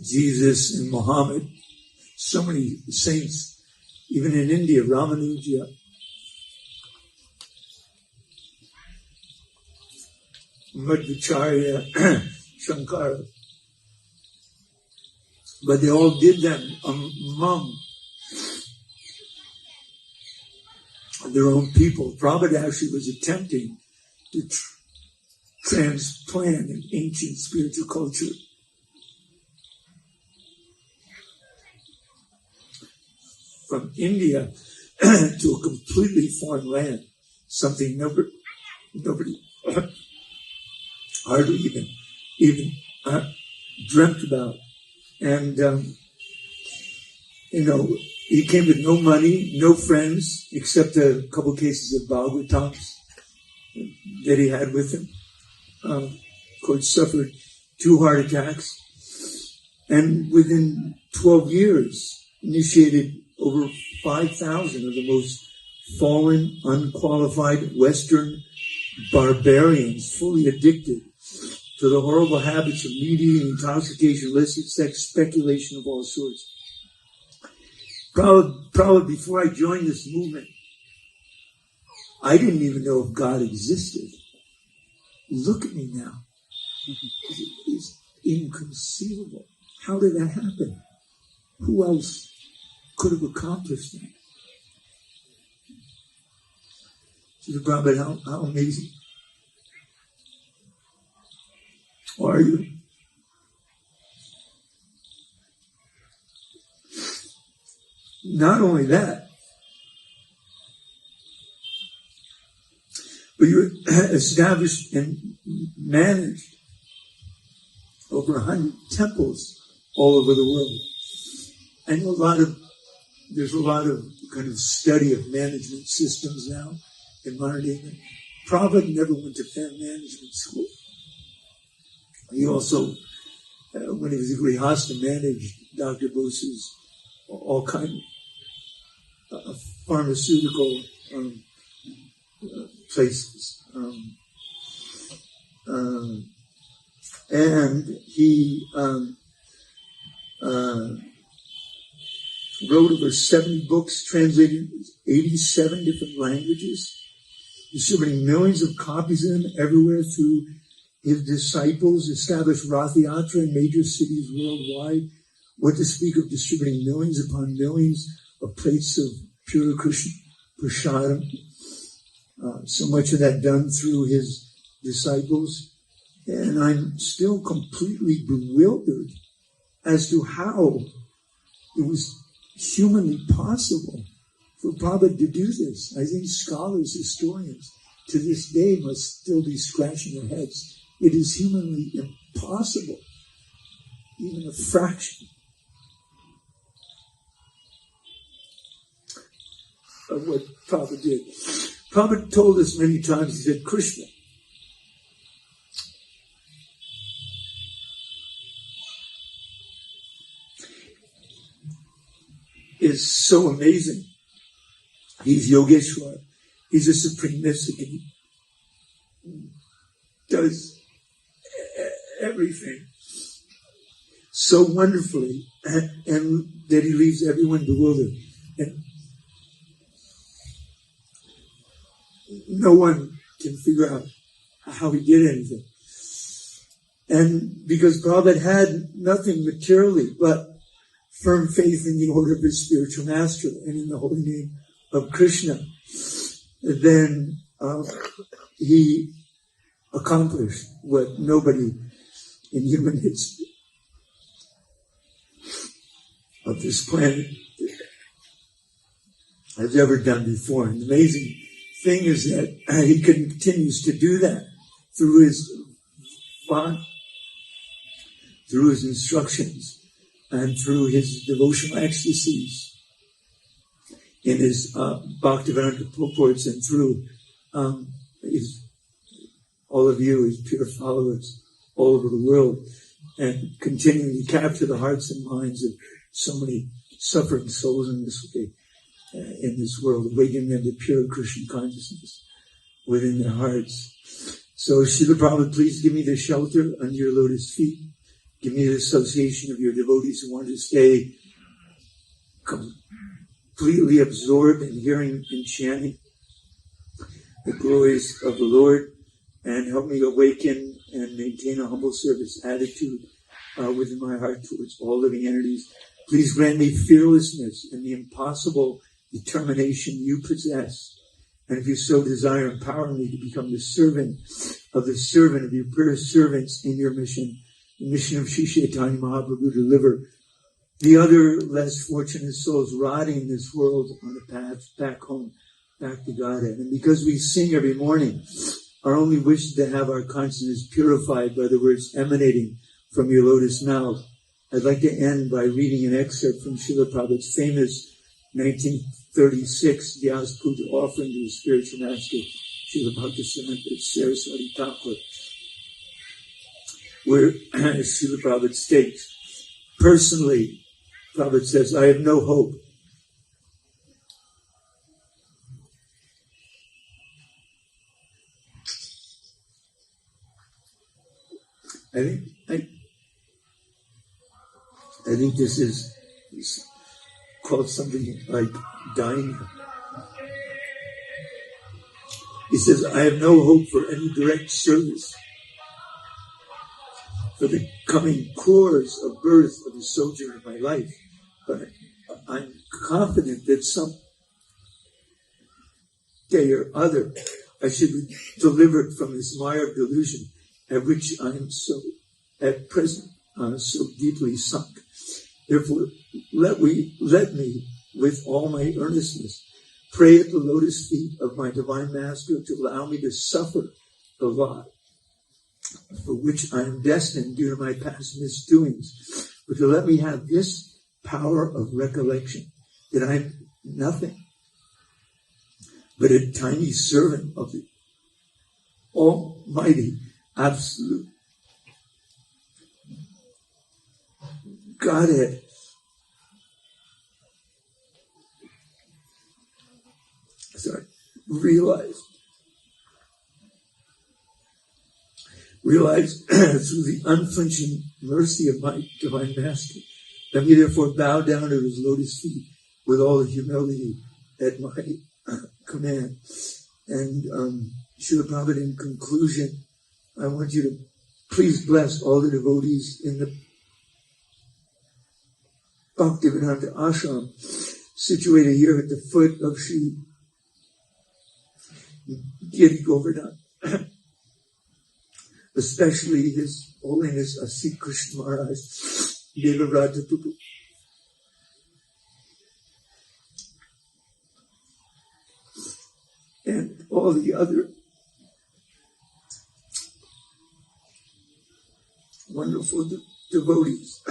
Jesus and Muhammad, so many saints, even in India, Ramanuja, Madhvacharya, Shankara, but they all did them among their own people. Prabhupada actually was attempting to transplant an ancient spiritual culture from India to a completely foreign land, something nobody hardly even dreamt about. And, he came with no money, no friends, except a couple cases of Bhagavatams that he had with him. Of course, suffered 2 heart attacks. And within 12 years, initiated over 5,000 of the most fallen, unqualified Western barbarians, fully addicted to the horrible habits of meat eating, intoxication, illicit sex, speculation of all sorts. Probably before I joined this movement, I didn't even know if God existed. Look at me now. It's inconceivable. How did that happen? Who else could have accomplished that? Srila Prabhupada, how amazing are you? Not only that, but you established and managed over 100 temples all over the world. I know there's a lot of kind of study of management systems now in modern day. Prabhupada never went to fan management school. He also, when he was a Grihasta, managed Dr. Bose's all kind of pharmaceutical places. And he wrote over 70 books, translated 87 different languages, distributing millions of copies of them everywhere through his disciples, established Rath Yatra in major cities worldwide. What to speak of distributing millions upon millions of plates of pure Krishna prasadam. So much of that done through his disciples. And I'm still completely bewildered as to how it was humanly possible for Prabhupada to do this. I think scholars, historians, to this day must still be scratching their heads. It is humanly impossible, even a fraction of what Prabhupada did. Prabhupada told us many times, he said, Krishna is so amazing. He's Yogeshwar. He's a supreme mystic. And he does everything so wonderfully, and that he leaves everyone bewildered. And no one can figure out how he did anything. And because Prabhupada had nothing materially but firm faith in the order of his spiritual master and in the holy name of Krishna, then he accomplished what nobody in human history of this planet has ever done before. And the amazing thing is that he continues to do that through his vani, through his instructions, and through his devotional ecstasies, in his Bhaktivedanta purports, and through all of you, his pure followers all over the world, and continuing to capture the hearts and minds of so many suffering souls in this way, in this world, awakening them to pure Krishna consciousness within their hearts. So, Srila Prabhupada, please give me the shelter under your lotus feet. Give me the association of your devotees who want to stay completely absorbed in hearing and chanting the glories of the Lord, and help me awaken and maintain a humble service attitude within my heart towards all living entities. Please grant me fearlessness and the impossible determination you possess. And if you so desire, empower me to become the servant of your pure servants in your mission, the mission of Sri Chaitanya Mahaprabhu, to deliver the other less fortunate souls rotting in this world on the path back home, back to Godhead. And because we sing every morning, our only wish is to have our consciousness purified by the words emanating from your lotus mouth. I'd like to end by reading an excerpt from Srila Prabhupada's famous 1936 Vyas Puja offering to his spiritual master, Srila Bhaktisiddhanta Saraswati Thakur, where Srila Prabhupada states, personally, Prabhupada says, I have no hope. I think this is called something like dying. He says, I have no hope for any direct service for the coming course of birth of the sojourn of my life. But I'm confident that some day or other I should be delivered from this mire of delusion at which I am so, at present, so deeply sunk. Therefore, let me, with all my earnestness, pray at the lotus feet of my Divine Master to allow me to suffer the lot for which I am destined due to my past misdoings, but to let me have this power of recollection that I am nothing but a tiny servant of the Almighty, Absolute Godhead. Realize through the unflinching mercy of my Divine Master. Let me therefore bow down at his lotus feet with all the humility at my command. And Srila Prabhupada, in conclusion, I want you to please bless all the devotees in the Bhaktivedanta Ashram, situated here at the foot of Sri Govardhan, especially His Holiness Asik Krishna Maharaj, Devarata Prabhu, and all the other wonderful devotees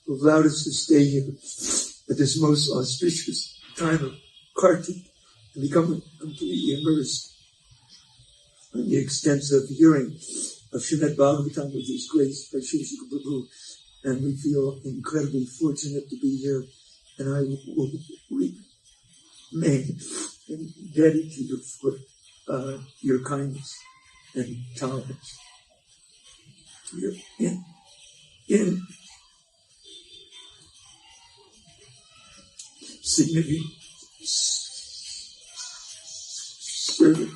who allowed us to stay here at this most auspicious time of Kartik and become completely immersed in the extensive hearing of Srimad Bhagavatam with His grace by Sri Prabhu. And we feel incredibly fortunate to be here. And I will remain indebted to you for your kindness and tolerance. You're in significant servant.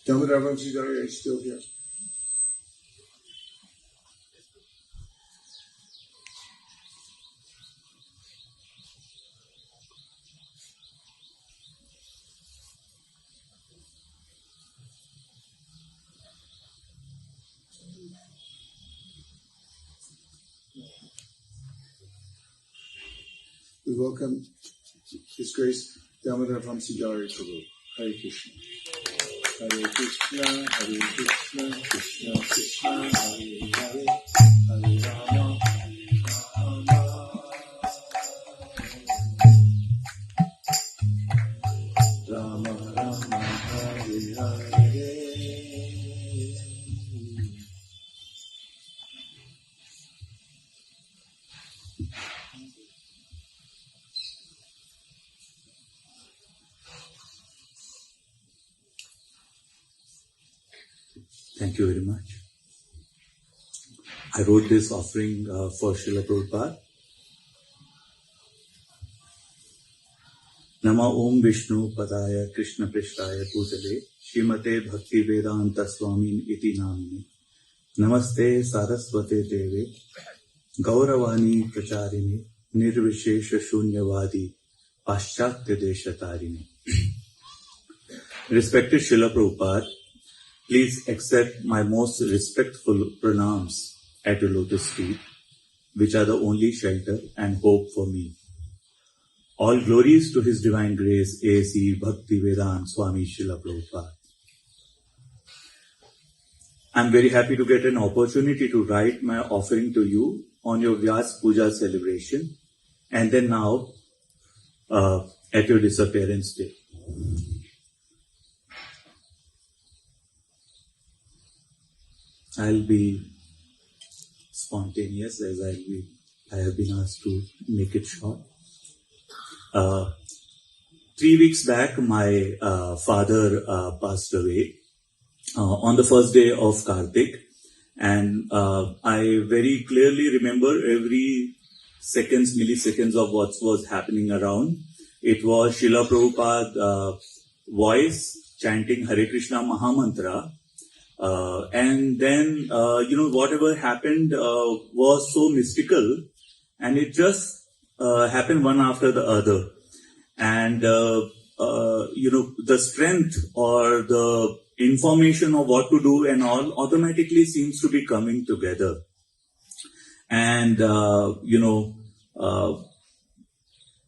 Damodar Vamsidhari is still here. We welcome His Grace Damodar Vamsidhari Prabhu. Hare Krishna. Hare Krishna, Hare Krishna, Krishna Krishna, Hare Hare, Hare Rama, Rama Rama, Hare Hare. Thank you very much. I wrote this offering for Srila Prabhupada. Nama Om Vishnu Padaya Krishna Prishtaya Pujale Srimate Bhakti Vedanta Swamin Iti Namine Namaste Saraswate Deve Gauravani Pracharini Nirvishesha Shunyavadi Paschatya Desha Tarini. Respected Srila Prabhupada, please accept my most respectful pranams at your lotus feet, which are the only shelter and hope for me. All glories to His Divine Grace, A.C. Bhaktivedanta Swami Srila Prabhupada. I'm very happy to get an opportunity to write my offering to you on your Vyas Puja celebration, and then now at your disappearance day. I'll be spontaneous as I have been asked to make it short. 3 weeks back, my father passed away on the first day of Kartik, and I very clearly remember every milliseconds of what was happening around. It was Srila Prabhupada's voice chanting Hare Krishna Mahamantra. And then, whatever happened was so mystical, and it just happened one after the other. And, the strength or the information of what to do and all automatically seems to be coming together. And,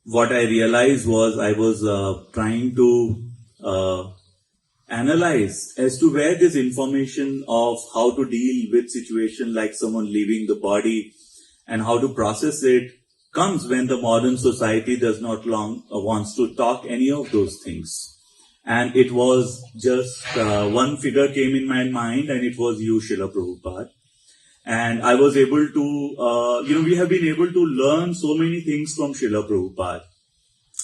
what I realized was I was trying to analyze as to where this information of how to deal with situation like someone leaving the body and how to process it comes when the modern society does not wants to talk any of those things. And it was just one figure came in my mind, and it was you, Srila Prabhupada. And I was able to, we have been able to learn so many things from Srila Prabhupada.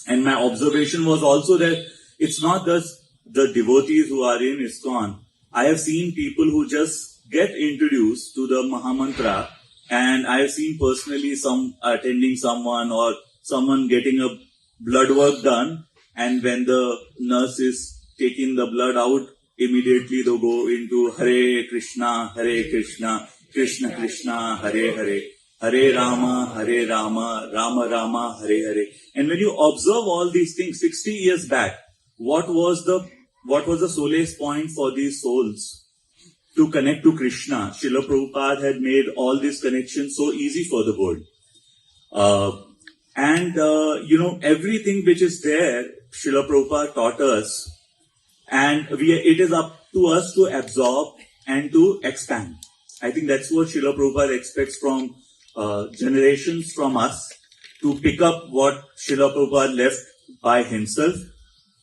And my observation was also that it's not just the devotees who are in ISKCON. I have seen people who just get introduced to the Mahamantra, and I have seen personally some attending someone or someone getting a blood work done, and when the nurse is taking the blood out, immediately they'll go into Hare Krishna, Krishna Krishna, Hare Hare, Hare Rama, Rama Rama, Hare Hare. And when you observe all these things 60 years back, what was the solace point for these souls to connect to Krishna? Srila Prabhupada had made all these connections so easy for the world. Everything which is there, Srila Prabhupada taught us, and it is up to us to absorb and to expand. I think that's what Srila Prabhupada expects from generations from us, to pick up what Srila Prabhupada left by himself,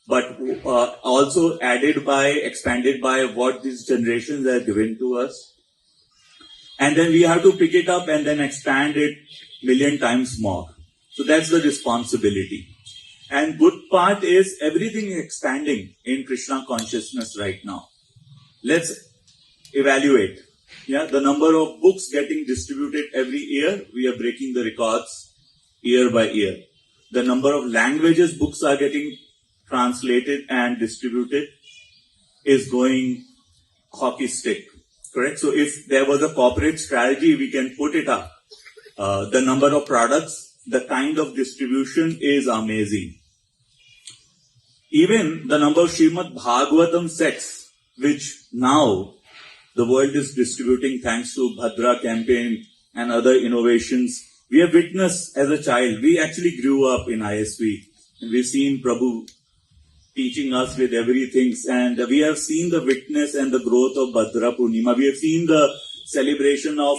but also expanded by what these generations have given to us. And then we have to pick it up and then expand it 1,000,000 times more. So that's the responsibility. And good part is everything is expanding in Krishna consciousness right now. Let's evaluate. The number of books getting distributed every year, we are breaking the records year by year. The number of languages books are getting translated and distributed is going hockey stick, correct? So if there was a corporate strategy, we can put it up. The number of products, the kind of distribution is amazing. Even the number of Srimad Bhagavatam sets, which now the world is distributing thanks to Bhadra campaign and other innovations. We have witnessed as a child, we actually grew up in ISV, and we've seen Prabhu teaching us with everything, and we have seen the witness and the growth of Bhadra Purnima. We have seen the celebration of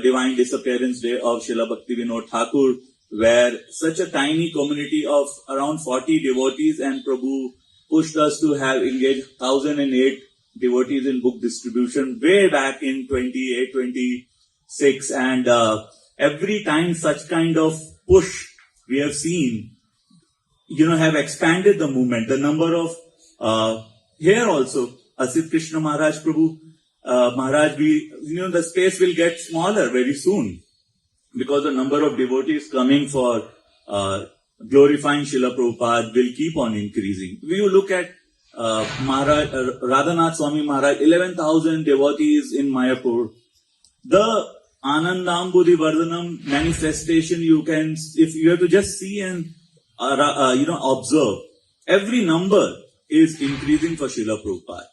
Divine Disappearance Day of Srila Bhaktivinoda Thakur, where such a tiny community of around 40 devotees, and Prabhu pushed us to have engaged 1,008 devotees in book distribution way back in 28, 26, and every time such kind of push we have seen, have expanded the movement. The number of, here also, Asit Krishna Maharaj Prabhu, Maharaj, the space will get smaller very soon, because the number of devotees coming for glorifying Srila Prabhupada will keep on increasing. We will look at Maharaj, Radhanath Swami Maharaj, 11,000 devotees in Mayapur. The Anandam Buddhi Vardhanam manifestation, if you have to just see and observe, every number is increasing for Srila Prabhupada.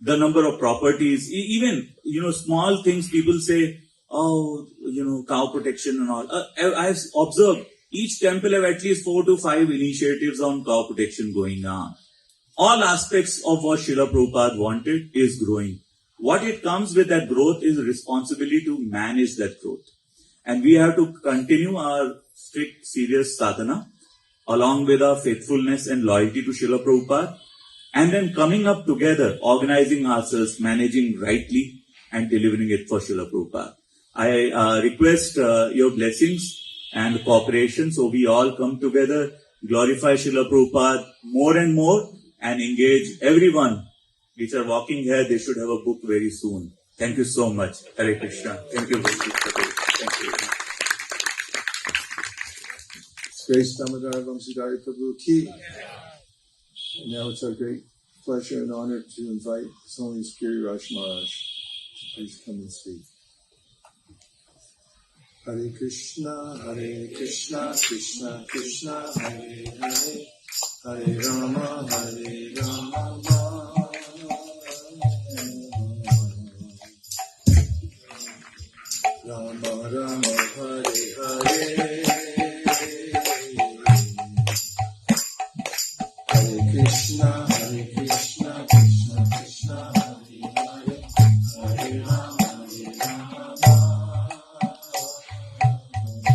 The number of properties, even, small things people say, cow protection and all. I've observed each temple have at least 4 to 5 initiatives on cow protection going on. All aspects of what Srila Prabhupada wanted is growing. What it comes with that growth is responsibility to manage that growth. And we have to continue our strict, serious sadhana along with our faithfulness and loyalty to Srila Prabhupada, and then coming up together, organizing ourselves, managing rightly and delivering it for Srila Prabhupada. I request your blessings and cooperation so we all come together, glorify Srila Prabhupada more and more, and engage everyone which are walking here. They should have a book very soon. Thank you so much. Hare Krishna. Thank you. Thank you. Grace Damodar Vamsidhari Prabhu Ki. And now it's our great pleasure and honor to invite His Holiness Giri Raj Maharaj to please come and speak. Hare Krishna, Krishna Krishna, Hare Hare, Hare Rama, Rama Rama, Hare Hare. Krishna, Krishna Krishna, Hare Hare, Hare Rama, Rama Rama, Hare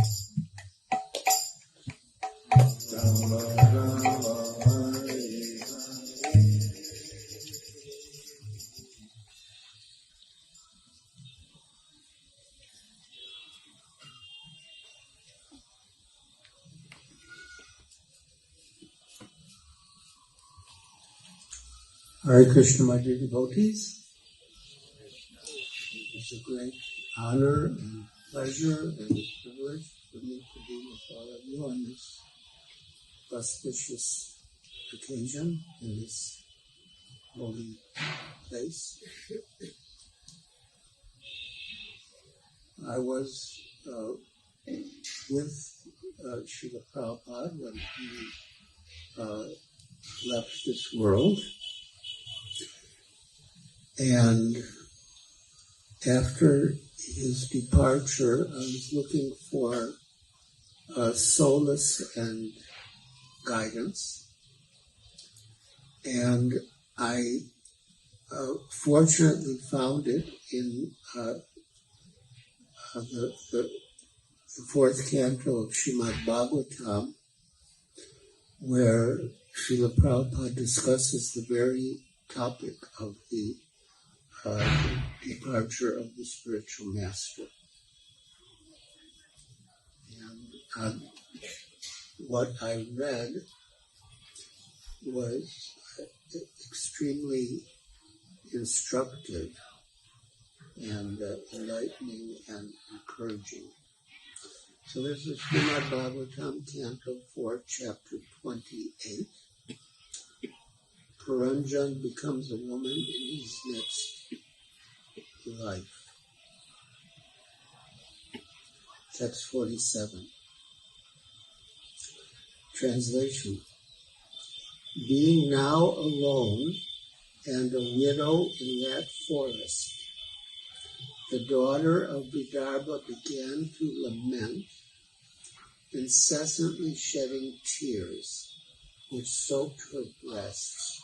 Hare Krishna, my dear devotees. It's a great honor and pleasure and privilege for me to be with all of you on this auspicious occasion in this holy place. I was with Srila Prabhupada when he left this world. And after his departure, I was looking for solace and guidance. And I fortunately found it in the fourth canto of Srimad Bhagavatam, where Srila Prabhupada discusses the very topic of the departure of the spiritual master. And what I read was extremely instructive and enlightening and encouraging. So this is Srimad Bhagavatam, Canto 4, Chapter 28. Puranjan becomes a woman in his next life. Text 47. Translation. Being now alone and a widow in that forest, the daughter of Vidarbha began to lament, incessantly shedding tears, which soaked her breasts,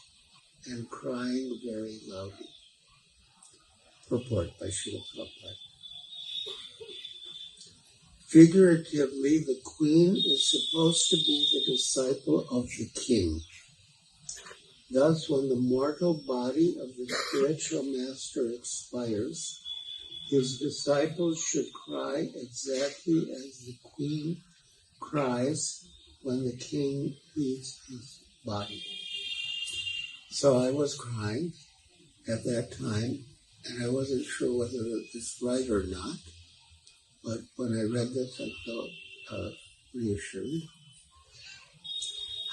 and crying very loudly. Purport by Srila Prabhupada. Figuratively, the queen is supposed to be the disciple of the king. Thus, when the mortal body of the spiritual master expires, his disciples should cry exactly as the queen cries when the king leaves his body. So I was crying at that time, and I wasn't sure whether it was right or not, but when I read this, I felt reassured.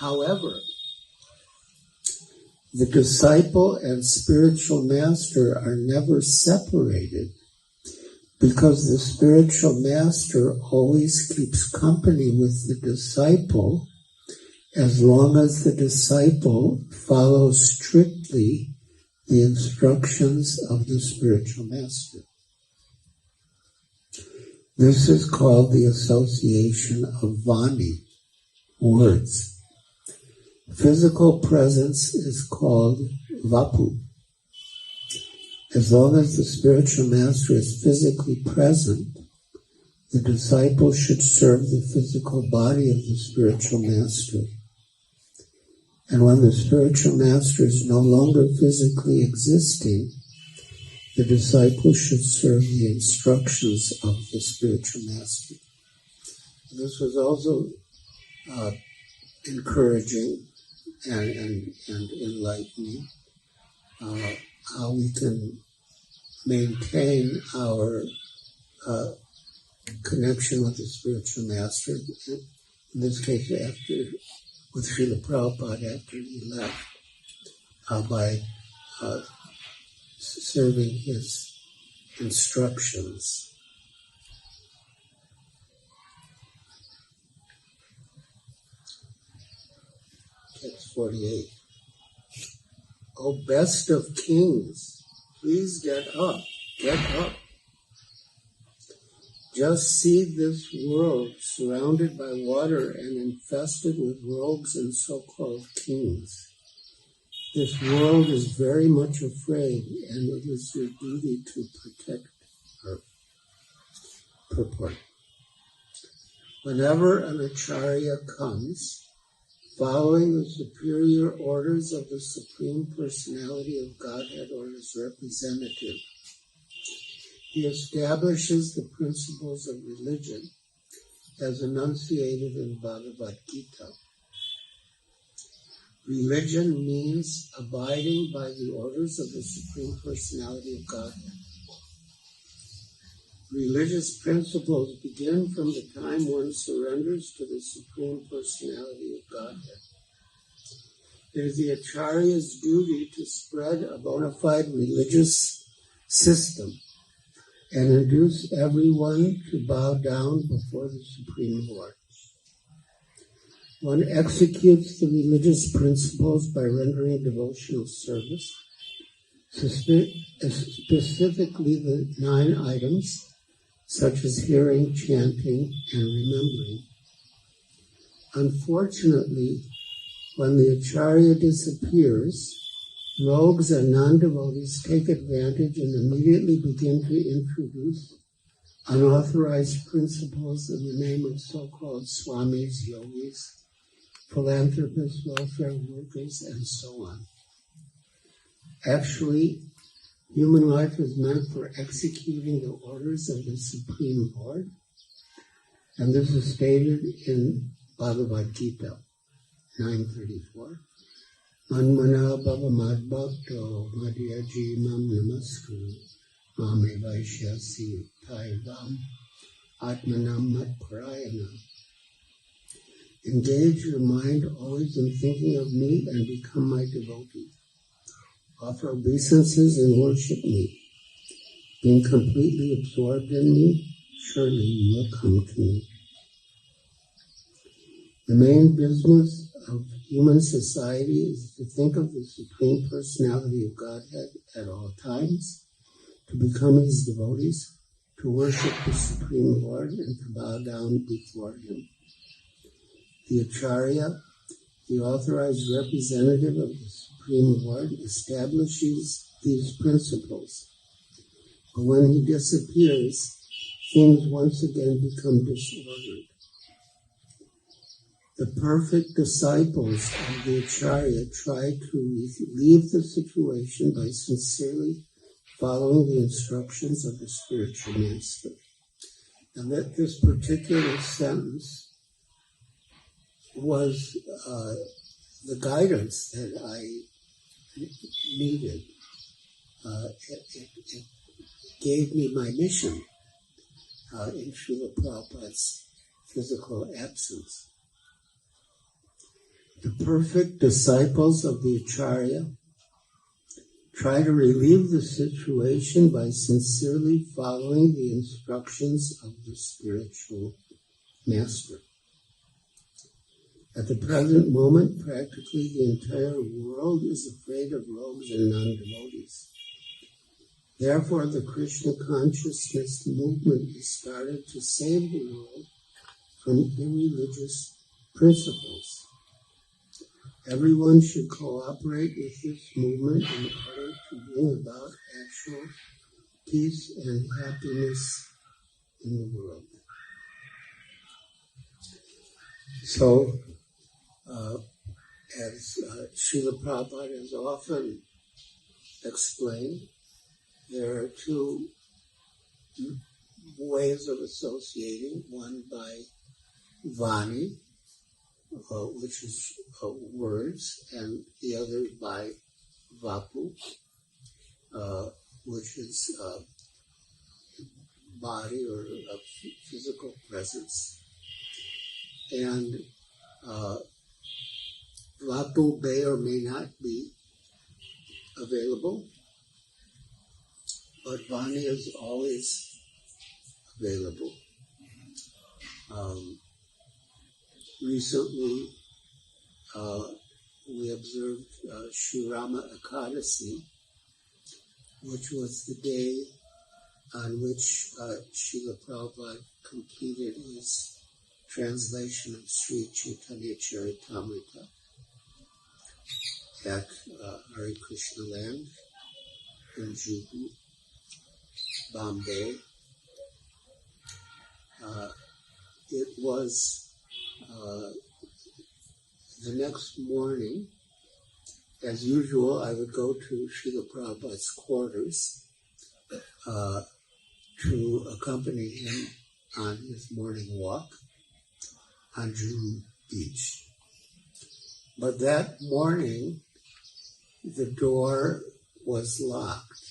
However, the disciple and spiritual master are never separated, because the spiritual master always keeps company with the disciple as long as the disciple follows strictly the instructions of the spiritual master. This is called the association of vani, words. Physical presence is called vapu. As long as the spiritual master is physically present, the disciple should serve the physical body of the spiritual master. And when the spiritual master is no longer physically existing, the disciple should serve the instructions of the spiritual master. This was also encouraging and enlightening, how we can maintain our connection with the spiritual master, in this case with Srila Prabhupada after he left, by serving his instructions. Text 48. O best of kings, please get up, get up. Just see this world surrounded by water and infested with rogues and so-called kings. This world is very much afraid, and it is your duty to protect her. Purport. Whenever an acharya comes, following the superior orders of the Supreme Personality of Godhead or his representative, he establishes the principles of religion as enunciated in Bhagavad Gita. Religion means abiding by the orders of the Supreme Personality of Godhead. Religious principles begin from the time one surrenders to the Supreme Personality of Godhead. It is the Acharya's duty to spread a bona fide religious system and induce everyone to bow down before the Supreme Lord. One executes the religious principles by rendering devotional service, specifically the 9 items, such as hearing, chanting, and remembering. Unfortunately, when the Acharya disappears, rogues and non-devotees take advantage and immediately begin to introduce unauthorized principles in the name of so-called swamis, yogis, philanthropists, welfare workers, and so on. Actually, human life is meant for executing the orders of the Supreme Lord, and this is stated in Bhagavad Gita 9:34. Manmana bhava madbhakto madhyaji mam namaskuru mame vaishyasi taivam atmanam matparayana. Engage your mind always in thinking of me and become my devotee. Offer obeisances and worship me. Being completely absorbed in me, surely you will come to me. The main business of human society is to think of the Supreme Personality of Godhead at all times, to become his devotees, to worship the Supreme Lord, and to bow down before him. The Acharya, the authorized representative of the Supreme Lord, establishes these principles. But when he disappears, things once again become disordered. The perfect disciples of the Acharya try to relieve the situation by sincerely following the instructions of the spiritual master. And that this particular sentence was the guidance that I needed. It gave me my mission in Srila Prabhupada's physical absence. The perfect disciples of the Acharya try to relieve the situation by sincerely following the instructions of the spiritual master. At the present moment, practically the entire world is afraid of rogues and non-devotees. Therefore, the Krishna consciousness movement is started to save the world from irreligious principles. Everyone should cooperate with this movement in order to bring about actual peace and happiness in the world. So, as Srila Prabhupada has often explained, there are two ways of associating, one by vani, which is words, and the other by vapu, which is body or physical presence. And vapu may or may not be available, but vani is always available. Recently, we observed Sri Rama Ekadasi, which was the day on which Srila Prabhupada completed his translation of Sri Chaitanya Charitamrita at Hare Krishna Land in Juhu, Bombay. It was the next morning. As usual, I would go to Srila Prabhupada's quarters to accompany him on his morning walk on Juhu Beach. But that morning, the door was locked.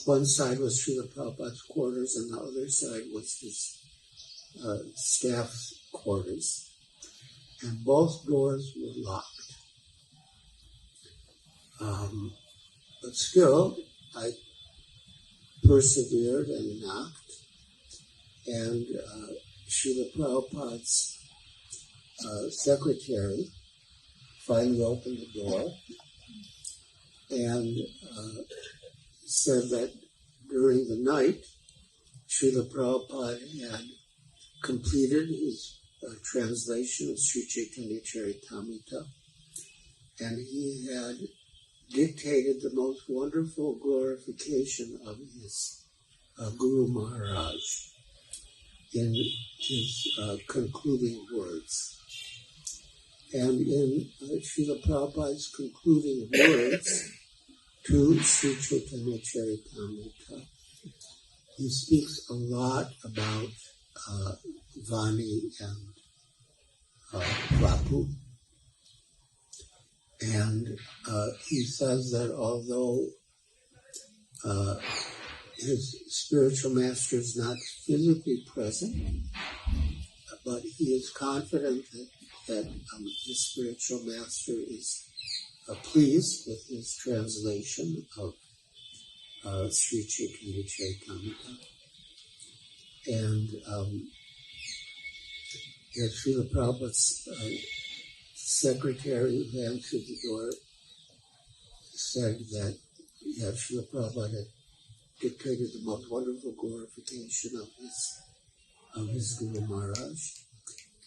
One side was Srila Prabhupada's quarters, and the other side was his staff's quarters. And both doors were locked. But still, I persevered and knocked, and Srila Prabhupada's secretary finally opened the door and said that during the night, Srila Prabhupada had completed his translation of Sri Chaitanya Charitamrita, and he had dictated the most wonderful glorification of his Guru Maharaj in his concluding words. And in Srila Prabhupada's concluding words to Sri Chaitanya Charitamrita, he speaks a lot about vani and vapu. And he says that although his spiritual master is not physically present, but he is confident that his spiritual master is pleased with his translation of Sri Chaitanya Charitamrita. And Srila Prabhupada's secretary who answered the door said that Srila Prabhupada had dictated the most wonderful glorification of his Guru Maharaj,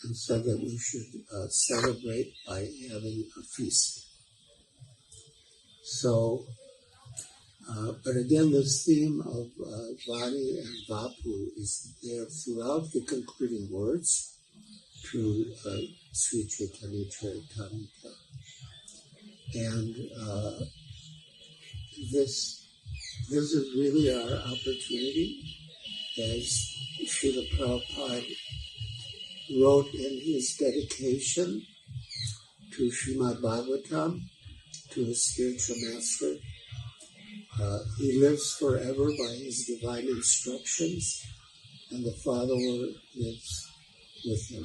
and said that we should celebrate by having a feast. So, but again, this theme of vani and vapu is there throughout the concluding words to Sri Chaitanya Charitamrita. And this is really our opportunity, as Srila Prabhupada wrote in his dedication to Srimad Bhagavatam, to his spiritual master. He lives forever by his divine instructions, and the follower lives with him.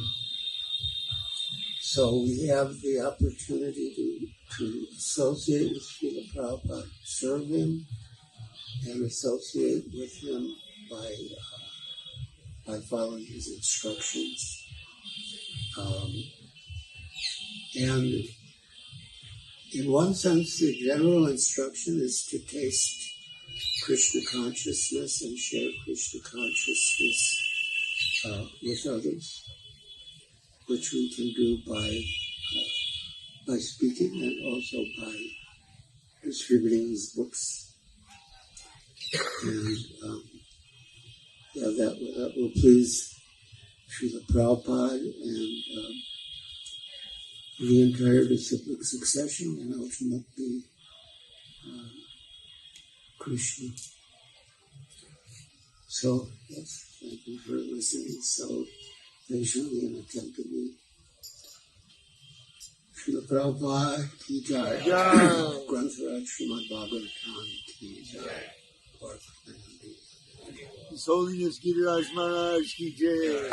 So we have the opportunity to associate with Srila Prabhupada, serve him, and associate with him by following his instructions. And in one sense, the general instruction is to taste Krishna consciousness and share Krishna consciousness with others, which we can do by speaking and also by distributing these books. And that will please Srila Prabhupada and the entire disciplic succession, and ultimately Krishna. So, yes, thank you for listening so patiently and attentively. Srila Prabhupada ki jai. Grantharaj Srimad Bhagavatam ki jai. His Holiness Giriraj Maharaj ki jai.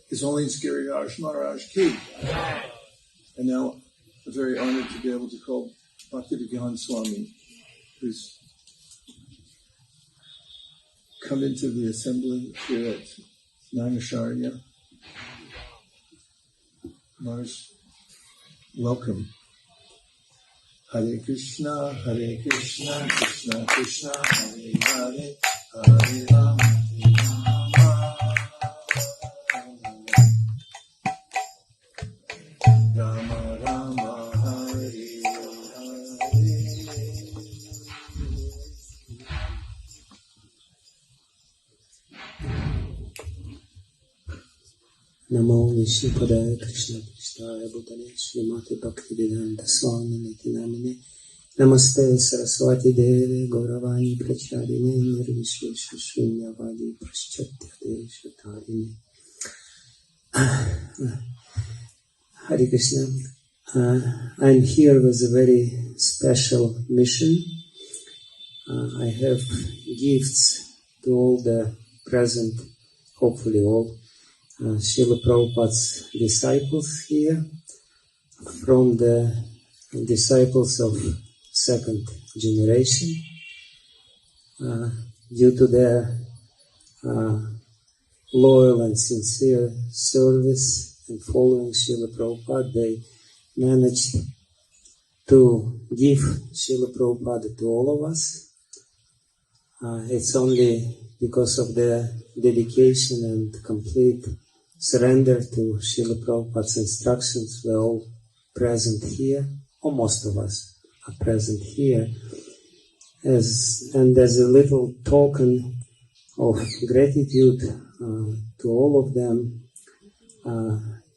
His Holiness Giriraj Maharaj ki. And now, I'm very honored to be able to call Bhaktivedanta Swami, who's come into the assembly here at Nanasharya. Mars, welcome. Hare Krishna, Krishna Krishna, Hare Hare, Hare Rama, Rama Rama, Hare Hare. Namo Vishnupadaya Krishna Krishnaya Bhutale Srimati Bhaktivedanta Swami Niti Namine Namaste Saraswati Deve Gauravani Pracharine Nirvishvesha Shunyavadi Praschatya Deshatarine. Hare Krishna. I'm here with a very special mission. I have gifts to all the present, hopefully all, Srila Prabhupada's disciples here, from the disciples of second generation. Due to their loyal and sincere service and following Srila Prabhupada, they managed to give Srila Prabhupada to all of us. It's only because of their dedication and complete surrender to Srila Prabhupada's instructions we're all present here, or most of us are present here. As a little token of gratitude to all of them,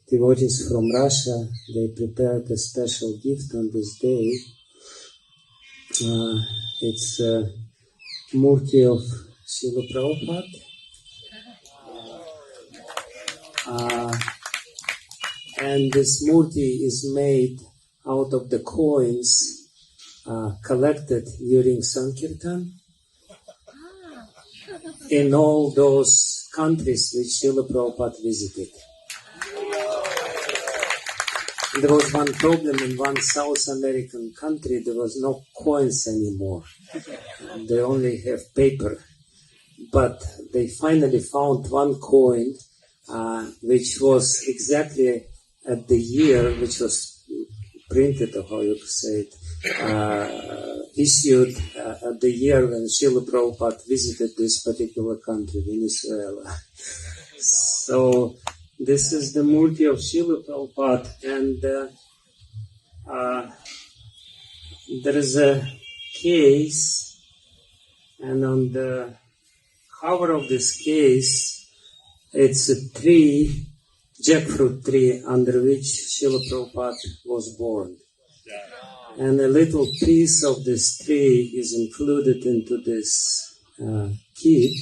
devotees from Russia, they prepared a special gift on this day. It's a murti of Srila Prabhupada. And this murti is made out of the coins collected during Sankirtan in all those countries which Srila Prabhupada visited. There was one problem in one South American country, there was no coins anymore. They only have paper. But they finally found one coin which was exactly at the year, which was printed, or how you say it, issued at the year when Srila Prabhupada visited this particular country, Venezuela. So this is the murti of Srila Prabhupada, and there is a case, and on the cover of this case, it's a tree, jackfruit tree, under which Srila Prabhupada was born. And a little piece of this tree is included into this kit.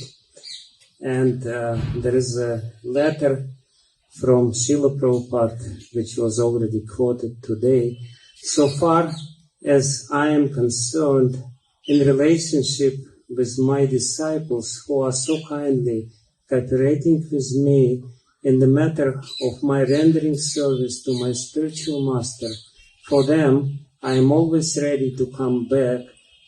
And there is a letter from Srila Prabhupada, which was already quoted today. So far as I am concerned, in relationship with my disciples who are so kindly cooperating with me in the matter of my rendering service to my spiritual master. For them, I am always ready to come back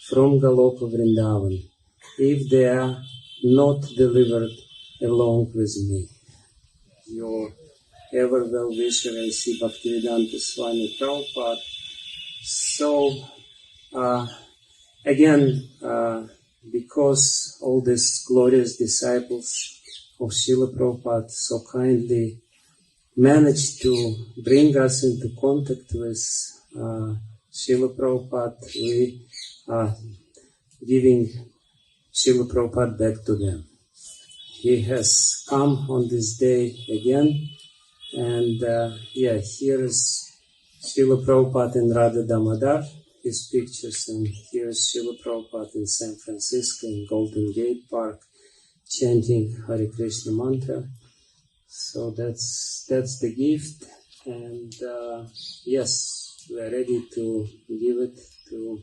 from Galoka Vrindavan, if they are not delivered along with me. Your ever well-wisher, I see Bhaktivedanta Swami Prabhupada. So, again, because all these glorious disciples of Srila Prabhupada so kindly managed to bring us into contact with Srila Prabhupada, we are giving Srila Prabhupada back to them. He has come on this day again, and here is Srila Prabhupada in Radha Damodar, his pictures, and here is Srila Prabhupada in San Francisco in Golden Gate Park, chanting Hare Krishna mantra. So that's the gift, and yes, we are ready to give it to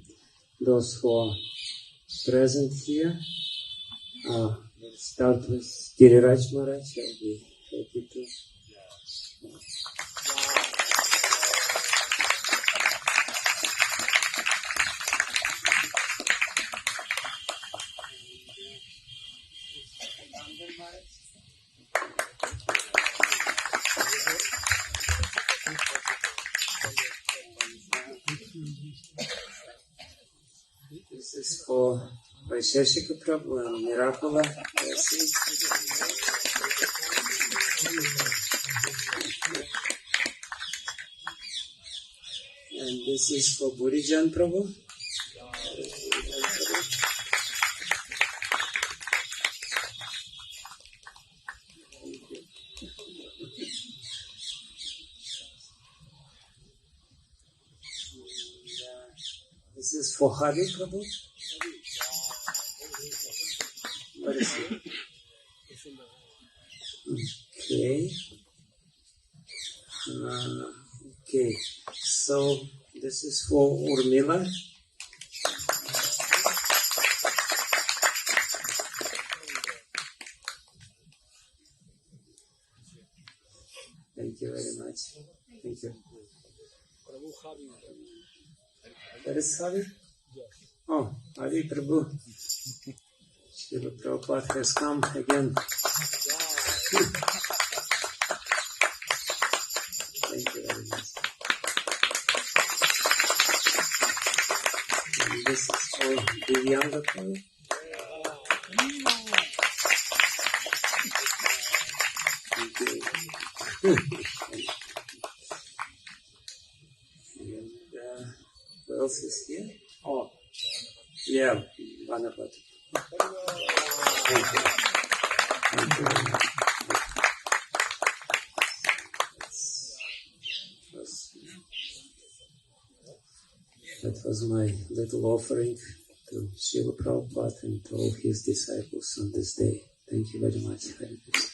those who are present here. Let's start with Giriraj Maharaj. I'll be happy to. This is for Vaisheshika Prabhu and Miracula. And this is for Burijan Prabhu. This is for Hari Prabhu. What is it? Okay. Okay. So this is for Urmila. Thank you very much. Thank you. That is Hari? Oh, Hari Prabhu. Srila Prabhupada has come again. Thank you very much. And this is for Divyanga Prabhu. Thank you. And who else is here? Oh, yeah, Vanapat. Thank you. Thank you very much. That was my little offering to Srila Prabhupada and to all his disciples on this day. Thank you very much. Hare Krishna.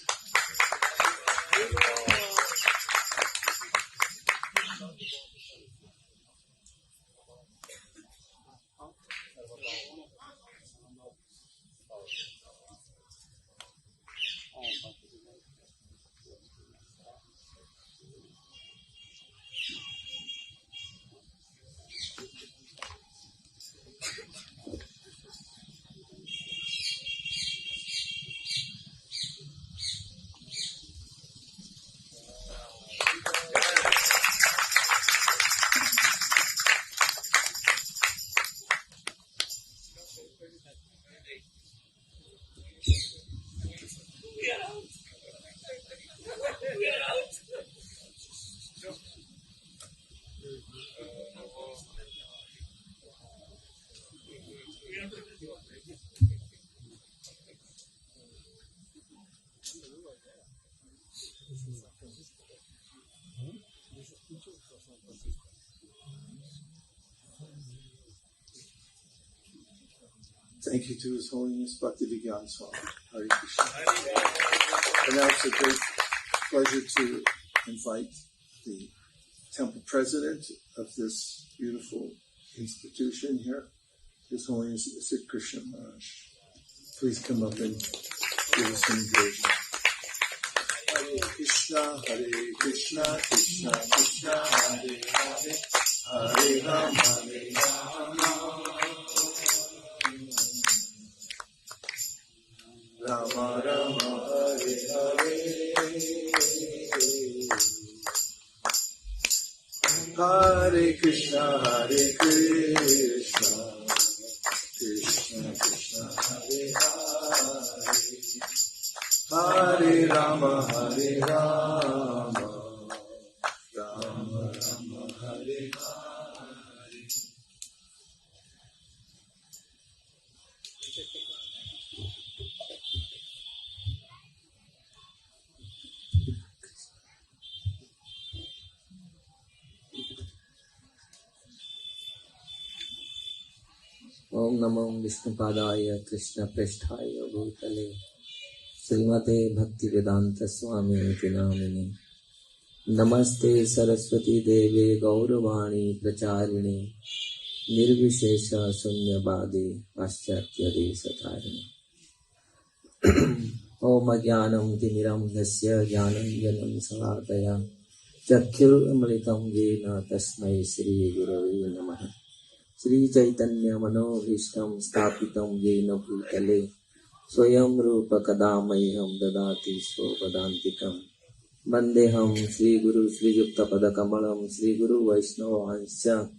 Thank you to His Holiness Bhaktivedanta Swami. Hare Krishna. And now it's a great pleasure to invite the temple president of this beautiful institution here, His Holiness Krishna Maharaj. Please come up and give us some encouragement. Krishna, Krishna Krishna, Hare Hare, Hare Rama, Rama Rama, Hare Hare, Hare Krishna, Krishna Krishna, Hare Hare, Hare Rama, Rama Rama, Hare Hare. Om Namo Vishnupadaya Krishna Preshthaya Bhutale Srimate Bhaktivedanta Swami Iti Namine Namaste Saraswati Deve Gauravani Pracharine Nirvishesha Sunyabadi Paschatya Desatarine Om Jnanam Timiram Dasya Jnanam Janam Salataya Chakhil Amritam Jena Tasmai Sri Gurave Namaha Sri Chaitanya Manohishtam Stapitam Jena Bhutale Swayam Rupa Kadamayam Dadati Svopadantikam Vandeham Sri Guru Sri Yukta Padakamalam Sri Guru Vaishnava Hansya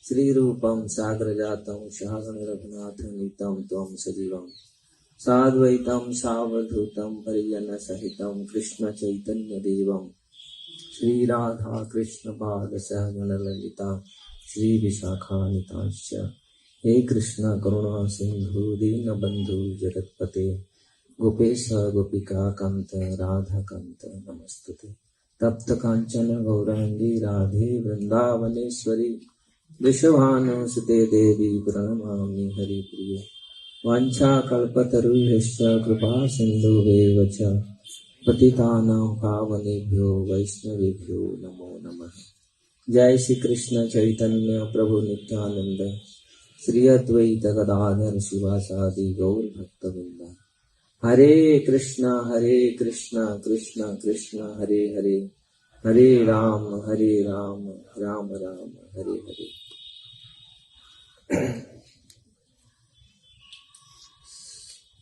Sri Rupam Sagrajatam Shahagana Raghunatham Nitam Tvam Sajivam Sadvaitam Savadhutam Pariyana Sahitam Krishna Chaitanya Devam Sri Radha Krishna Pada Sahagana Lalita Sri Vishakhanitanscha He Krishna Karuna Sindhu Dina Bandhu Jagatpate Gopesha Gopika Kanta Radha Kanta Namastute Tapta Kanchana Gaurangi Radhe Vrindavaneshwari Vishavanu Sute Devi Pranamami Hari Priya Vancha Kalpataruyascha Kripa Sindhu Vevacha Patitanam Pavanebhyo Vaishnavebhyo Namo Namah Jai Shri Krishna Chaitanya Prabhu Nityananda Sri Advaita Gadadhar Shivasadi Gaur Bhaktavinda Hare Krishna Krishna Krishna Hare Hare Hare Rama Rama Rama Hare Hare.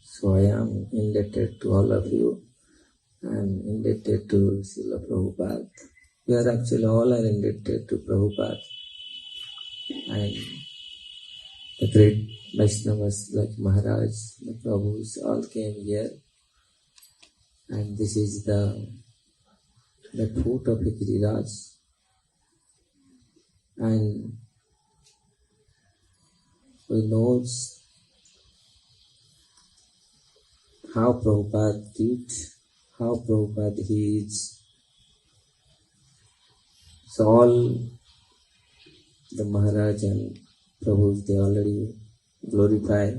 So I am indebted to all of you. I am indebted to Srila Prabhupada. We are actually all are indebted to Prabhupada. And the great Vaishnavas like Maharaj, the Prabhus all came here. And this is the foot of the Giriraj. And we know how Prabhupada did, how Prabhupada is. So all the Maharaj and Prabhus, they already glorified.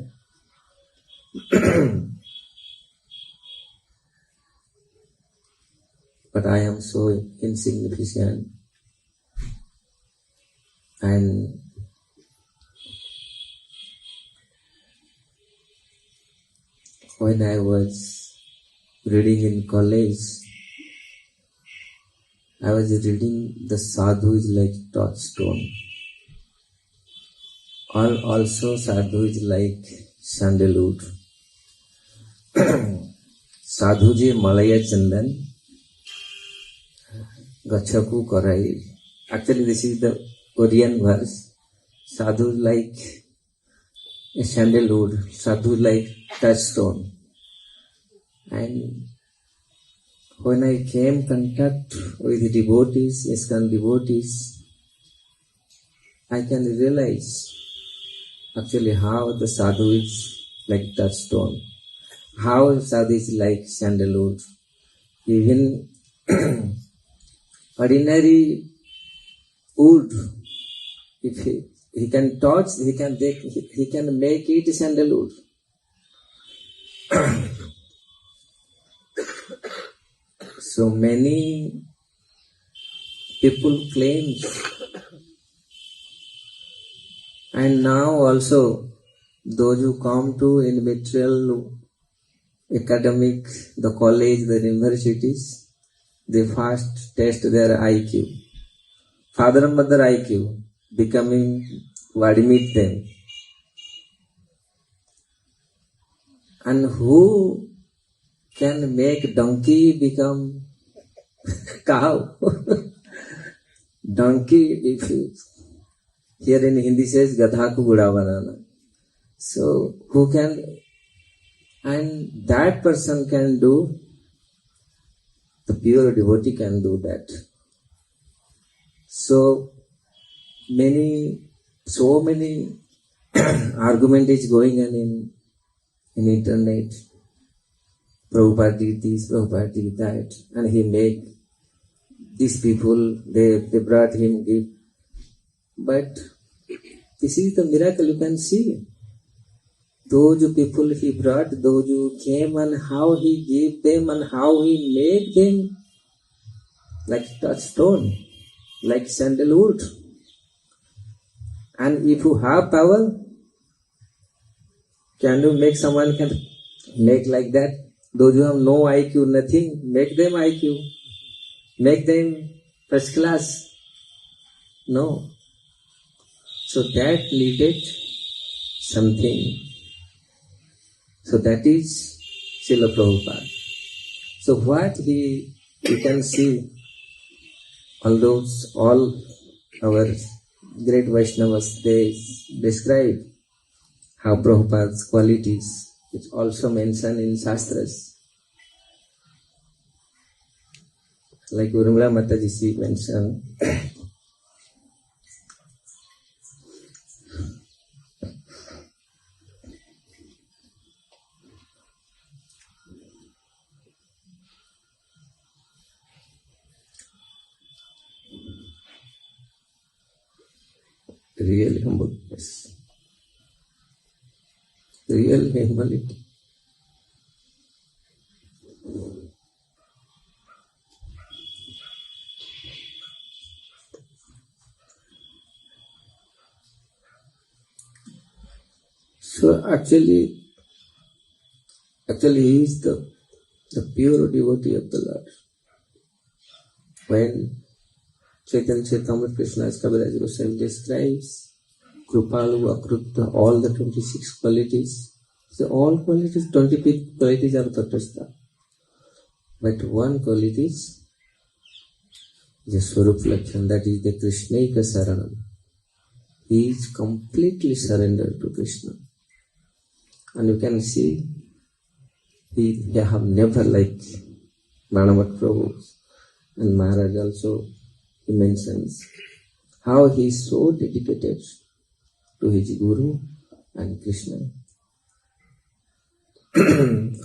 But I am so insignificant. And when I was reading in college, I was reading the sadhu is like touchstone. Also sadhu is like sandalwood. Sadhu ji malaya chandan gachaku karai. Actually this is the Korean verse. Sadhu like a sandalwood, sadhu like touchstone. And when I came contact with the devotees, ISKCON devotees, I can realize actually how the sadhu is like touchstone, how sadhu is like sandalwood. Even ordinary wood, if he can touch, he can make it sandalwood. So many people claim, and now also those who come to in material academic, the college, the universities, they first test their IQ. Father and mother IQ, becoming to admit them. And who can make donkey become cow? Donkey, if you, here in Hindi says, gadha ko buda banana. So, who can, and that person can do, the pure devotee can do that. So many argument is going on in internet. Prabhupada did this, Prabhupada did that, and he made these people, they brought him gift. But this is the miracle you can see. Those people he brought, those who came, and how he gave them and how he made them like touchstone, like sandalwood. And if you have power, can you make someone can make like that? Those who have no IQ, nothing, make them IQ. Make them first class. No. So that needed something. So that is Srila Prabhupada. So what you can see, all our great Vaishnavas, they describe how Prabhupada's qualities, which also mentioned in Shastras. Like Urmila Mataji mentioned, real humbleness, real humility. So actually he is the pure devotee of the Lord. When Chaitanya Charitamrita Krishna's Kaviraj Goswami describes Krupalu, Akrutta, all the 26 qualities. So all qualities, 25 qualities are Tatastha. But one quality is the Swarup Lakshan, that is the Krishnaika Saranam. He is completely surrendered to Krishna. And you can see, he have never, like Manavat Prabhu and Maharaj also, he mentions how he is so dedicated to his Guru and Krishna.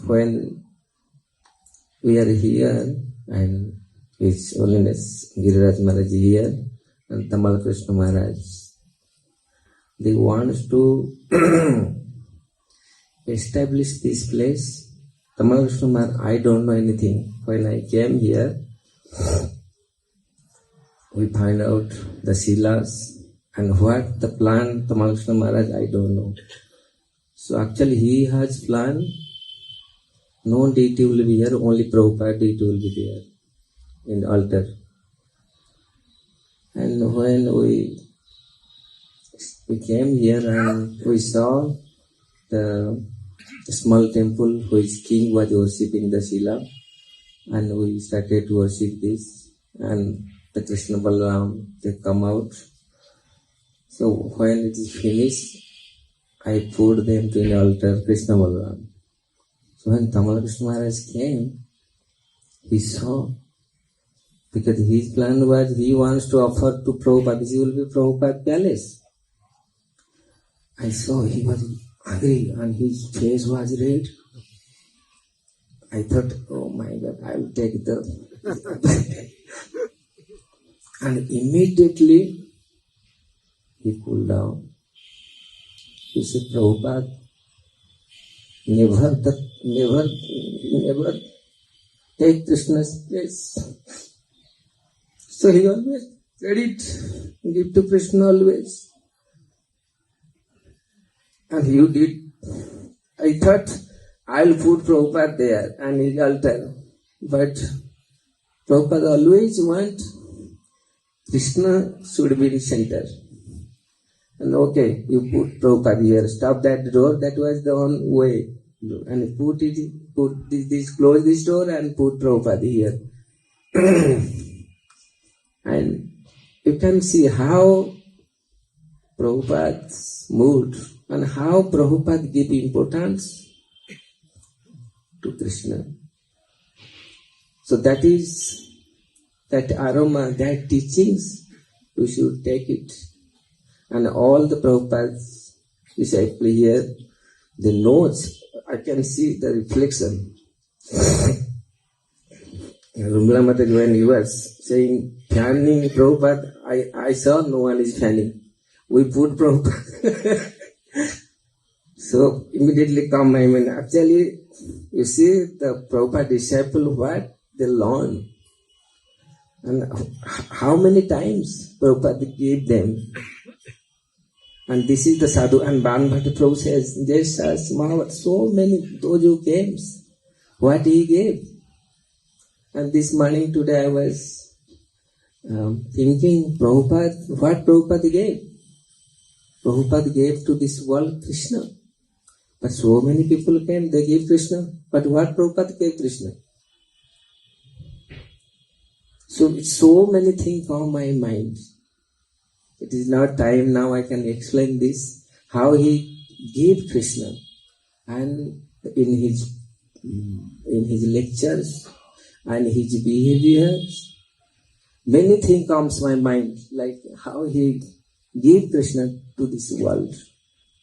When we are here and His Holiness Giriraj Maharaj here and Tamal Krishna Maharaj, they want to establish this place. Tamal Krishna Maharaj, I don't know anything. When I came here, we find out the Silas and what the plan Tamal Krishna Maharaj, I don't know. So actually he has planned, no deity will be here, only Prabhupada deity will be there in the altar. And when we came here and we saw the small temple which king was worshipping the Shila, and we started to worship this, and the Krishna Balaram, they come out. So when it is finished, I put them to the altar, Krishna Balaram. So when Tamal Krishna Maharaj came, he saw, because his plan was he wants to offer to Prabhupada, this will be Prabhupada palace. I saw he was angry and his face was red. I thought, oh my God, I will take the... And immediately he cooled down. He said, Prabhupada, never take Krishna's place. So he always credit, give to Krishna always. And you did. I thought I'll put Prabhupada there and his altar. But Prabhupada always want Krishna should be in center. And okay, you put Prabhupada here, stop that door, that was the one way. And close this door and put Prabhupada here. And you can see how Prabhupada moved and how Prabhupada gave importance to Krishna. So that is that aroma, that teachings, we should take it. And all the Prabhupada's disciples here, the notes, I can see the reflection. Rumla Mataji, when he was saying, fanning Prabhupada, I saw no one is fanning. We put Prabhupada. So immediately come, actually, you see the Prabhupada disciple, what they learn. And how many times Prabhupada gave them. And this is the sadhu, and Bhanbhati Prabhu says, there's so many, those who came, what he gave. And this morning today I was thinking, Prabhupada, what Prabhupada gave? Prabhupada gave to this world Krishna. But so many people came, they gave Krishna. But what Prabhupada gave Krishna? So many things come my mind. It is not time now I can explain this, how he gave Krishna. And in his lectures and his behaviors, many things comes my mind, like how he gave Krishna to this world,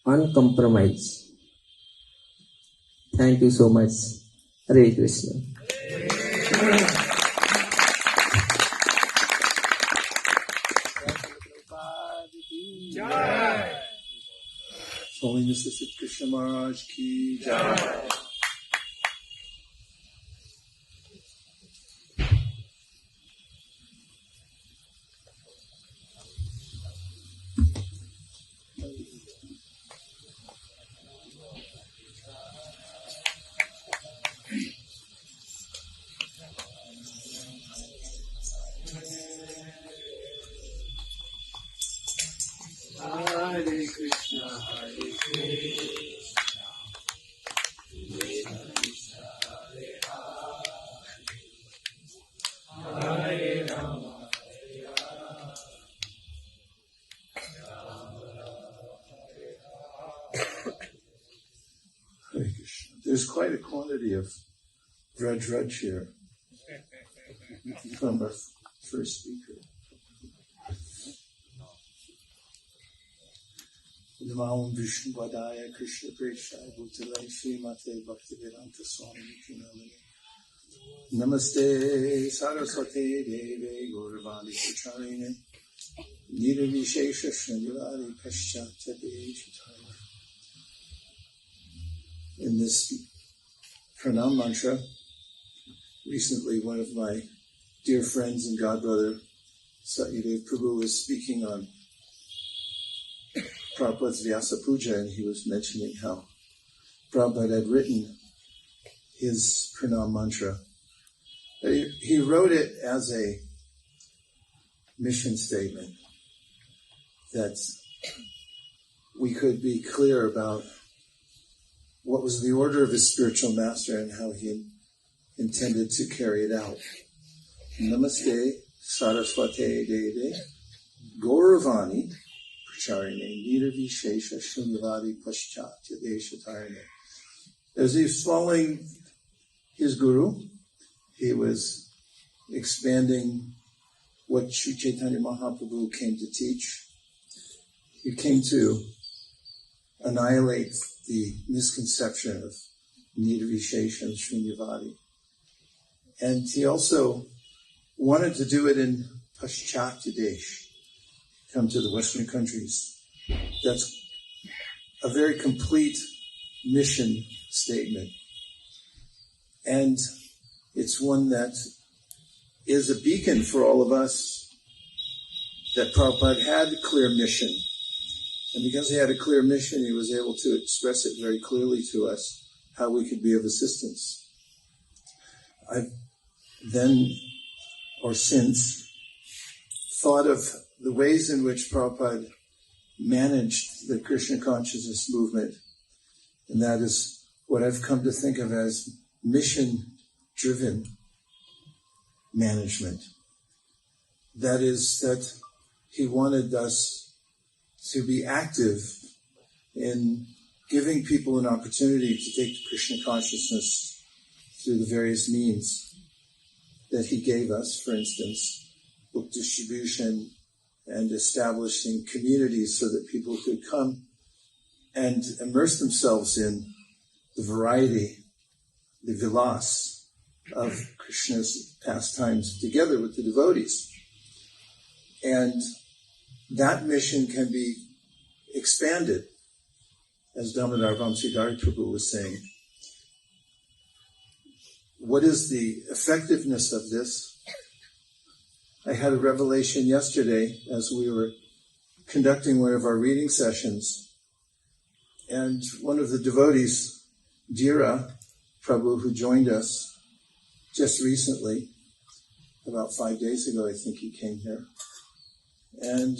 uncompromised. Thank you so much. Hare Krishna. Swami Mr. Sid Krishna Maharaj ki jai. There's quite a quantity of drudge here from our first speaker. Namo Vishnu Padaya Krishna Preshaya Bhutalaya Srimate Bhaktivedanta Swami Nityanamani. Namaste Saraswate Deve Gauravani Pracharine Nirvishesha Shanyavari Paschatya Deshataya. In this pranam mantra, recently one of my dear friends and godbrother, Satyadev Prabhu, was speaking on Prabhupada's Vyasa Puja, and he was mentioning how Prabhupada had written his pranam mantra. He wrote it as a mission statement that we could be clear about what was the order of his spiritual master and how he intended to carry it out. Namaste Saraswate Deve Gauravani Pracharine Nirvishesha Shunyavadi Paschatya Deshatarine. As he was following his guru, he was expanding what Sri Chaitanya Mahaprabhu came to teach. He came to annihilate the misconception of Nirvishesha and Shunyavadi. And he also wanted to do it in Paschatya Desh, come to the Western countries. That's a very complete mission statement. And it's one that is a beacon for all of us that Prabhupada had a clear mission. And because he had a clear mission, he was able to express it very clearly to us, how we could be of assistance. I've then or since, thought of the ways in which Prabhupada managed the Krishna consciousness movement, and that is what I've come to think of as mission-driven management. That is, that he wanted us to be active in giving people an opportunity to take Krishna consciousness through the various means that he gave us, for instance, book distribution and establishing communities so that people could come and immerse themselves in the variety, the vilas of Krishna's pastimes together with the devotees. And that mission can be expanded, as Damodar Vamsidhari Prabhu was saying. What is the effectiveness of this? I had a revelation yesterday as we were conducting one of our reading sessions, and one of the devotees, Dira Prabhu, who joined us just recently, about 5 days ago, I think he came here. And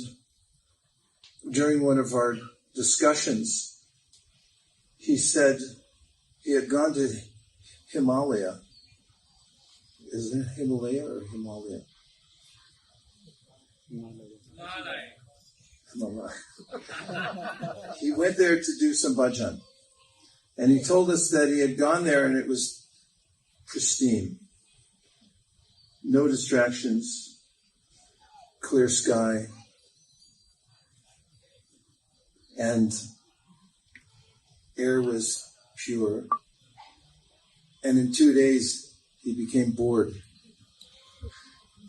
during one of our discussions, he said he had gone to Himalaya. Is it Himalaya or Himalaya? Himalaya. He went there to do some bhajan. And he told us that he had gone there and it was pristine. No distractions, clear sky, and air was pure. And in 2 days, he became bored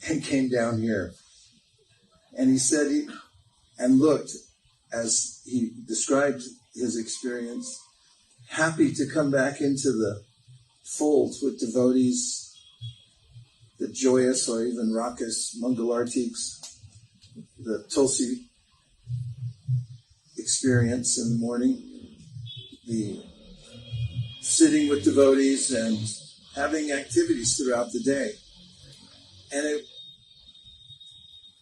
and came down here. And he said and looked, as he described his experience, happy to come back into the fold with devotees, the joyous or even raucous Mangalartiks, the Tulsi experience in the morning, the sitting with devotees and having activities throughout the day. And it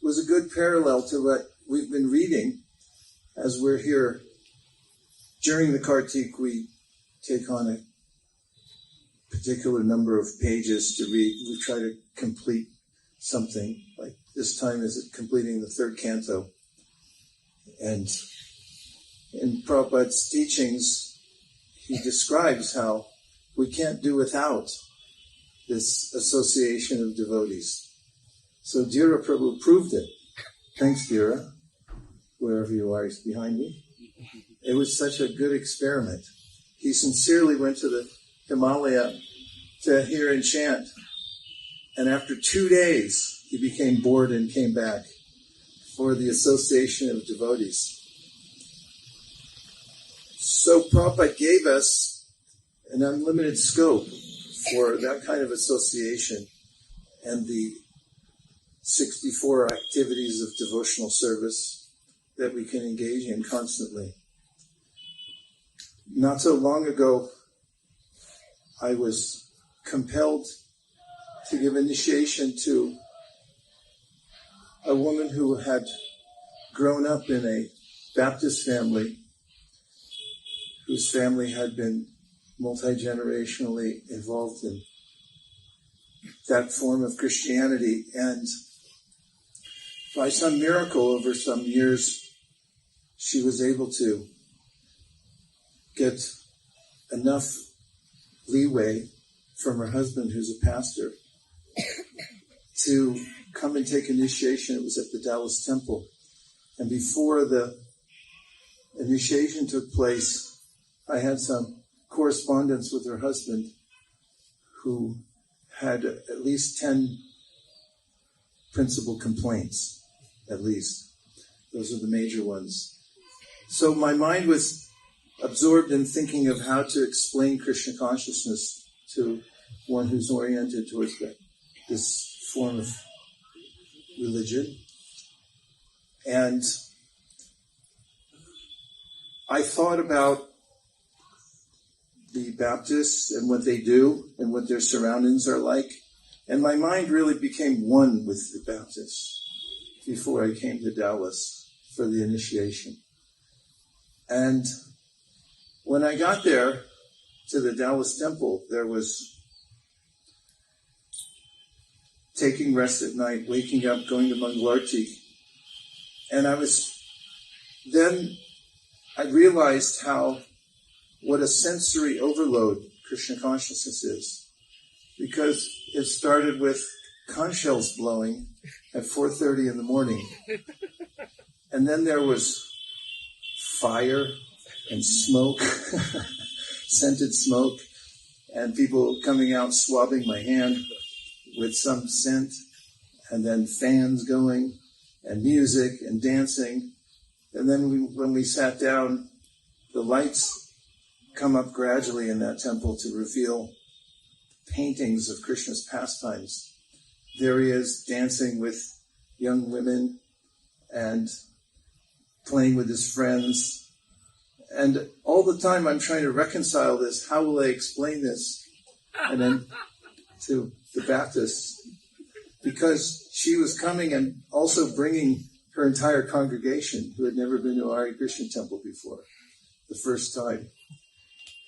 was a good parallel to what we've been reading as we're here. During the Kartik, we take on a particular number of pages to read. We try to complete something. Like this time is completing the 3rd canto. And in Prabhupada's teachings, he describes how we can't do without this association of devotees. So Dira Prabhu proved it. Thanks, Dira. Wherever you are, he's behind me. It was such a good experiment. He sincerely went to the Himalaya to hear and chant. And after 2 days, he became bored and came back for the association of devotees. So Prabhupada gave us an unlimited scope for that kind of association and the 64 activities of devotional service that we can engage in constantly. Not so long ago, I was compelled to give initiation to a woman who had grown up in a Baptist family, whose family had been multi-generationally involved in that form of Christianity. And by some miracle over some years, she was able to get enough leeway from her husband, who's a pastor, to come and take initiation. It was at the Dallas Temple. And before the initiation took place, I had some correspondence with her husband, who had at least 10 principal complaints, at least. Those are the major ones. So my mind was absorbed in thinking of how to explain Krishna consciousness to one who's oriented towards this form of religion. And I thought about the Baptists and what they do and what their surroundings are like. And my mind really became one with the Baptists before I came to Dallas for the initiation. And when I got there to the Dallas temple, there was taking rest at night, waking up, going to Mangalarti. And I realized what a sensory overload Krishna consciousness is. Because it started with conch shells blowing at 4:30 in the morning. And then there was fire and smoke, scented smoke, and people coming out swabbing my hand with some scent, and then fans going, and music and dancing. And then when we sat down, the lights come up gradually in that temple to reveal paintings of Krishna's pastimes. There he is dancing with young women and playing with his friends. And all the time I'm trying to reconcile this. How will I explain this? And then to the Baptists, because she was coming and also bringing her entire congregation who had never been to a Hare Krishna temple before, the first time.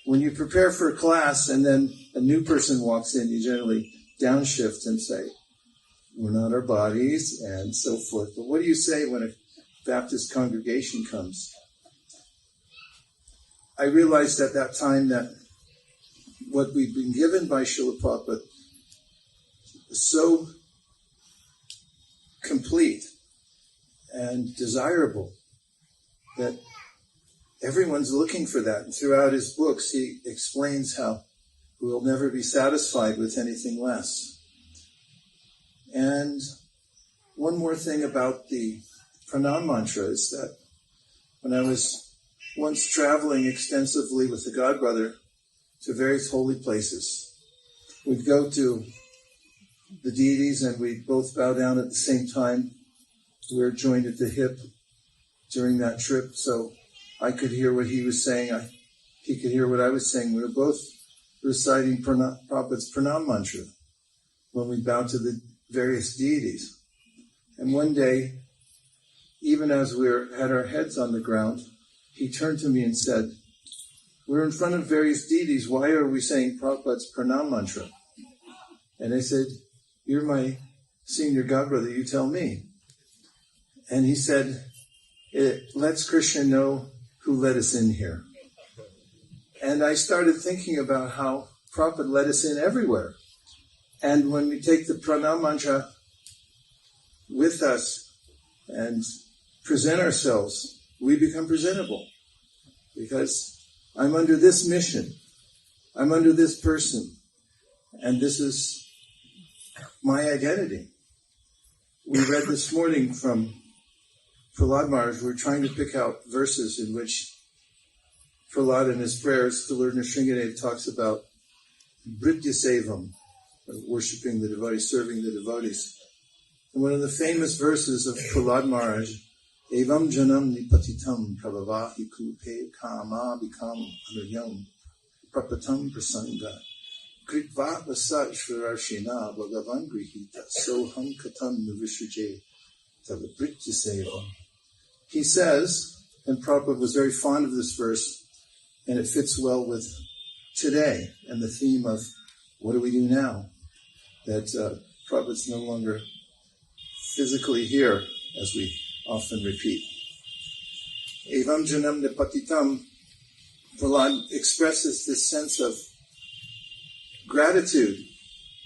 When you prepare for a class and then a new person walks in, you generally downshift and say, we're not our bodies, and so forth. But what do you say when a Baptist congregation comes? I realized at that time that what we'd been given by Srila Prabhupada was so complete and desirable that everyone's looking for that. And throughout his books, he explains how we will never be satisfied with anything less. And one more thing about the pranam mantra is that when I was once traveling extensively with the godbrother to various holy places, we'd go to the deities and we'd both bow down at the same time. We were joined at the hip during that trip, so I could hear what he was saying. He could hear what I was saying. We were both reciting Prabhupada's pranam mantra when we bowed to the various deities. And one day, even as we had our heads on the ground, he turned to me and said, we're in front of various deities. Why are we saying Prabhupada's pranam mantra? And I said, you're my senior godbrother, you tell me. And he said, it lets Krishna know who let us in here. And I started thinking about how Prabhupada let us in everywhere. And when we take the pranam mantra with us and present ourselves, we become presentable. Because I'm under this mission, I'm under this person, and this is my identity. We read this morning from Prahlad Maharaj. We're trying to pick out verses in which Prahlad in his prayers to Lord Nrsingadev talks about Britya Sevam, worshipping the devotees, serving the devotees. And one of the famous verses of Prahlad Maharaj, Evam janam nipatitam prabhavahi kupe kama bikam anuyam prapatam prasanga kritva vasat shvarashina bhagavan grihita soham katam nuvishuje tavabritya sevam. He says, and Prabhupada was very fond of this verse, and it fits well with today and the theme of what do we do now that Prabhupada's no longer physically here, as we often repeat. Evam janam nepatitam, Prahlad expresses this sense of gratitude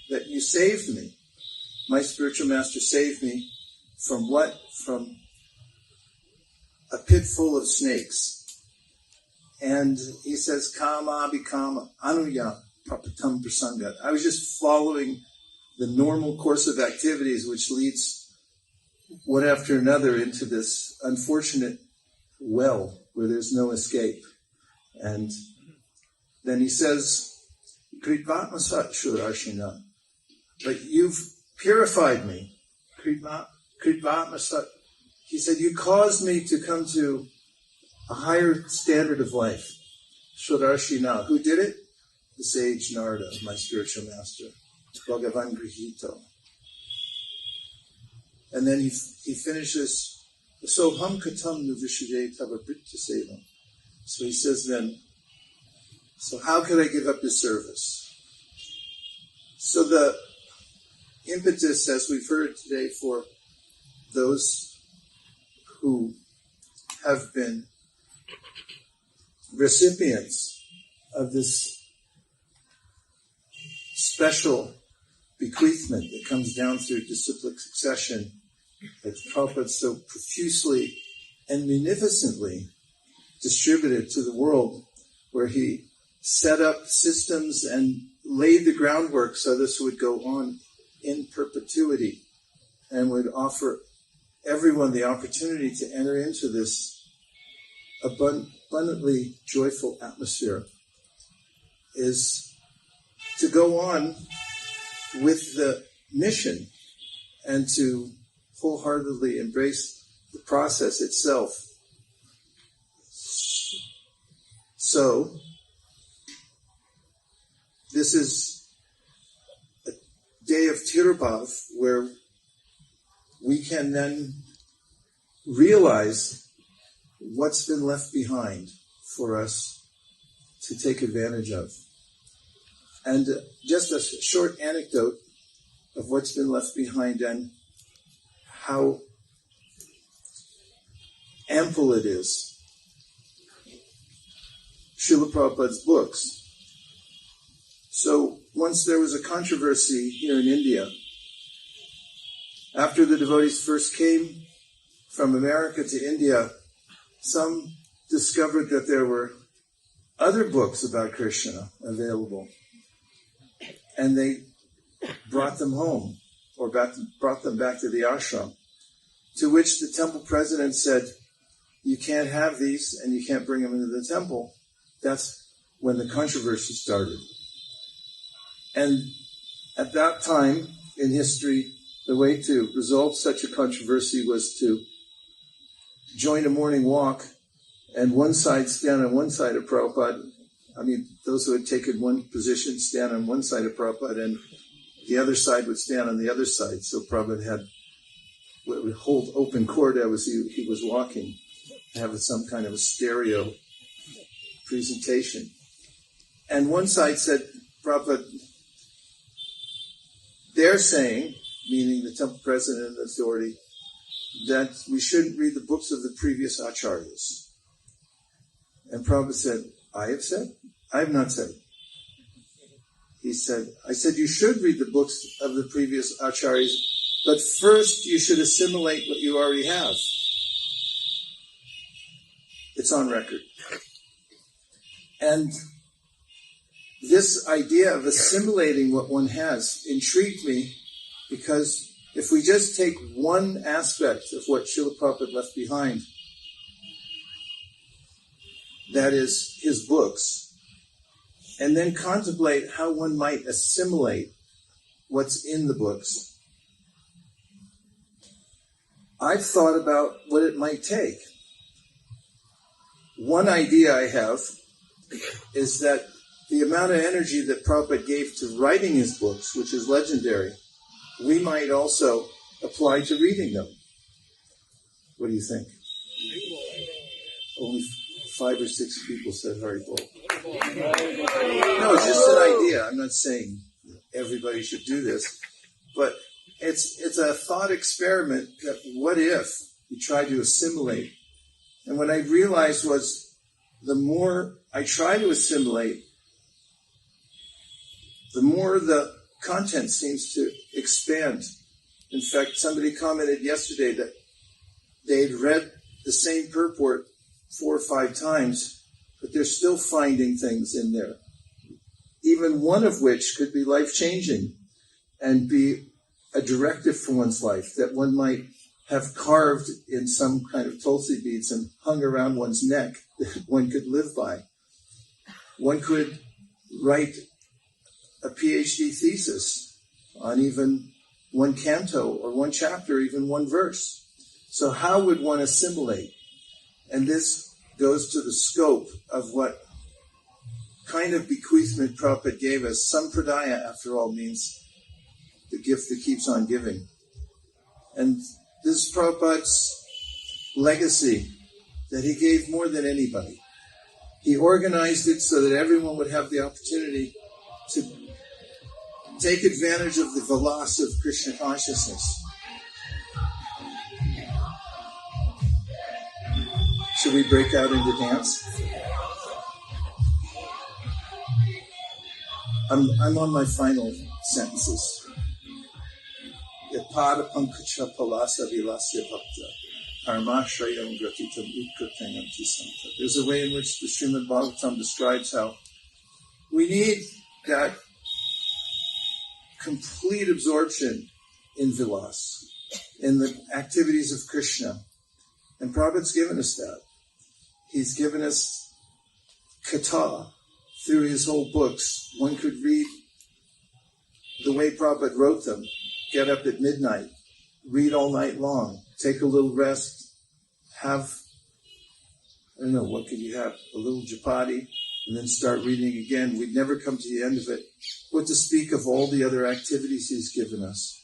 that you saved me. My spiritual master saved me from what? From a pit full of snakes. And he says, Kama abhikama anuya prapatam prasanga. I was just following the normal course of activities which leads one after another into this unfortunate well where there's no escape. And then he says, Kritva masat shurashina. But you've purified me. Kritva masat. He said, you caused me to come to a higher standard of life. Shurashina. Who did it? The sage Narada, my spiritual master. Bhagavan Grihito. And then he finishes, Soham Katam Nuvishade Tava Britta Sevam. So he says then, so how could I give up his service? So the impetus, as we've heard today, for those who have been recipients of this special bequeathment that comes down through disciplic succession that Prabhupada so profusely and munificently distributed to the world, where he set up systems and laid the groundwork so this would go on in perpetuity and would offer everyone the opportunity to enter into this abundantly joyful atmosphere, is to go on with the mission and to wholeheartedly embrace the process itself. So, this is a day of Tirubhav where we can then realize what's been left behind for us to take advantage of. And just a short anecdote of what's been left behind and how ample it is. Srila Prabhupada's books. So once there was a controversy here in India. After the devotees first came from America to India, some discovered that there were other books about Krishna available. And they brought them home, or brought them back to the ashram, to which the temple president said, you can't have these and you can't bring them into the temple. That's when the controversy started. And at that time in history, the way to resolve such a controversy was to join a morning walk and one side stand on one side of Prabhupada. I mean, those who had taken one position stand on one side of Prabhupada and the other side would stand on the other side. So Prabhupada would hold open court as he was walking, have some kind of a stereo presentation. And one side said, Prabhupada, they're saying, meaning the temple president and the authority, that we shouldn't read the books of the previous acharyas. And Prabhupada said, I have said? I have not said. He said, I said you should read the books of the previous acharyas, but first you should assimilate what you already have. It's on record. And this idea of assimilating what one has intrigued me, because if we just take one aspect of what Srila Prabhupada left behind, that is his books, and then contemplate how one might assimilate what's in the books, I've thought about what it might take. One idea I have is that the amount of energy that Prabhupada gave to writing his books, which is legendary, we might also apply to reading them. What do you think? Only 5 or 6 people said Haribol. No, it's just an idea. I'm not saying everybody should do this, but it's a thought experiment that what if you try to assimilate? And what I realized was the more I try to assimilate, the more the content seems to expand. In fact, somebody commented yesterday that they'd read the same purport 4 or 5 times, but they're still finding things in there, even one of which could be life-changing and be a directive for one's life that one might have carved in some kind of tulsi beads and hung around one's neck that one could live by. One could write a PhD thesis on even one canto or one chapter, even one verse. So how would one assimilate? And this goes to the scope of what kind of bequeathment Prabhupada gave us. Sampradaya, after all, means the gift that keeps on giving. And this is Prabhupada's legacy, that he gave more than anybody. He organized it so that everyone would have the opportunity to take advantage of the vilas of Krishna consciousness. Should we break out into dance? I'm on my final sentences. Yapada pankacha palasa vilasya bhakta parmashrayam gratitam utkatanam tisanta. There's a way in which the Srimad Bhagavatam describes how we need that complete absorption in vilas, in the activities of Krishna. And Prabhupada's given us that. He's given us kata through his whole books. One could read the way Prabhupada wrote them. Get up at midnight, read all night long, take a little rest, have, I don't know, what could you have? A little japati, and then start reading again. We'd never come to the end of it. What to speak of all the other activities he's given us.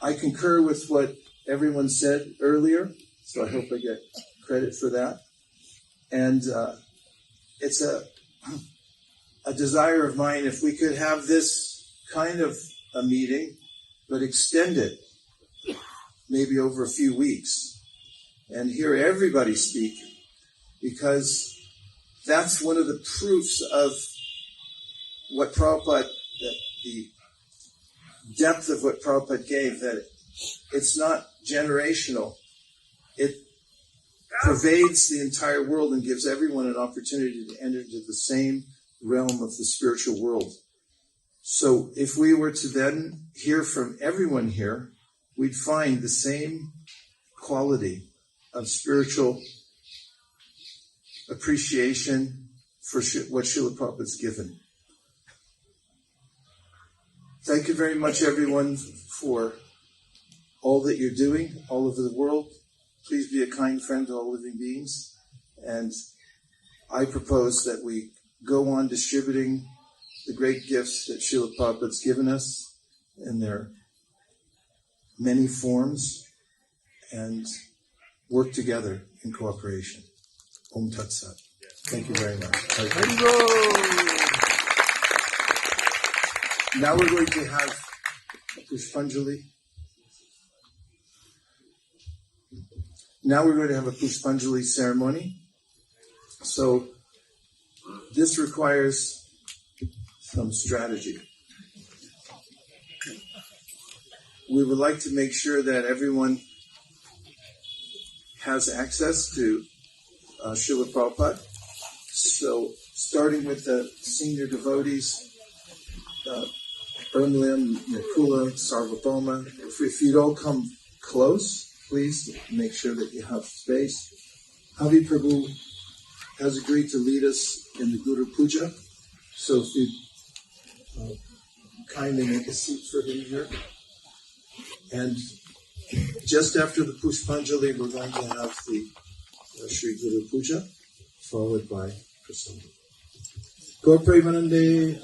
I concur with what everyone said earlier, so I hope I get credit for that. And it's a desire of mine, if we could have this kind of a meeting, but extend it maybe over a few weeks and hear everybody speak, because that's one of the proofs of what Prabhupada, the depth of what Prabhupada gave, that it's not generational. It pervades the entire world and gives everyone an opportunity to enter into the same realm of the spiritual world. So if we were to then hear from everyone here, we'd find the same quality of spiritual appreciation for what Srila Prabhupada's given. Thank you very much, everyone, for all that you're doing all over the world. Please be a kind friend to all living beings. And I propose that we go on distributing the great gifts that Srila Prabhupada's given us in their many forms and work together in cooperation. Om Tat Sat. Thank you very much. Now we're going to have a Pushpanjali. Now we're going to have a Pushpanjali ceremony. So this requires some strategy. We would like to make sure that everyone has access to Srila Prabhupada. So starting with the senior devotees, Ermilim, Nakula, Sarvabhauma, if you'd all come close, please make sure that you have space. Havi Prabhu has agreed to lead us in the Guru Puja. So if you'd kindly make a seat for him here. And just after the Pushpanjali, we're going to have the Sri Guru Puja, followed by Prasada. Gaur Premanande.